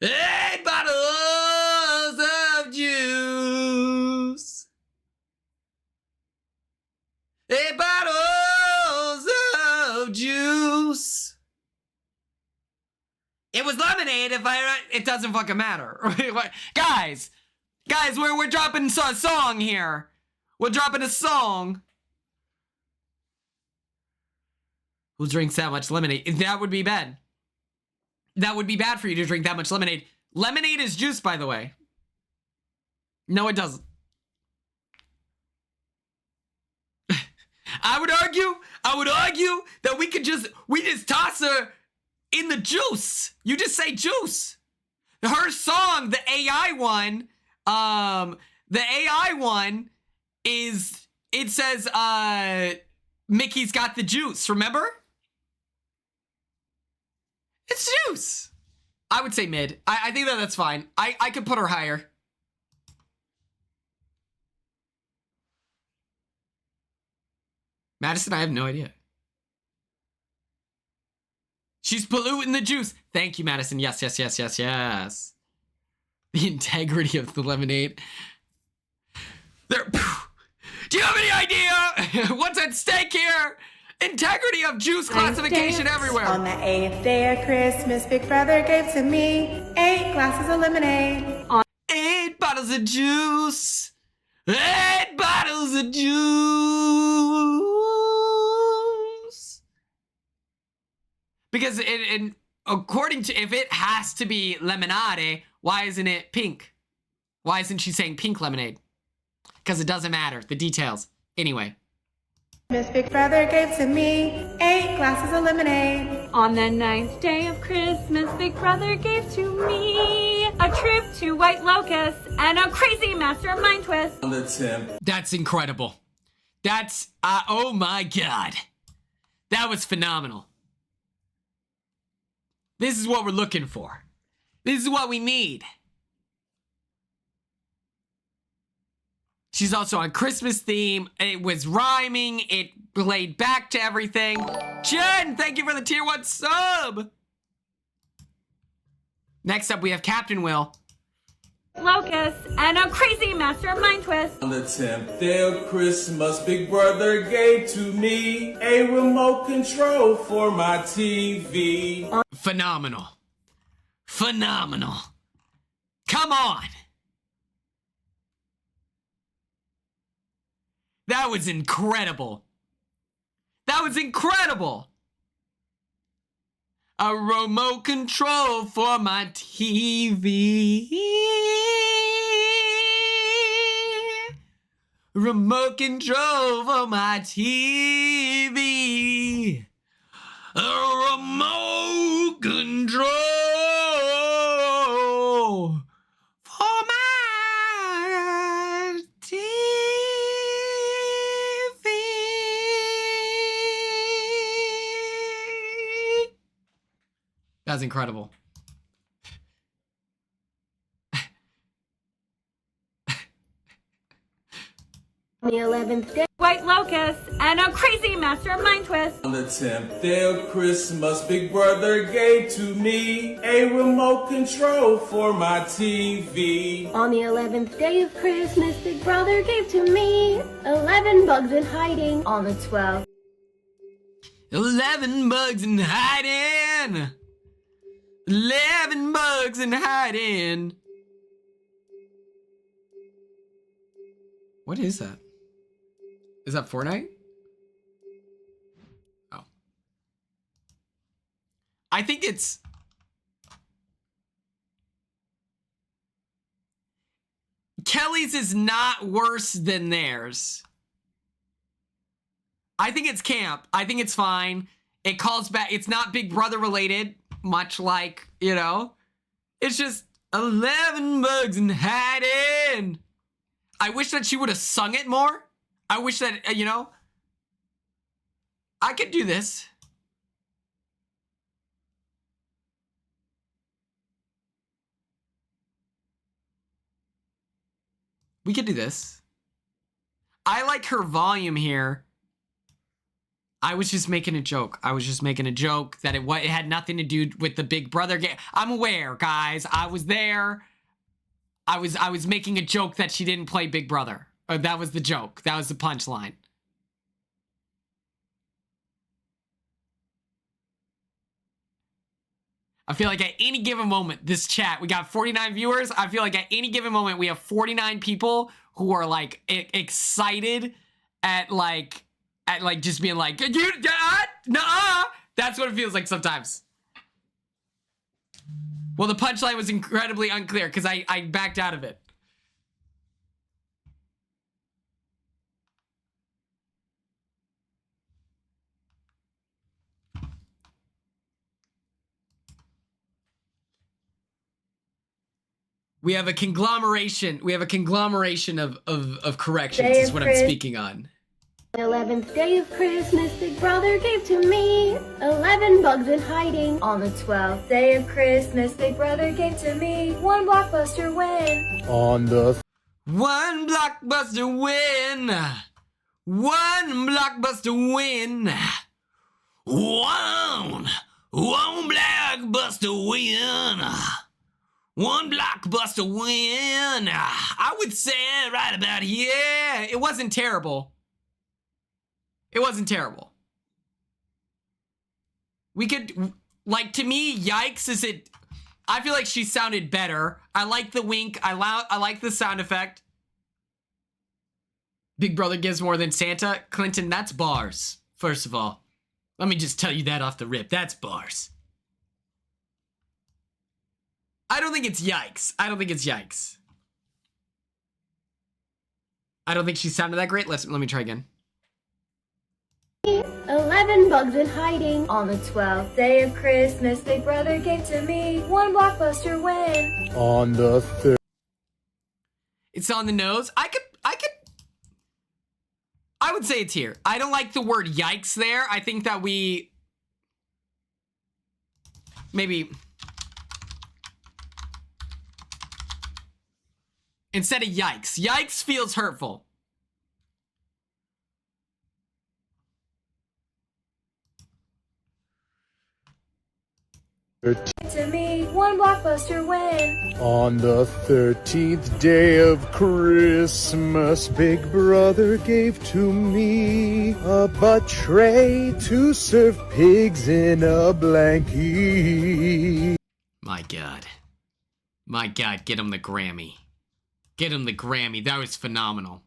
8 bottles of juice. 8 bottles of juice. It was lemonade. It doesn't fucking matter. Guys, we're dropping a song here. We're dropping a song. Who drinks that much lemonade? That would be bad. That would be bad for you to drink that much lemonade. Lemonade is juice, by the way. No, it doesn't. I would argue that we just toss her in the juice. You just say juice. Her song, the AI one is, it says, Mickey's got the juice, remember? It's juice. I would say mid. I think that's fine. I could put her higher. Madison, I have no idea. She's polluting the juice. Thank you, Madison. Yes. The integrity of the lemonade. Do you have any idea what's at stake here? Integrity of juice classification everywhere. On the 8th day of Christmas, Big Brother gave to me 8 glasses of lemonade. On 8 bottles of juice. 8 bottles of juice. Because according to, if it has to be lemonade, why isn't it pink? Why isn't she saying pink lemonade? Because it doesn't matter. The details. Anyway. Miss Big Brother gave to me 8 glasses of lemonade. On the 9th day of Christmas, Big Brother gave to me a trip to White Locust and a crazy mastermind twist. On the 10th. That's incredible. That's, oh my God. That was phenomenal. This is what we're looking for. This is what we need. She's also on Christmas theme. It was rhyming. It played back to everything. Jen, thank you for the tier 1 sub. Next up, we have Captain Will. Locust and a crazy mastermind twist. On the 10th day of Christmas, Big Brother gave to me a remote control for my TV. Phenomenal. Phenomenal. Come on. That was incredible. That was incredible. A remote control for my TV. Remote control for my TV. A remote control for my TV. That was incredible. The 11th day, White Locust and a crazy mastermind twist. On the 10th day of Christmas, Big Brother gave to me a remote control for my TV. On the 11th day of Christmas, Big Brother gave to me 11 bugs in hiding. On the 12th, 11 bugs in hiding. 11 bugs in hiding. What is that? Is that Fortnite? Oh. I think it's... Kelly's is not worse than theirs. I think it's camp. I think it's fine. It calls back. It's not Big Brother related, much like, you know. It's just 11 bugs in hiding. I wish that she would have sung it more. I wish that, you know, I could do this. We could do this. I like her volume here. I was just making a joke. I was just making a joke that it had nothing to do with the Big Brother game. I'm aware, guys. I was there. I was making a joke that she didn't play Big Brother. That was the joke. That was the punchline. I feel like at any given moment, this chat, we got 49 viewers. I feel like at any given moment, we have 49 people who are like excited at just being like, nah. That's what it feels like sometimes. Well, the punchline was incredibly unclear because I backed out of it. We have a conglomeration. We have a conglomeration of corrections is what I'm speaking on. 11th day of Christmas, Big Brother gave to me 11 bugs in hiding. On the 12th day of Christmas, Big Brother gave to me 1 blockbuster win. On the 1 blockbuster win. 1 blockbuster win. One blockbuster win. 1 blockbuster win. I would say right about here. It wasn't terrible. It wasn't terrible. We could, like, to me, yikes, is it... I feel like she sounded better. I like the wink. I like the sound effect. Big Brother gives more than Santa. Clinton, that's bars, first of all. Let me just tell you that off the rip. That's bars. I don't think it's yikes. I don't think it's yikes. I don't think she sounded that great. Let me try again. 11 bugs in hiding. On the 12th day of Christmas, Big Brother gave to me one blockbuster win. On the third. It's on the nose. I would say it's here. I don't like the word yikes there. I think that we maybe instead of yikes. Yikes feels hurtful. To me, one blockbuster win. On the 13th day of Christmas, Big Brother gave to me a tray to serve pigs in a blankie. My God. My God, get him the Grammy. Get him the Grammy. That was phenomenal.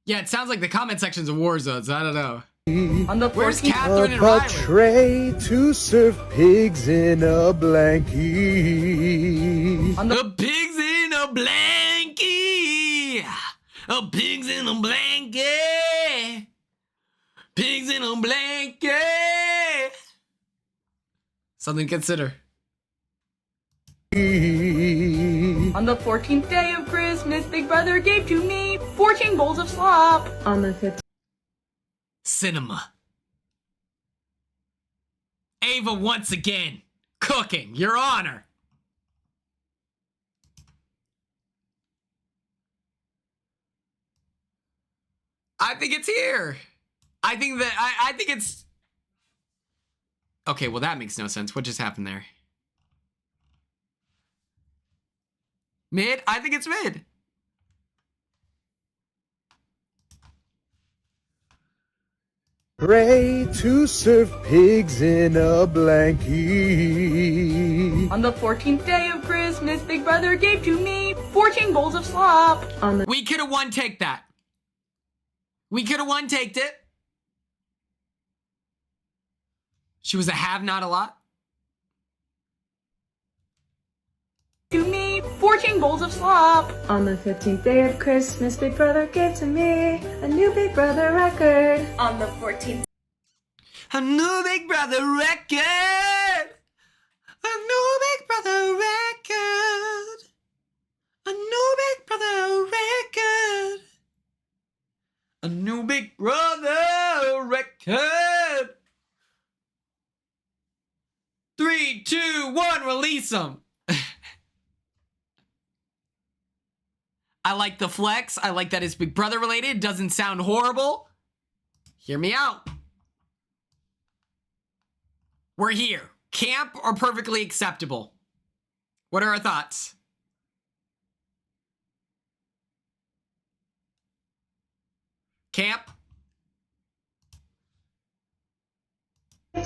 Yeah, it sounds like the comment section's a war zone, so I don't know. On the Where's Catherine and A Riley? tray to serve pigs in a blankie. On the pigs in a blankie. Pigs in a blanket. Pigs in a blanket. Something to consider. On the 14th day of Christmas, Big Brother gave to me 14 bowls of slop. On the 15th. Cinema. Ava once again. Cooking. Your Honor. I think it's here. I think it's... Okay, well that makes no sense. What just happened there? Mid? I think it's mid. Tray to serve pigs in a blankie. On the 14th day of Christmas, Big Brother gave to me 14 bowls of slop. On the We could have one-taked that. We could have one-taked it. She was a have, not a lot. To me 14 bowls of slop. On the 15th day of Christmas, Big Brother gave to me a new Big Brother record. On the 14th. A new Big Brother record. A new Big Brother record. A new Big Brother record. A new Big Brother record. 3, 2, 1, release them. I like the flex. I like that it's Big Brother related. It doesn't sound horrible. Hear me out. We're here. Camp or perfectly acceptable? What are our thoughts? Camp?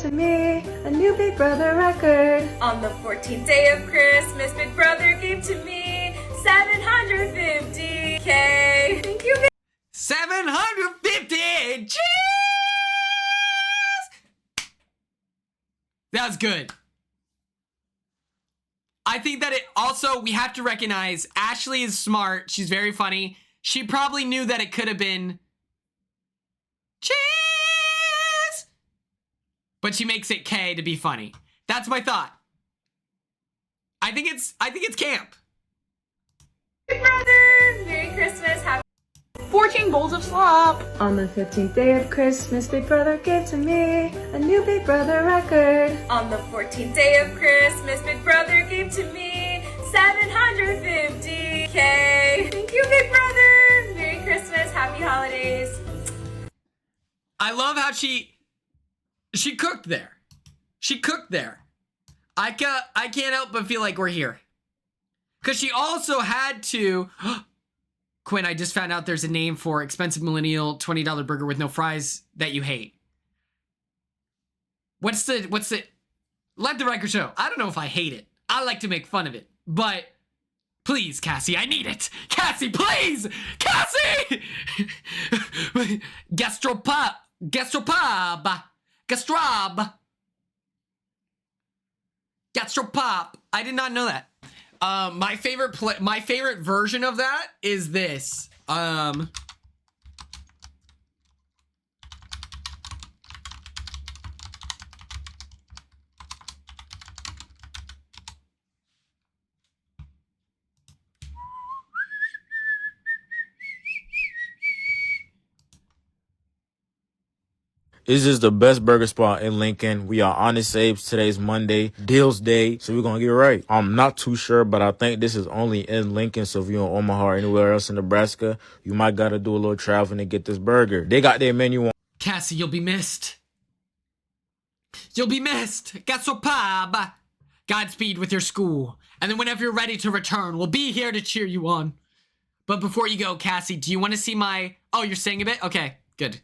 To me, a new Big Brother record. On the 14th day of Christmas, Big Brother gave to me 750K. Thank you, 750. Cheers! That was good. I think that it also, we have to recognize Ashley is smart. She's very funny. She probably knew that it could have been cheers, but she makes it K to be funny. That's my thought. I think it's camp. Big Brother, Merry Christmas, happy 14 bowls of slop. On the 15th day of Christmas, Big Brother gave to me a new Big Brother record. On the 14th day of Christmas, Big Brother gave to me 750K. Thank you, Big Brother. Merry Christmas, happy holidays. I love how she cooked there. She cooked there. I can't help but feel like we're here. Because she also had to... Quinn, I just found out there's a name for expensive millennial $20 burger with no fries that you hate. What's the... Let the record show. I don't know if I hate it. I like to make fun of it. But please, Cassie, I need it. Cassie, please! Cassie! Gastropub. Gastropop. I did not know that. My favorite version of that is this. This is the best burger spot in Lincoln. We are Honest Abe's. Today's Monday, deals day, so we're gonna get it right. I'm not too sure, but I think this is only in Lincoln. So if you're in Omaha or anywhere else in Nebraska, you might gotta do a little traveling to get this burger. They got their menu on. Cassie, you'll be missed. You'll be missed. Gastropop. Godspeed with your school. And then whenever you're ready to return, we'll be here to cheer you on. But before you go, Cassie, do you want to see my... Oh, you're saying a bit? Okay, good.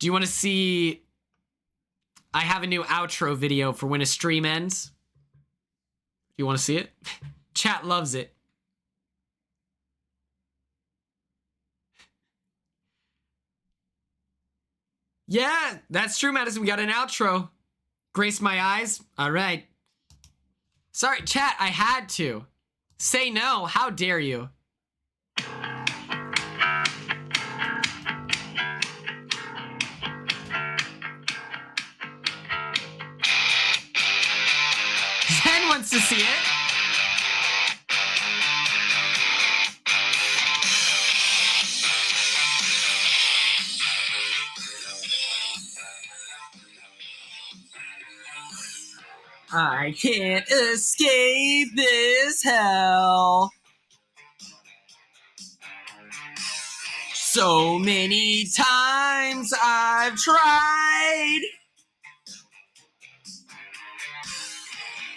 Do you want to see... I have a new outro video for when a stream ends. You want to see it? Chat loves it. Yeah, that's true, Madison. We got an outro. Grace my eyes. All right. Sorry, chat, I had to. Say no. How dare you? Zen wants to see it. I can't escape this hell. So many times I've tried,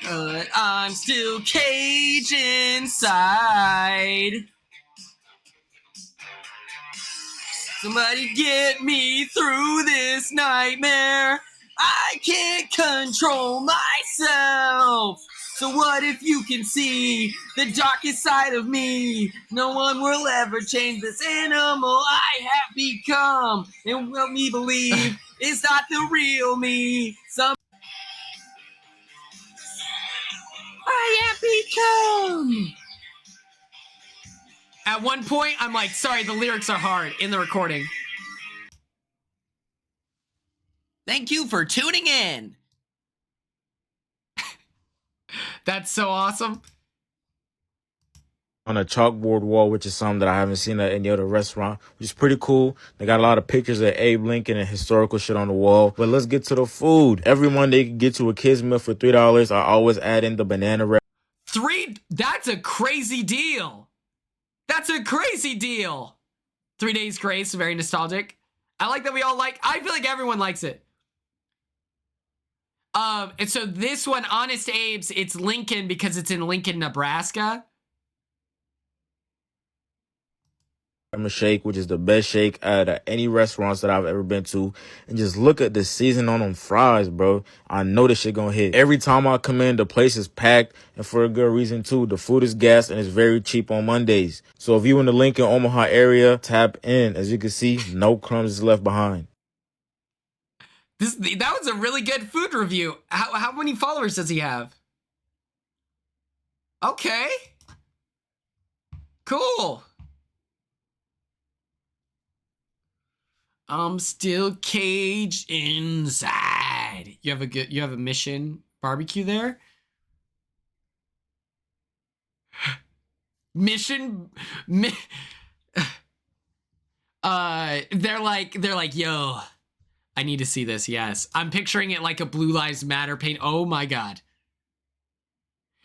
but I'm still caged inside. Somebody get me through this nightmare. I can't control myself. So what if you can see the darkest side of me? No one will ever change this animal I have become. And what me believe is not the real me. I have become. At one point, I'm like, sorry, the lyrics are hard in the recording. Thank you for tuning in. That's so awesome. On a chalkboard wall, which is something that I haven't seen at any other restaurant, which is pretty cool. They got a lot of pictures of Abe Lincoln and historical shit on the wall. But let's get to the food. Every Monday, you can get you a kid's meal for $3. I always add in the banana wrap. That's a crazy deal. That's a crazy deal. 3 days grace, very nostalgic. I like that we all like, I feel like everyone likes it. And so this one, Honest Abe's, it's Lincoln because it's in Lincoln, Nebraska. I'm a shake, which is the best shake out of any restaurants that I've ever been to. And just look at the seasoning on them fries, bro. I know this shit gonna hit. Every time I come in, the place is packed, and for a good reason too. The food is gas and it's very cheap on Mondays. So if you in the Lincoln, Omaha area, tap in. As you can see, no crumbs is left behind. That was a really good food review. How many followers does he have? Okay. Cool. I'm still caged inside. You have a mission barbecue there? Mission they're like, yo, I need to see this. Yes. I'm picturing it like a Blue Lives Matter paint. Oh my God.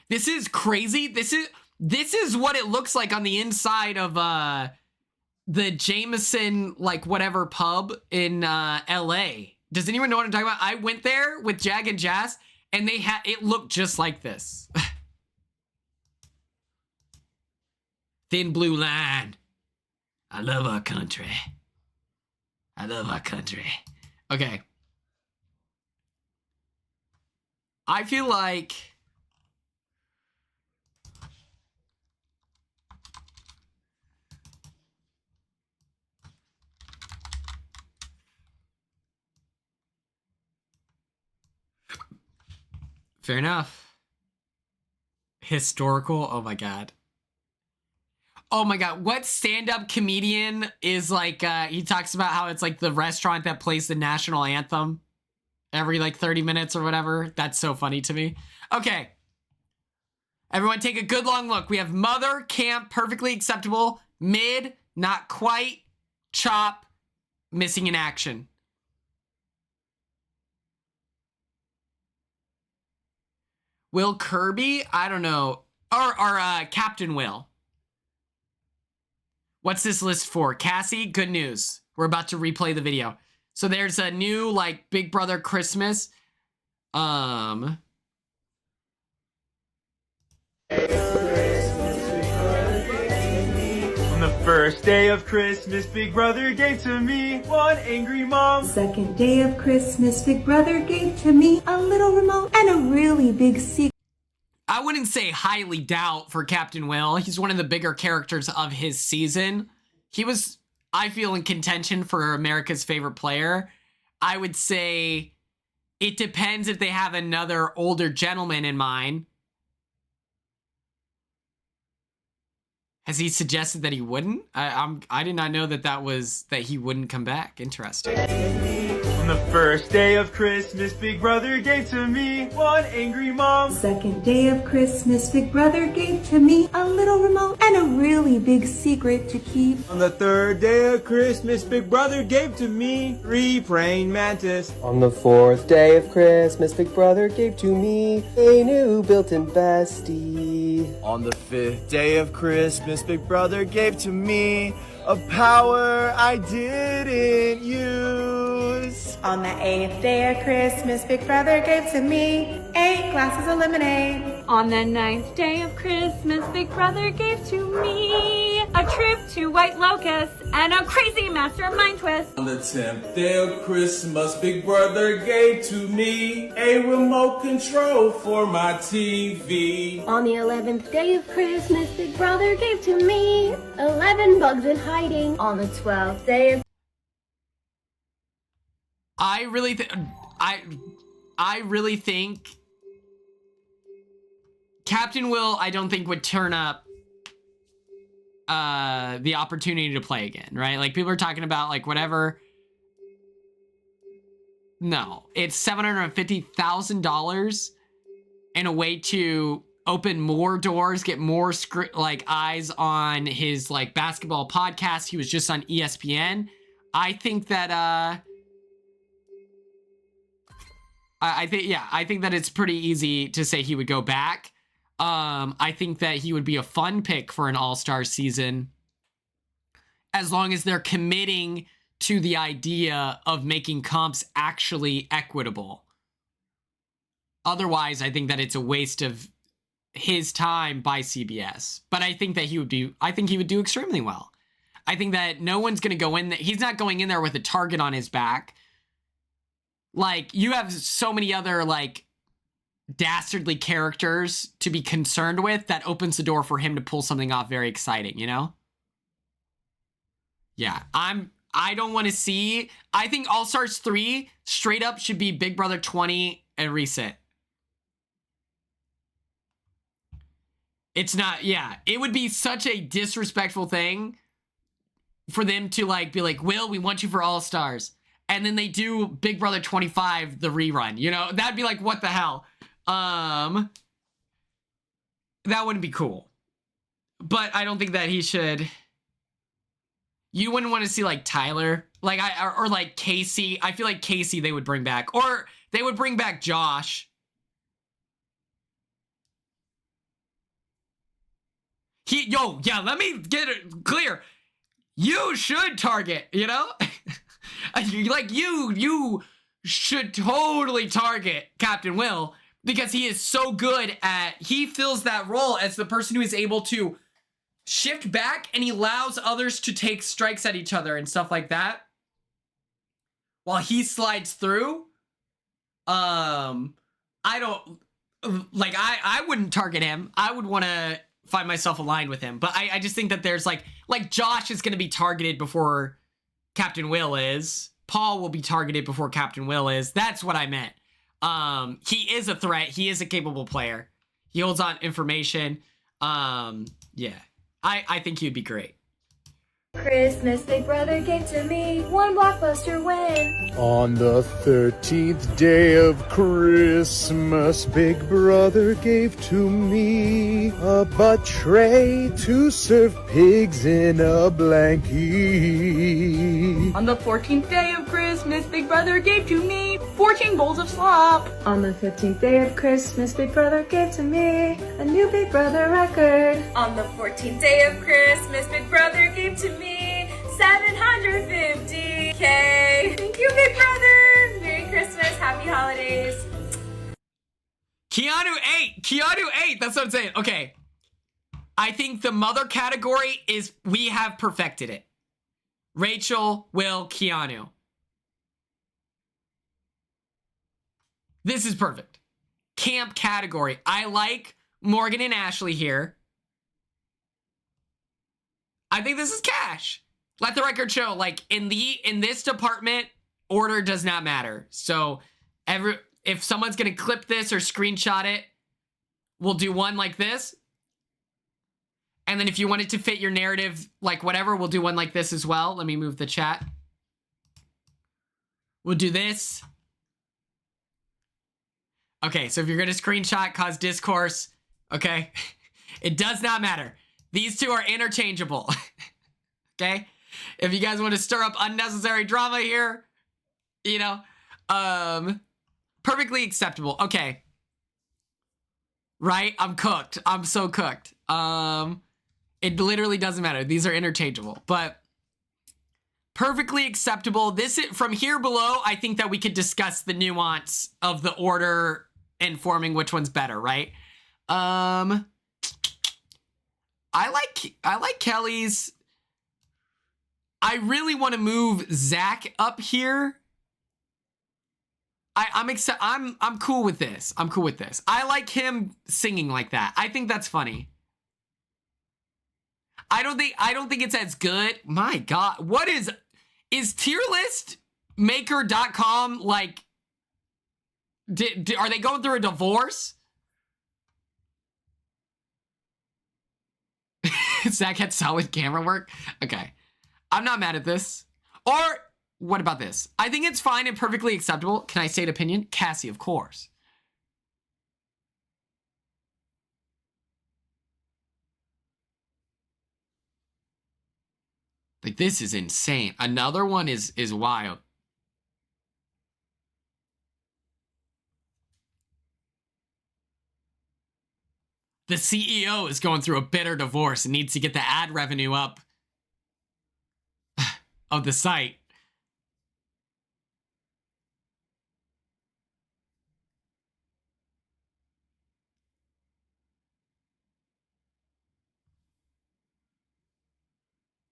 This is crazy. This is what it looks like on the inside of the Jameson, like whatever pub in LA. Does anyone know what I'm talking about? I went there with Jag and Jazz and it looked just like this. Thin blue line. I love our country. I love our country. Okay. I feel like fair enough. Historical? Oh my god. Oh my god, what stand-up comedian is like, he talks about how it's like the restaurant that plays the national anthem every like 30 minutes or whatever? That's so funny to me. Okay. Everyone take a good long look. We have Mother, Camp, Perfectly Acceptable, Mid, Not Quite, Chop, Missing in Action. Will Kirby? I don't know. Or Captain Will. What's this list for? Cassie, good news. We're about to replay the video. So there's a new, like, Big Brother Christmas. On the first day of Christmas, Big Brother gave to me one angry mom. Second day of Christmas, Big Brother gave to me a little remote and a really big secret. I wouldn't say highly doubt for Captain Will. He's one of the bigger characters of his season. He was, I feel, in contention for America's favorite player. I would say it depends if they have another older gentleman in mind. Has he suggested that he wouldn't? I did not know that he wouldn't come back. Interesting. On the first day of Christmas, Big Brother gave to me one angry mom. Second day of Christmas, Big Brother gave to me a little remote and a really big secret to keep. On the third day of Christmas, Big Brother gave to me 3 praying mantis. On the 4th day of Christmas, Big Brother gave to me a new built-in bestie. On the 5th day of Christmas, Big Brother gave to me a power I didn't use. On the 8th day of Christmas, Big Brother gave to me 8 glasses of lemonade. On the 9th day of Christmas, Big Brother gave to me a trip to White Locust and a crazy mastermind twist. On the 10th day of Christmas, Big Brother gave to me a remote control for my TV. On the 11th day of Christmas, Big Brother gave to me 11 bugs in hiding. On the 12th day of I really think Captain Will, I don't think would turn up the opportunity to play again, right? Like, people are talking about, like, whatever. No, it's $750,000 and a way to open more doors, get more eyes on his, like, basketball podcast. He was just on ESPN. I think that I think that it's pretty easy to say he would go back. I think that he would be a fun pick for an all-star season as long as they're committing to the idea of making comps actually equitable. Otherwise, I think that it's a waste of his time by CBS. But I think that he would do extremely well. I think that no one's going to go in there. He's not going in there with a target on his back. Like, you have so many other, like, dastardly characters to be concerned with that opens the door for him to pull something off very exciting, you know? Yeah, I don't want to see... I think All-Stars 3 straight up should be Big Brother 20 and reset. It's not... Yeah, it would be such a disrespectful thing for them to, like, be like, Will, we want you for All-Stars. And then they do Big Brother 25, the rerun, you know? That'd be like, what the hell? That wouldn't be cool. But I don't think that he should... You wouldn't want to see, like, Tyler. Like, or like, Casey. I feel like Casey they would bring back. Or they would bring back Josh. Let me get it clear. You should target, you know? Like, you should totally target Captain Will because he is so good he fills that role as the person who is able to shift back and he allows others to take strikes at each other and stuff like that while he slides through. I wouldn't target him. I would want to find myself aligned with him, but I just think that there's like Josh is going to be targeted before Captain Will is. Paul will be targeted before Captain Will is. That's what I meant. He is a threat. He is a capable player. He holds on information. Yeah, I think he'd be great. Christmas Big Brother gave to me 1 blockbuster win. On the 13th day of Christmas, Big Brother gave to me a butt tray to serve pigs in a blankie. On the 14th day of Christmas, Big Brother gave to me 14 bowls of slop. On the 15th day of Christmas, Big Brother gave to me a new Big Brother record. On the 14th day of Christmas, Big Brother gave to me 750K. Thank you, Big Brother. Merry Christmas. Happy holidays. Keanu 8. That's what I'm saying. Okay. I think the mother category is, we have perfected it. Rachel, Will, Keanu. This is perfect. Camp category. I like Morgan and Ashley here. I think this is cash. Let the record show, like, in this department, order does not matter. So if someone's gonna clip this or screenshot it, we'll do one like this. And then if you want it to fit your narrative, like whatever, we'll do one like this as well. Let me move the chat. We'll do this. Okay, so if you're gonna screenshot, cause discourse, okay? It does not matter. These two are interchangeable. Okay? If you guys want to stir up unnecessary drama here, you know, perfectly acceptable. Okay. Right? I'm cooked. I'm so cooked. It literally doesn't matter. These are interchangeable, but perfectly acceptable. This is, from here below, I think that we could discuss the nuance of the order informing which one's better, right? I like Kelly's. I really want to move Zach up here. I'm cool with this. I'm cool with this. I like him singing like that. I think that's funny. I don't think it's as good. My God, what is tierlistmaker.com like? Are they going through a divorce? Zach had solid camera work. Okay. I'm not mad at this. Or what about this? I think it's fine and perfectly acceptable. Can I state opinion? Cassie, of course. Like, this is insane. Another one is wild. The CEO is going through a bitter divorce and needs to get the ad revenue up of the site.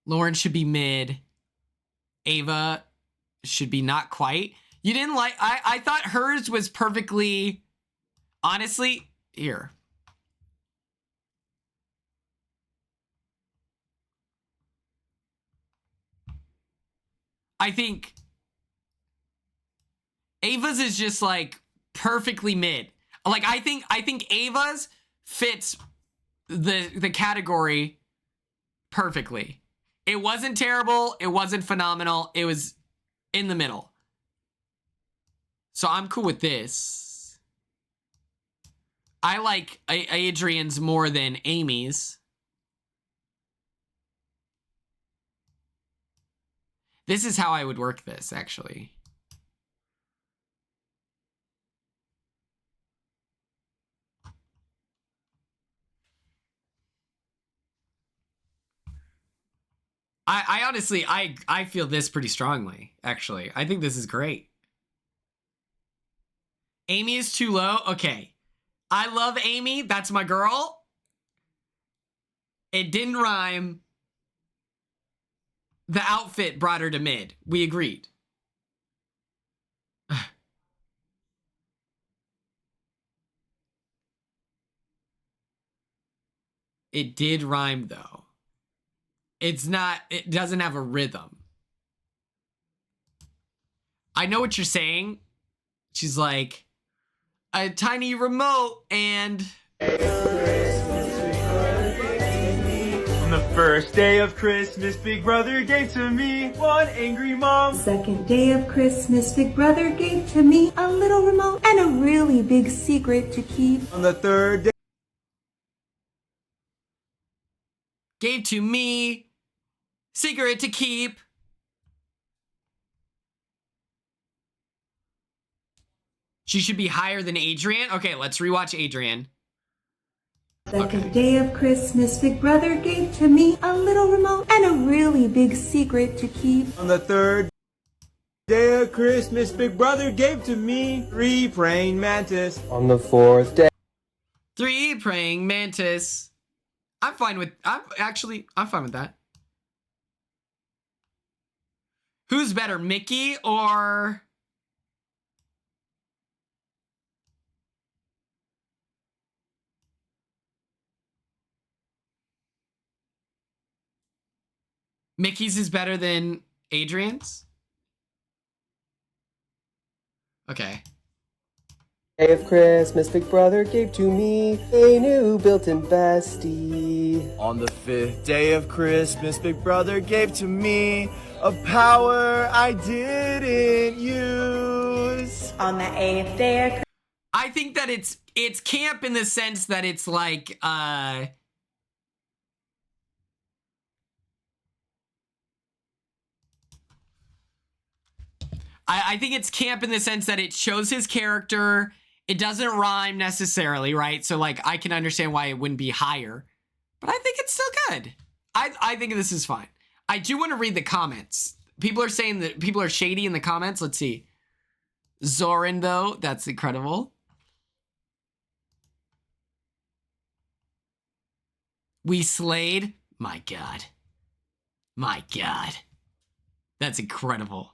Lauren should be mid. Ava should be not quite. You didn't like, I thought hers was perfectly, honestly, here. I think Ava's is just like perfectly mid. Like, I think Ava's fits the category perfectly. It wasn't terrible. It wasn't phenomenal. It was in the middle. So I'm cool with this. I like Adrian's more than Amy's. This is how I would work this, actually. I honestly, I feel this pretty strongly, actually. I think this is great. Amy is too low? Okay. I love Amy. That's my girl. It didn't rhyme. The outfit brought her to mid. We agreed. It did rhyme, though. It's not, it doesn't have a rhythm. I know what you're saying. She's like, a tiny remote and On the first day of Christmas, Big Brother gave to me one angry mom. Second day of Christmas, Big Brother gave to me a little remote and a really big secret to keep. On the third day, gave to me secret to keep. She should be higher than Adrian. Okay, let's rewatch Adrian. Second day of Christmas, Big Brother gave to me a little remote and a really big secret to keep. on the third day of Christmas, Big Brother gave to me 3 praying mantis. On the fourth day. 3 praying mantis. I'm fine with that. Who's better, Mickey or Mickey's is better than Adrian's? Okay. Day of Christmas, Big Brother gave to me a new built-in bestie. On the 5th day of Christmas, Big Brother gave to me a power I didn't use. On the 8th day of I think that it's camp in the sense that it's like I think it's camp in the sense that it shows his character. It doesn't rhyme necessarily, right? So like I can understand why it wouldn't be higher. But I think it's still good. I think this is fine. I do want to read the comments. People are saying that people are shady in the comments. Let's see. Zoran, though, that's incredible. We slayed. My God. My God. That's incredible.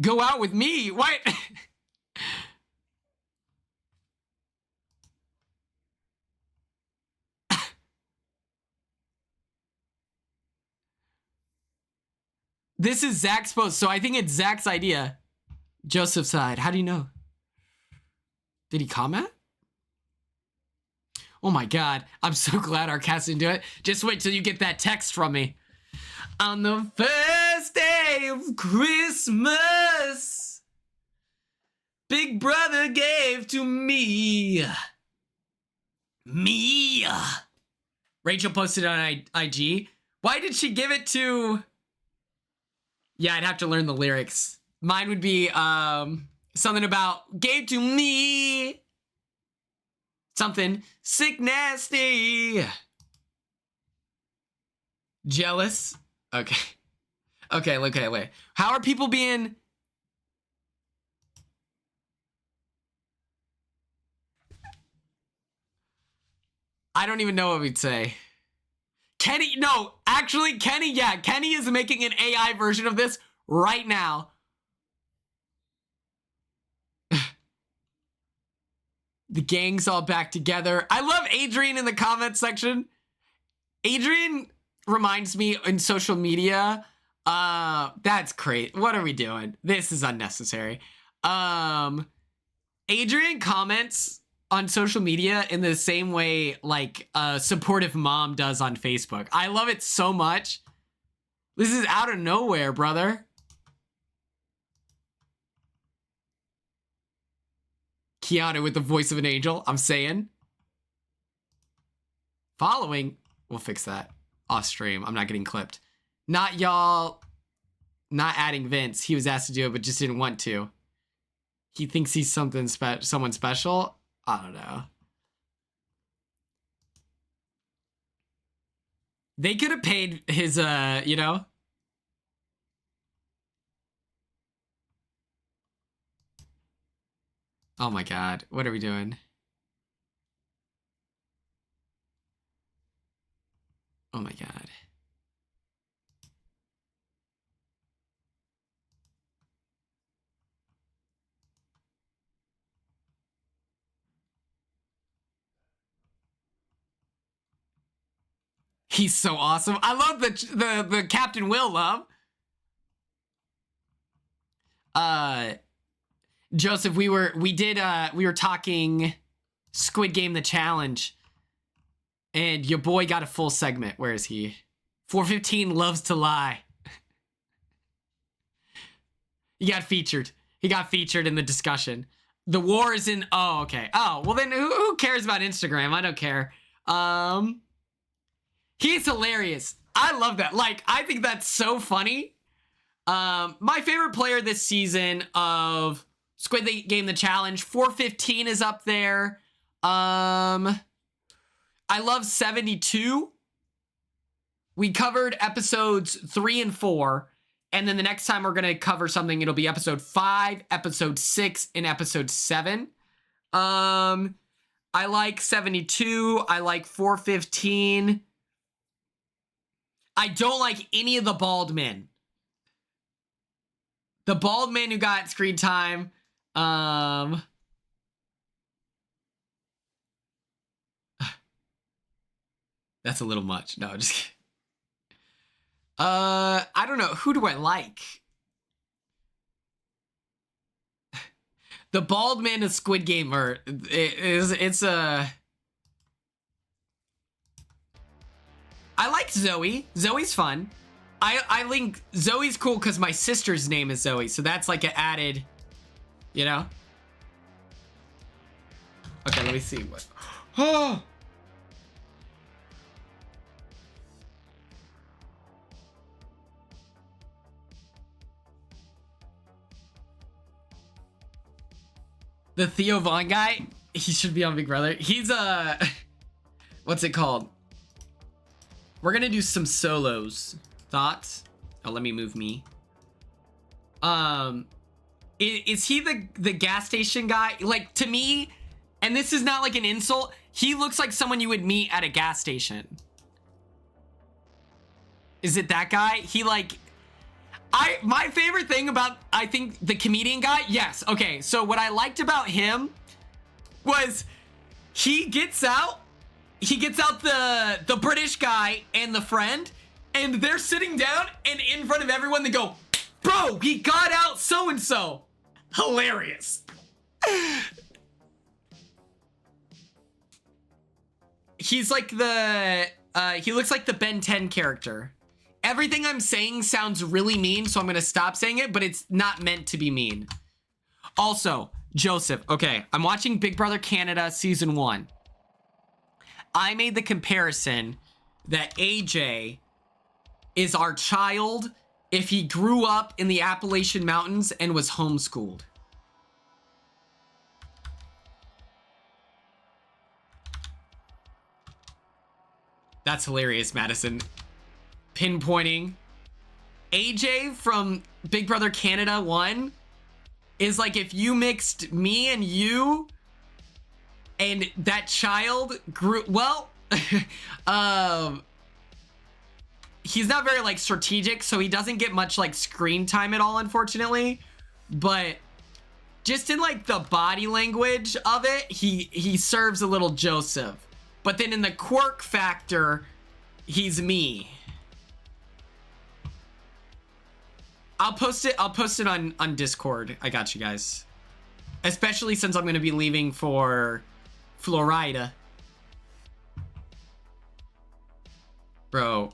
Go out with me. What? This is Zach's post, so I think it's Zach's idea. Joseph side. How do you know? Did he comment? Oh my God. I'm so glad our cast didn't do it. Just wait till you get that text from me. On the first day of Christmas, Big Brother gave to me. Me. Rachel posted on IG. Why did she give it to... Yeah, I'd have to learn the lyrics. Mine would be something about gave to me. Something sick, nasty. Jealous. Okay. Okay, wait. How are people being... I don't even know what we'd say. Kenny, no, actually, Kenny, yeah. Kenny is making an AI version of this right now. The gang's all back together. I love Adrian in the comments section. Adrian reminds me in social media. That's crazy. What are we doing? This is unnecessary. Adrian comments on social media in the same way like a supportive mom does on Facebook. I love it so much. This is out of nowhere, brother. Keanu with the voice of an angel, I'm saying. Following, we'll fix that off stream. I'm not getting clipped. Not y'all, not adding Vince. He was asked to do it, but just didn't want to. He thinks he's someone special. I don't know. They could have paid his, you know. Oh my God, what are we doing? Oh my God. He's so awesome. I love the Captain Will love. Joseph, we were talking Squid Game the challenge, and your boy got a full segment. Where is he? 415 loves to lie. He got featured. He got featured in the discussion. The war is in. Oh, okay. Oh, well then, who cares about Instagram? I don't care. He's hilarious. I love that. Like, I think that's so funny. My favorite player this season of Squid Game the Challenge, 415 is up there. I love 72. We covered episodes 3 and 4. And then the next time we're going to cover something, it'll be episode 5, episode 6, and episode 7. I like 72. I like 415. I don't like any of the bald men. The bald man who got screen time. That's a little much. No, just kidding. I don't know. Who do I like? The bald man of Squid Game, it's a... I like Zoe. Zoe's fun. I think Zoe's cool because my sister's name is Zoe, so that's like an added, you know? Okay, let me see what... Oh! The Theo Vaughn guy, he should be on Big Brother. He's what's it called? We're gonna do some solos. Thoughts? Oh, let me move me. Is he the gas station guy? Like, to me, and this is not like an insult, he looks like someone you would meet at a gas station. Is it that guy? He like... my favorite thing about, I think, the comedian guy, yes, okay, so what I liked about him was he gets out the British guy and the friend, and they're sitting down, and in front of everyone they go, bro, he got out so-and-so. Hilarious. He's like he looks like the Ben 10 character. Everything I'm saying sounds really mean, so I'm going to stop saying it, but it's not meant to be mean. Also, Joseph, okay, I'm watching Big Brother Canada Season 1. I made the comparison that AJ is our child if he grew up in the Appalachian Mountains and was homeschooled. That's hilarious, Madison. Pinpointing. AJ from Big Brother Canada 1 is like if you mixed me and you and that child grew, well, he's not very like strategic, so he doesn't get much like screen time at all, unfortunately, but just in like the body language of it, he serves a little Joseph, but then in the quirk factor, he's me. I'll post it on Discord. I got you guys. Especially since I'm going to be leaving for Florida. Bro.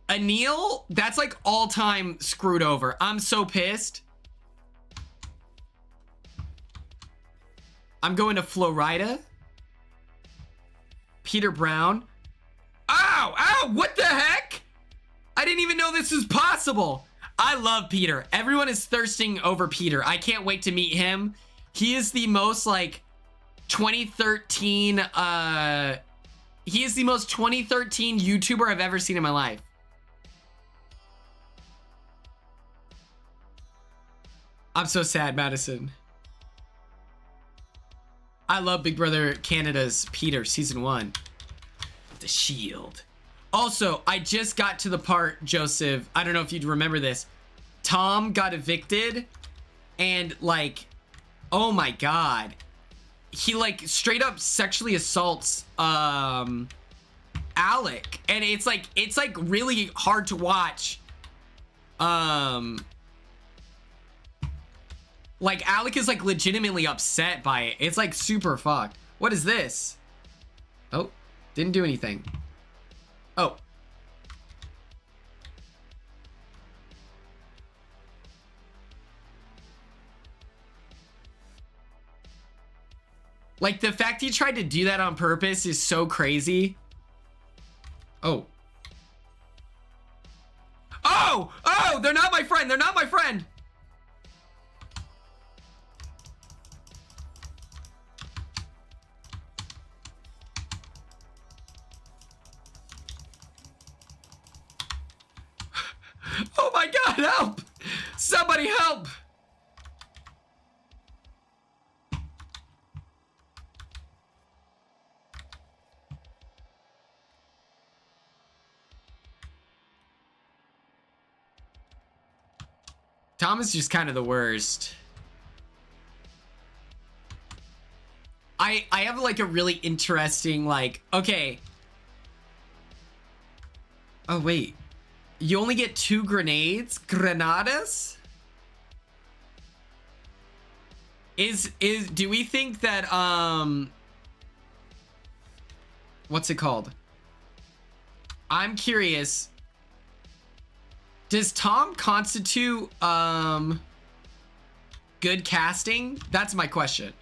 Anil, that's like all time screwed over. I'm so pissed. I'm going to Florida. Peter Brown. Ow! Ow! What the heck? I didn't even know this was possible. I love Peter. Everyone is thirsting over Peter. I can't wait to meet him. He is the most like 2013 he is the most 2013 YouTuber I've ever seen in my life. I'm so sad, Madison. I love Big Brother Canada's Peter season 1. The Shield. Also, I just got to the part, Joseph, I don't know if you'd remember this. Tom got evicted and like, oh my God. He like straight up sexually assaults Alec. And it's like really hard to watch. Like, Alec is, like, legitimately upset by it. It's, like, super fucked. What is this? Oh, didn't do anything. Oh. Like, the fact he tried to do that on purpose is so crazy. Oh. Oh! Oh! They're not my friend! They're not my friend! Oh my god, help! Somebody help! Tom is just kind of the worst. I have like a really interesting, like, okay. Oh wait. You only get 2 grenades? Granadas? Do we think that, what's it called? I'm curious. Does Tom constitute, good casting? That's my question.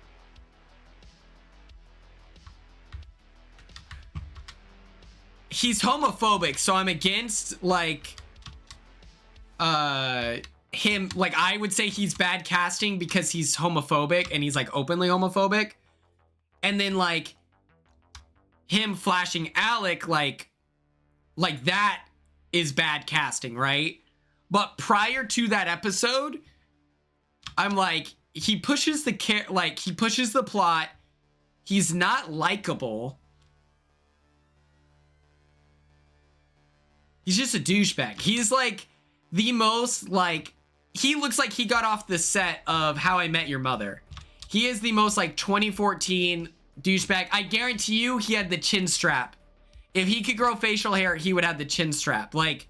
He's homophobic, so I'm against, like, him. Like, I would say he's bad casting because he's homophobic and he's, like, openly homophobic. And then, like, him flashing Alec, like that is bad casting, right? But prior to that episode, I'm like, he pushes the plot. He's not likable. He's just a douchebag. He's like the most, like, he looks like he got off the set of How I Met Your Mother. He is the most, like, 2014 douchebag. I guarantee you he had the chin strap. If he could grow facial hair, he would have the chin strap. Like,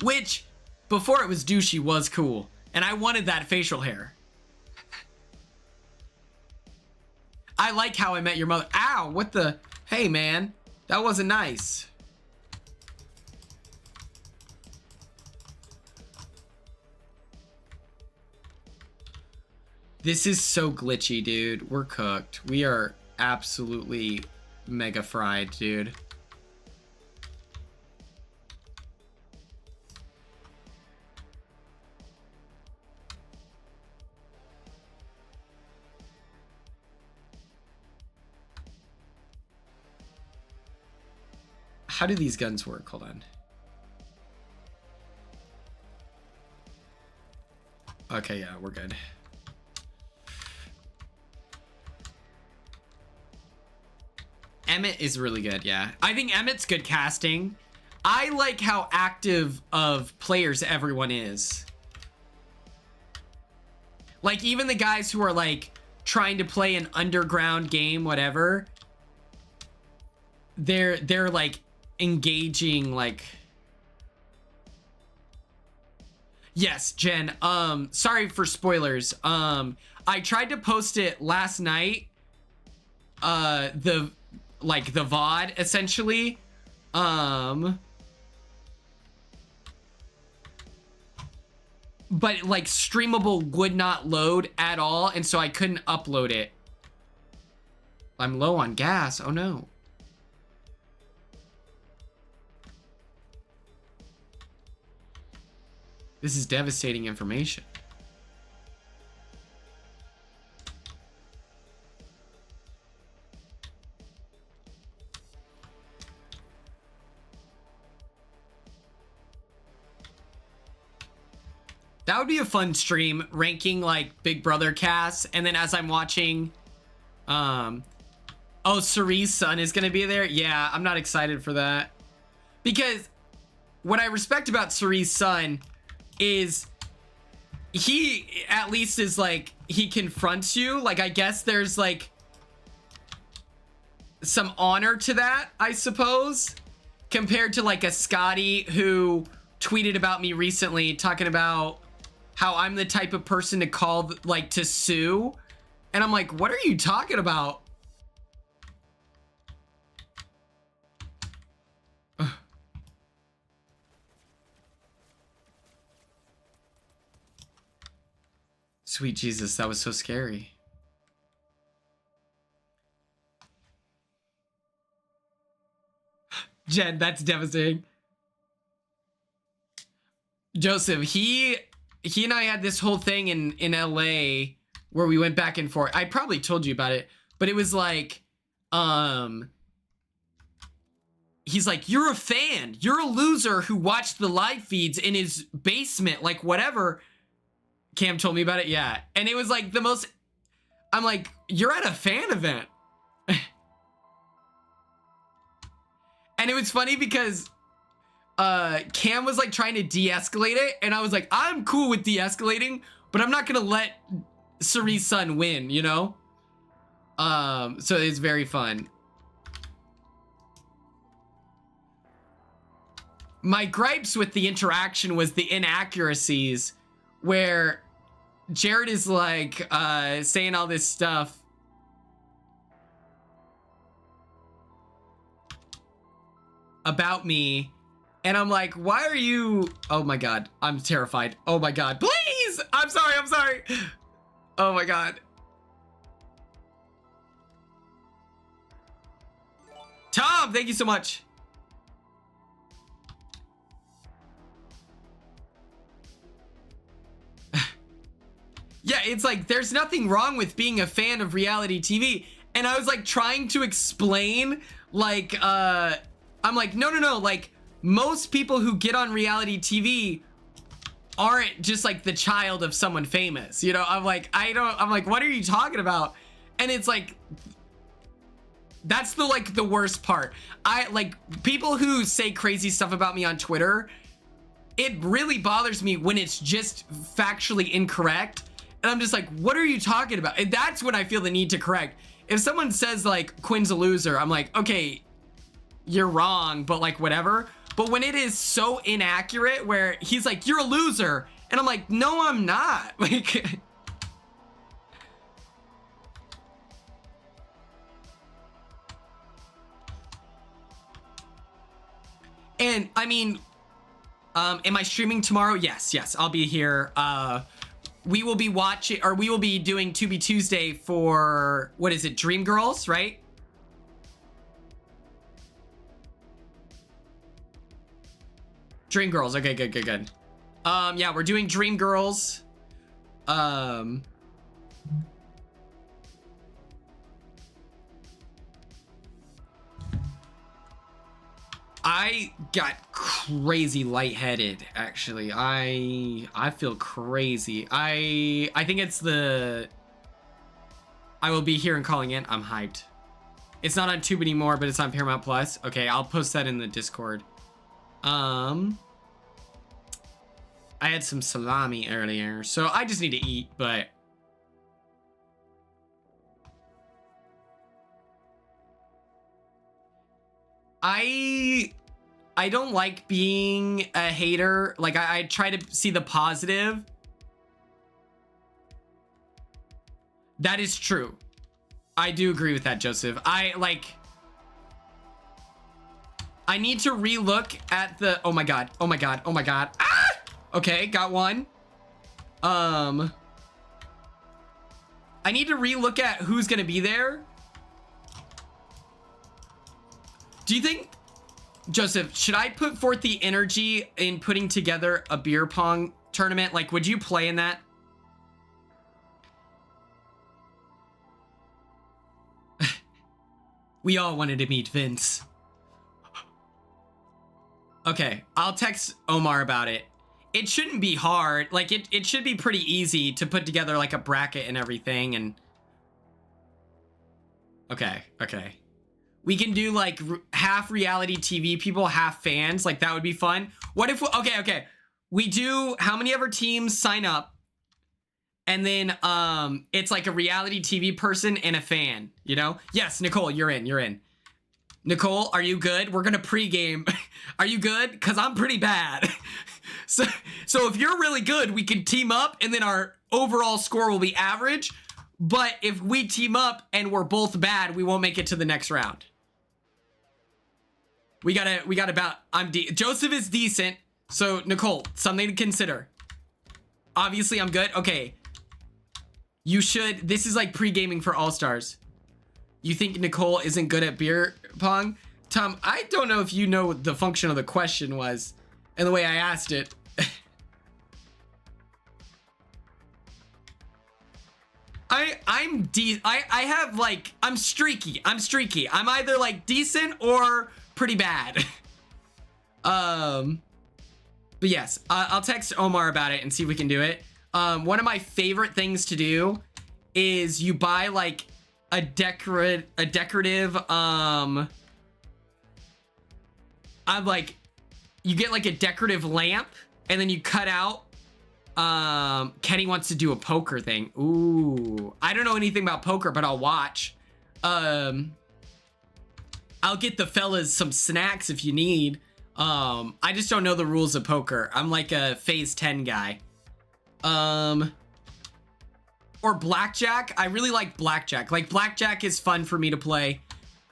which, before it was douchey, was cool. And I wanted that facial hair. I like How I Met Your Mother. Ow, what the? Hey, man. That wasn't nice. This is so glitchy, dude. We're cooked. We are absolutely mega fried, dude. How do these guns work? Hold on. Okay, yeah, we're good. Emmett is really good, yeah. I think Emmett's good casting. I like how active of players everyone is. Like, even the guys who are, like, trying to play an underground game, whatever, they're like, engaging, like... Yes, Jen, sorry for spoilers. I tried to post it last night. The VOD, essentially. But, like, streamable would not load at all, and so I couldn't upload it. I'm low on gas. Oh, no. This is devastating information. That would be a fun stream, ranking, like, Big Brother casts, and then as I'm watching, oh, Cerie's son is gonna be there? Yeah, I'm not excited for that. Because what I respect about Cerie's son is he, at least, is, like, he confronts you. Like, I guess there's, like, some honor to that, I suppose, compared to, like, a Scotty who tweeted about me recently talking about how I'm the type of person to call, like, to sue. And I'm like, what are you talking about? Sweet Jesus, that was so scary. Jen, that's devastating. Joseph, he and I had this whole thing in LA where we went back and forth. I probably told you about it, but it was like, he's like, you're a fan. You're a loser who watched the live feeds in his basement, like whatever. Cam told me about it, yeah. And it was like the most, I'm like, you're at a fan event. And it was funny because Cam was like trying to de-escalate it, and I was like, I'm cool with de-escalating, but I'm not gonna let Cerie's son win, you know? So it's very fun. My gripes with the interaction was the inaccuracies, where Jared is like saying all this stuff. About me, and I'm like, why are you, oh my god, I'm terrified, oh my god, please, I'm sorry, oh my god. Tom, thank you so much. Yeah, it's like, there's nothing wrong with being a fan of reality TV, and I was like trying to explain, like, I'm like, no, like, most people who get on reality TV aren't just like the child of someone famous, you know? I'm like, I'm like, what are you talking about? And it's like, that's the, like, the worst part. I, like, people who say crazy stuff about me on Twitter, it really bothers me when it's just factually incorrect. And I'm just like, what are you talking about? And that's when I feel the need to correct. If someone says, like, Quinn's a loser, I'm like, okay, you're wrong, but like whatever. But when it is so inaccurate where he's like, you're a loser, and I'm like, no, I'm not. Like, and I mean, am I streaming tomorrow? Yes, I'll be here. We will be watching, or we will be doing 2B Tuesday for, what is it, Dream Girls, right? Dream Girls. Okay, good. Yeah, we're doing Dream Girls. I got crazy lightheaded, actually. I feel crazy. I think it's the, I will be here and calling in. I'm hyped. It's not on Tube anymore, but it's on Paramount Plus. Okay, I'll post that in the Discord. I had some salami earlier, so I just need to eat, but I don't like being a hater. Like, I try to see the positive. That is true. I do agree with that, Joseph. I need to relook at the, oh my god. Ah! Okay, got one. I need to relook at who's gonna be there. Do you think, Joseph, should I put forth the energy in putting together a beer pong tournament? Like, would you play in that? We all wanted to meet Vince. Okay, I'll text Omar about it. It shouldn't be hard. Like, it should be pretty easy to put together, like, a bracket and everything, and... Okay. We can do, like, half reality TV people, half fans. Like, that would be fun. What if... Okay. We do... How many ever teams sign up? And then, it's, like, a reality TV person and a fan, you know? Yes, Nicole, you're in. Nicole, are you good? We're gonna pregame. Are you good? Because I'm pretty bad. So if you're really good, we can team up and then our overall score will be average. But if we team up and we're both bad, we won't make it to the next round. We got about, Joseph is decent. So Nicole, something to consider. Obviously I'm good. Okay. You should, this is like pre-gaming for All-Stars. You think Nicole isn't good at beer pong? Tom, I don't know if you know what the function of the question was and the way I asked it. I'm streaky. I'm either like decent or pretty bad. But yes, I'll text Omar about it and see if we can do it. One of my favorite things to do is you buy like a decorative, you get like a decorative lamp and then you cut out, Kenny wants to do a poker thing. Ooh, I don't know anything about poker, but I'll watch. I'll get the fellas some snacks if you need. I just don't know the rules of poker. I'm like a phase 10 guy. Or blackjack. I really like blackjack. Like blackjack is fun for me to play.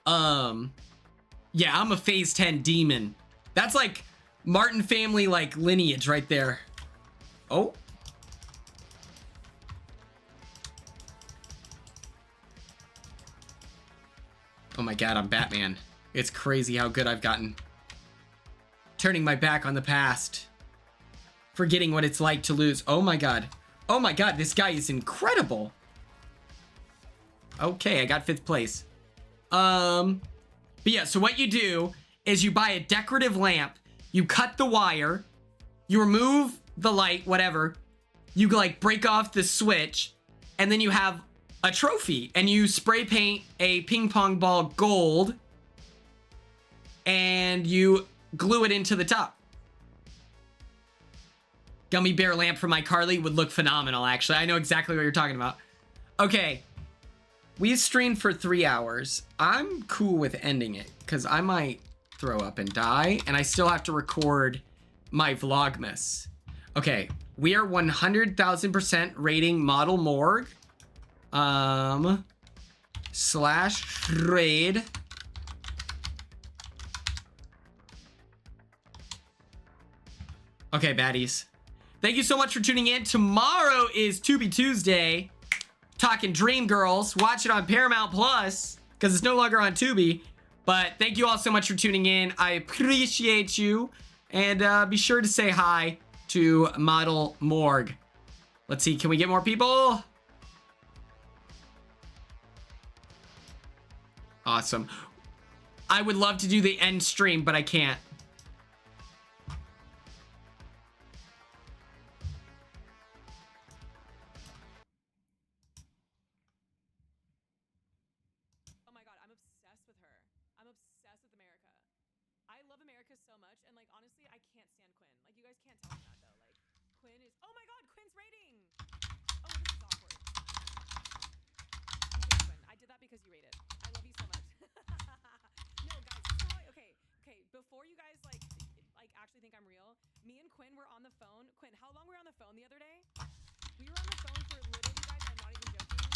Yeah, I'm a phase 10 demon. That's like Martin family like lineage right there. Oh. Oh my god, I'm Batman. It's crazy how good I've gotten. Turning my back on the past. Forgetting what it's like to lose. Oh my god. Oh my god, this guy is incredible. Okay, I got 5th place. But yeah, so what you do is you buy a decorative lamp, you cut the wire, you remove the light, whatever, you like break off the switch, and then you have a trophy, and you spray paint a ping pong ball gold, and you glue it into the top. Gummy bear lamp from iCarly would look phenomenal, actually. I know exactly what you're talking about. Okay. We streamed for 3 hours. I'm cool with ending it, because I might throw up and die, and I still have to record my Vlogmas. Okay. We are 100,000% rating Model Morgue. / raid. Okay, baddies. Thank you so much for tuning in. Tomorrow is Tubi Tuesday. Talking Dreamgirls. Watch it on Paramount Plus because it's no longer on Tubi. But thank you all so much for tuning in. I appreciate you. And be sure to say hi to Model Morgue. Let's see. Can we get more people? Awesome. I would love to do the end stream, but I can't. Before you guys like actually think I'm real, me and Quinn were on the phone. Quinn, how long were we on the phone the other day? We were on the phone for literally, guys, I'm not even joking.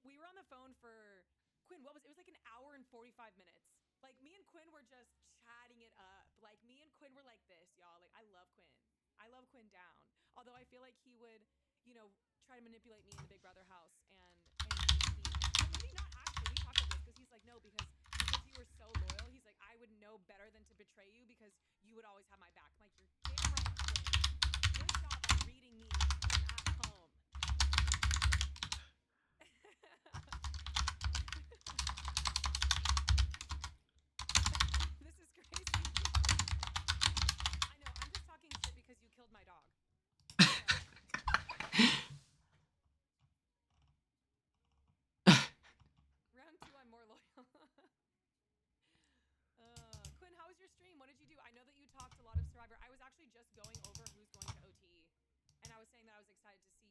We were on the phone for Quinn, it was like an hour and 45 minutes. Like me and Quinn were just chatting it up. Like me and Quinn were like this, y'all. Like I love Quinn. I love Quinn down. Although I feel like he would, you know, try to manipulate me in the Big Brother house and maybe not actually. We talked about this because he's like, no, because you were so loyal. He's like, I would know better than to betray you because you would always have my back. I'm like, you're damn right, Quinn. Good job on reading me at home. This is crazy. I know, I'm just talking shit because you killed my dog. Round 2, I'm more loyal. Quinn, how was your stream? What did you do? I know that you talked a lot of Survivor. I was actually just going over who's going to OTE, and I was saying that I was excited to see